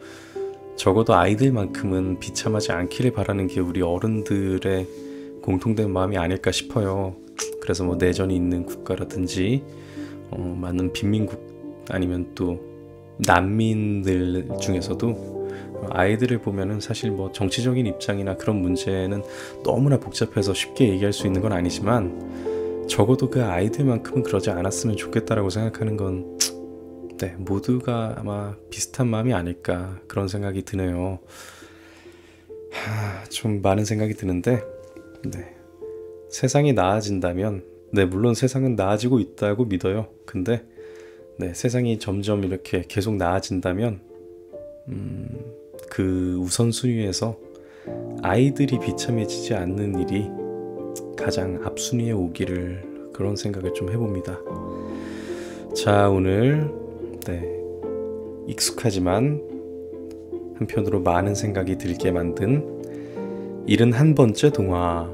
적어도 아이들만큼은 비참하지 않기를 바라는 게 우리 어른들의 공통된 마음이 아닐까 싶어요. 그래서 뭐 내전이 있는 국가라든지 많은 빈민국 아니면 또 난민들 중에서도 아이들을 보면은 사실 뭐 정치적인 입장이나 그런 문제는 너무나 복잡해서 쉽게 얘기할 수 있는 건 아니지만 적어도 그 아이들만큼은 그러지 않았으면 좋겠다라고 생각하는 건 네, 모두가 아마 비슷한 마음이 아닐까 그런 생각이 드네요. 좀 많은 생각이 드는데 네, 세상이 나아진다면 네, 물론 세상은 나아지고 있다고 믿어요. 근데 네, 세상이 점점 이렇게 계속 나아진다면 그 우선순위에서 아이들이 비참해지지 않는 일이 가장 앞순위에 오기를 그런 생각을 좀 해봅니다. 자, 오늘 네, 익숙하지만 한편으로 많은 생각이 들게 만든 71번째 동화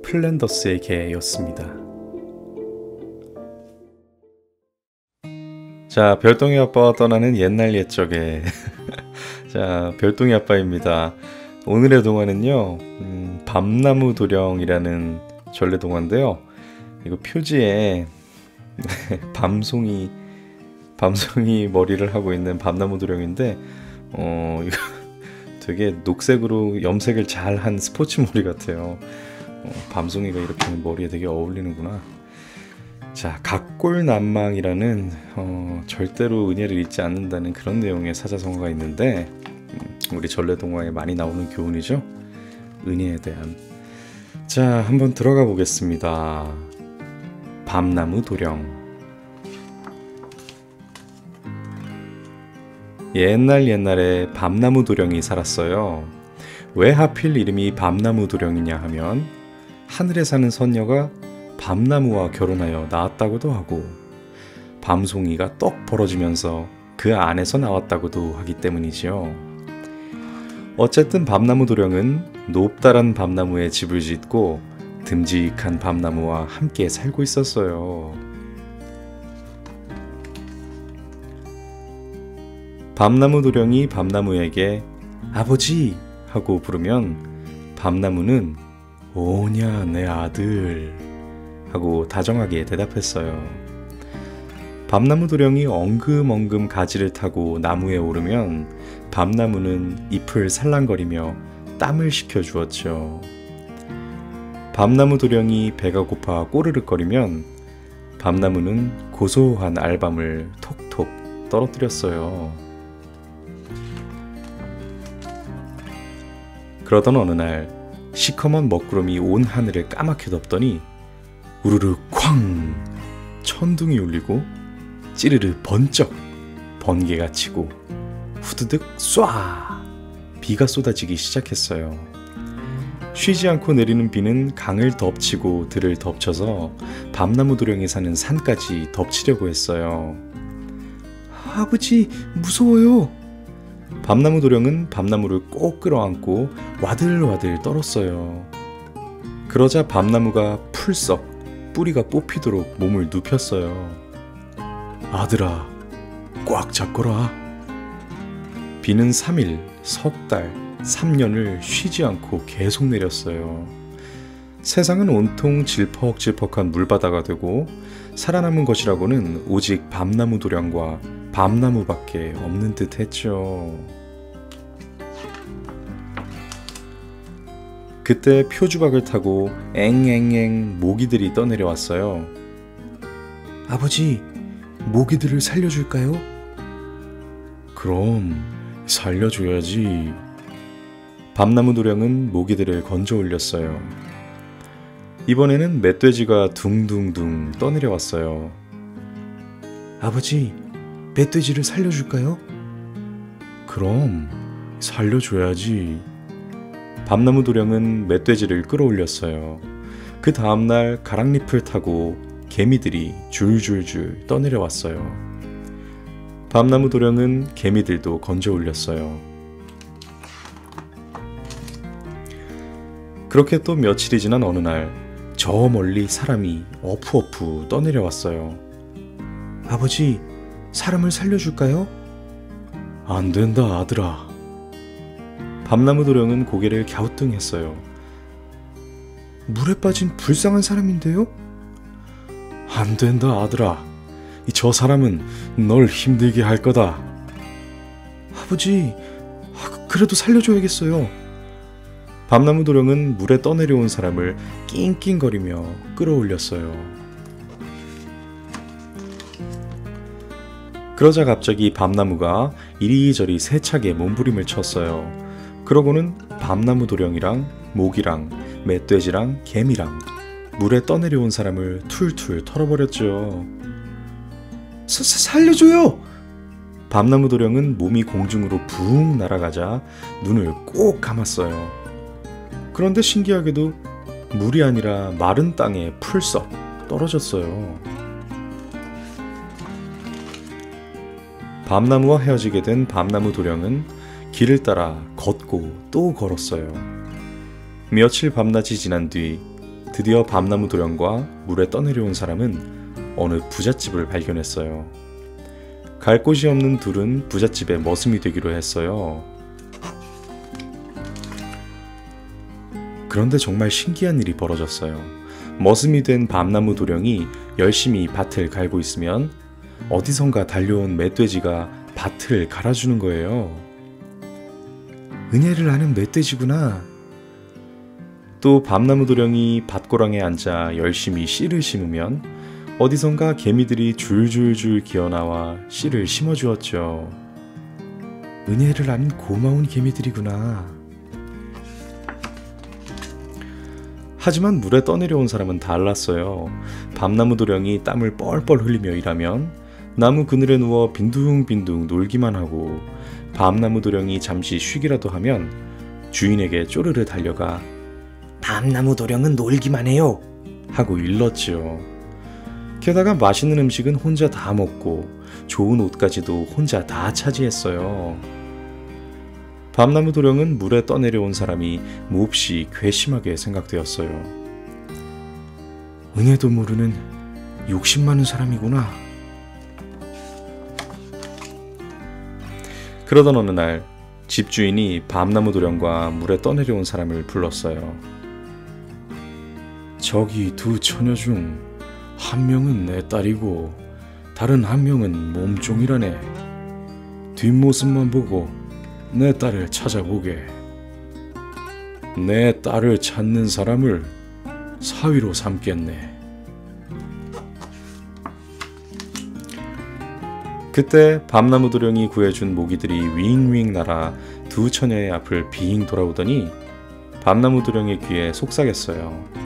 플랜더스의 개였습니다. 자, 별똥이 아빠와 떠나는 옛날 옛적에 자, 별똥이 아빠입니다. 오늘의 동화는요, 밤나무 도령이라는 전래동화인데요. 이거 표지에 밤송이 머리를 하고 있는 밤나무 도령인데 이거 되게 녹색으로 염색을 잘한 스포츠 머리 같아요. 밤송이가 이렇게 머리에 되게 어울리는구나. 자, 각골난망이라는 절대로 은혜를 잊지 않는다는 그런 내용의 사자성어가 있는데 우리 전래동화에 많이 나오는 교훈이죠. 은혜에 대한. 자, 한번 들어가 보겠습니다. 밤나무 도령. 옛날에 밤나무 도령이 살았어요. 왜 하필 이름이 밤나무 도령이냐 하면 하늘에 사는 선녀가 밤나무와 결혼하여 낳았다고도 하고 밤송이가 떡 벌어지면서 그 안에서 나왔다고도 하기 때문이지요. 어쨌든 밤나무 도령은 높다란 밤나무에 집을 짓고 듬직한 밤나무와 함께 살고 있었어요. 밤나무 도령이 밤나무에게 아버지 하고 부르면 밤나무는 오냐 내 아들 하고 다정하게 대답했어요. 밤나무 도령이 엉금엉금 가지를 타고 나무에 오르면 밤나무는 잎을 살랑거리며 땀을 식혀주었죠. 밤나무 도령이 배가 고파 꼬르륵거리면 밤나무는 고소한 알밤을 톡톡 떨어뜨렸어요. 그러던 어느 날 시커먼 먹구름이 온 하늘을 까맣게 덮더니 우르르 쾅 천둥이 울리고 찌르르 번쩍 번개가 치고 후드득 쏴 비가 쏟아지기 시작했어요. 쉬지 않고 내리는 비는 강을 덮치고 들을 덮쳐서 밤나무 도령이 사는 산까지 덮치려고 했어요.
아버지, 무서워요.
밤나무 도령은 밤나무를 꼭 끌어안고 와들와들 떨었어요. 그러자 밤나무가 풀썩 뿌리가 뽑히도록 몸을 눕혔어요. 아들아, 꽉 잡거라. 비는 3일, 석 달, 3년을 쉬지 않고 계속 내렸어요. 세상은 온통 질퍽질퍽한 물바다가 되고 살아남은 것이라고는 오직 밤나무 도령과 밤나무밖에 없는 듯 했죠. 그때 표주박을 타고 앵앵앵 모기들이 떠내려왔어요.
아버지, 모기들을 살려줄까요?
그럼 살려줘야지. 밤나무 도령은 모기들을 건져 올렸어요. 이번에는 멧돼지가 둥둥둥 떠내려왔어요.
아버지, 멧돼지를 살려줄까요?
그럼 살려줘야지. 밤나무 도령은 멧돼지를 끌어올렸어요. 그 다음날 가랑잎을 타고 개미들이 줄줄줄 떠내려왔어요. 밤나무 도령은 개미들도 건져 올렸어요. 그렇게 또 며칠이 지난 어느 날 저 멀리 사람이 어푸어푸 떠내려왔어요.
아버지, 사람을 살려줄까요?
안 된다, 아들아. 밤나무 도령은 고개를 갸우뚱했어요.
물에 빠진 불쌍한 사람인데요?
안 된다, 아들아. 저 사람은 널 힘들게 할 거다.
아버지, 그래도 살려줘야겠어요.
밤나무 도령은 물에 떠내려온 사람을 낑낑거리며 끌어올렸어요. 그러자 갑자기 밤나무가 이리저리 세차게 몸부림을 쳤어요. 그러고는 밤나무 도령이랑 모기랑 멧돼지랑 개미랑 물에 떠내려온 사람을 툴툴 털어버렸죠.
살려줘요!
밤나무 도령은 몸이 공중으로 붕 날아가자 눈을 꼭 감았어요. 그런데 신기하게도 물이 아니라 마른 땅에 풀썩 떨어졌어요. 밤나무와 헤어지게 된 밤나무 도령은 길을 따라 걷고 또 걸었어요. 며칠 밤낮이 지난 뒤 드디어 밤나무 도령과 물에 떠내려온 사람은 어느 부잣집을 발견했어요. 갈 곳이 없는 둘은 부잣집의 머슴이 되기로 했어요. 그런데 정말 신기한 일이 벌어졌어요. 머슴이 된 밤나무 도령이 열심히 밭을 갈고 있으면 어디선가 달려온 멧돼지가 밭을 갈아주는 거예요.
은혜를 아는 멧돼지구나.
또 밤나무 도령이 밭고랑에 앉아 열심히 씨를 심으면 어디선가 개미들이 줄줄줄 기어나와 씨를 심어주었죠.
은혜를 아는 고마운 개미들이구나.
하지만 물에 떠내려온 사람은 달랐어요. 밤나무 도령이 땀을 뻘뻘 흘리며 일하면 나무 그늘에 누워 빈둥빈둥 놀기만 하고, 밤나무 도령이 잠시 쉬기라도 하면 주인에게 쪼르르 달려가
밤나무 도령은 놀기만 해요
하고 일렀지요. 게다가 맛있는 음식은 혼자 다 먹고 좋은 옷까지도 혼자 다 차지했어요. 밤나무 도령은 물에 떠내려온 사람이 몹시 괘씸하게 생각되었어요.
은혜도 모르는 욕심 많은 사람이구나.
그러던 어느 날 집주인이 밤나무 도령과 물에 떠내려온 사람을 불렀어요.
저기 두 처녀 중 한 명은 내 딸이고 다른 한 명은 몸종이라네. 뒷모습만 보고 내 딸을 찾아보게. 내 딸을 찾는 사람을 사위로 삼겠네.
그때 밤나무 도령이 구해준 모기들이 윙윙 날아 두 처녀의 앞을 빙 돌아오더니 밤나무 도령의 귀에 속삭였어요.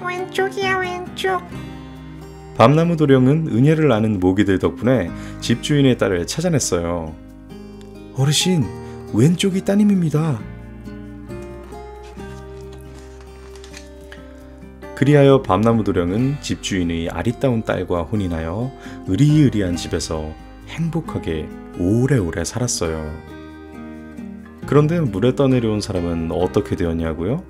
왼쪽이야, 왼쪽.
밤나무 도령은 은혜를 아는 모기들 덕분에 집주인의 딸을 찾아냈어요.
어르신, 왼쪽이 따님입니다.
그리하여 밤나무 도령은 집주인의 아리따운 딸과 혼인하여 으리으리한 집에서 행복하게 오래오래 살았어요. 그런데 물에 떠내려온 사람은 어떻게 되었냐고요?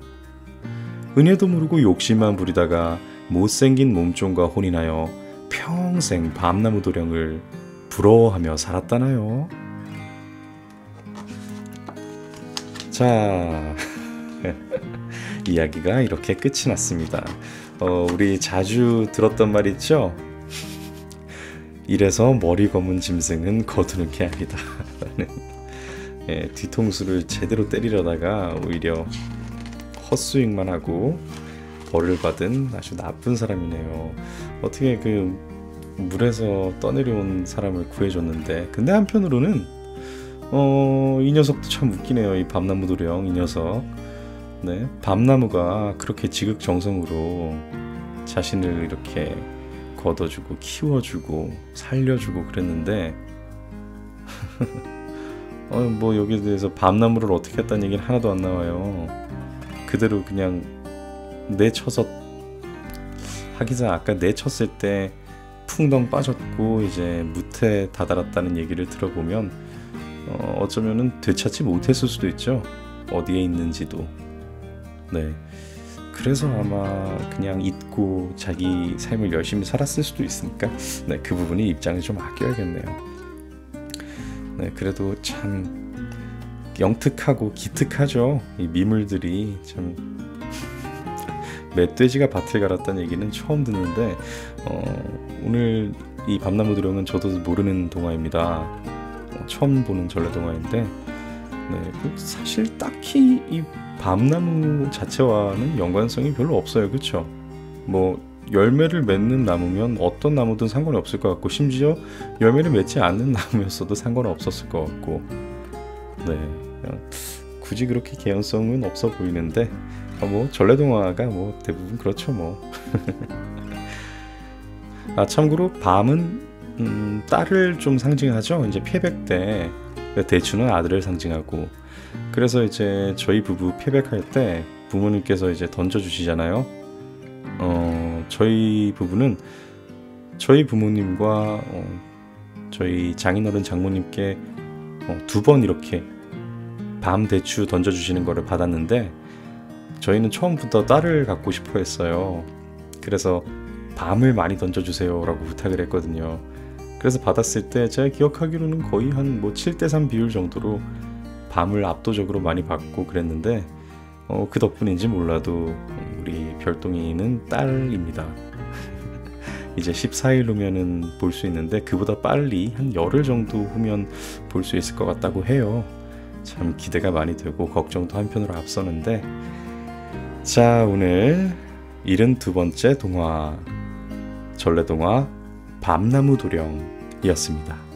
은혜도 모르고 욕심만 부리다가 못생긴 몸종과 혼인하여 평생 밤나무 도령을 부러워하며 살았다나요? 자, 이야기가 이렇게 끝이 났습니다. 우리 자주 들었던 말 있죠? 이래서 머리 검은 짐승은 거두는 게 아니다. 예, 뒤통수를 제대로 때리려다가 오히려 헛스윙만 하고 벌을 받은 아주 나쁜 사람이네요. 어떻게 그 물에서 떠내려온 사람을 구해줬는데, 근데 한편으로는 이 녀석도 참 웃기네요. 이 밤나무 도령 이 녀석. 네, 밤나무가 그렇게 지극정성으로 자신을 이렇게 걷어주고 키워주고 살려주고 그랬는데 뭐 여기에 대해서 밤나무를 어떻게 했다는 얘기는 하나도 안 나와요. 그대로 그냥 내쳐서 하기자 아까 내쳤을 때 풍덩 빠졌고 이제 무태 다다랐다는 얘기를 들어보면 어쩌면은 되찾지 못했을 수도 있죠. 어디에 있는지도. 네, 그래서 아마 그냥 잊고 자기 삶을 열심히 살았을 수도 있으니까 네, 그 부분이 입장을 좀 아껴야겠네요. 네, 그래도 참 영특하고 기특하죠. 이 미물들이 참 멧돼지가 밭을 갈았다는 얘기는 처음 듣는데 오늘 이 밤나무 도령은 저도 모르는 동화입니다. 처음 보는 전래동화인데 네, 사실 딱히 이 밤나무 자체와는 연관성이 별로 없어요. 그쵸? 뭐 열매를 맺는 나무면 어떤 나무든 상관이 없을 것 같고 심지어 열매를 맺지 않는 나무였어도 상관은 없었을 것 같고 네, 굳이 그렇게 개연성은 없어 보이는데 뭐 전래동화가 뭐 대부분 그렇죠 뭐. 아 참고로 밤은 딸을 좀 상징하죠. 이제 패백 때 대추는 아들을 상징하고 그래서 이제 저희 부부 패백할 때 부모님께서 이제 던져주시잖아요. 저희 부부는 저희 부모님과 저희 장인어른 장모님께 2번 이렇게 밤 대추 던져주시는 거를 받았는데 저희는 처음부터 딸을 갖고 싶어 했어요. 그래서 밤을 많이 던져주세요 라고 부탁을 했거든요. 그래서 받았을 때 제가 기억하기로는 거의 한 뭐 7대3 비율 정도로 밤을 압도적으로 많이 받고 그랬는데 그 덕분인지 몰라도 우리 별똥이는 딸입니다. 이제 14일 후면은 볼 수 있는데 그보다 빨리 한 열흘 정도 후면 볼 수 있을 것 같다고 해요. 참 기대가 많이 되고 걱정도 한편으로 앞서는데 자 오늘 72번째 동화 전래동화 밤나무 도령이었습니다.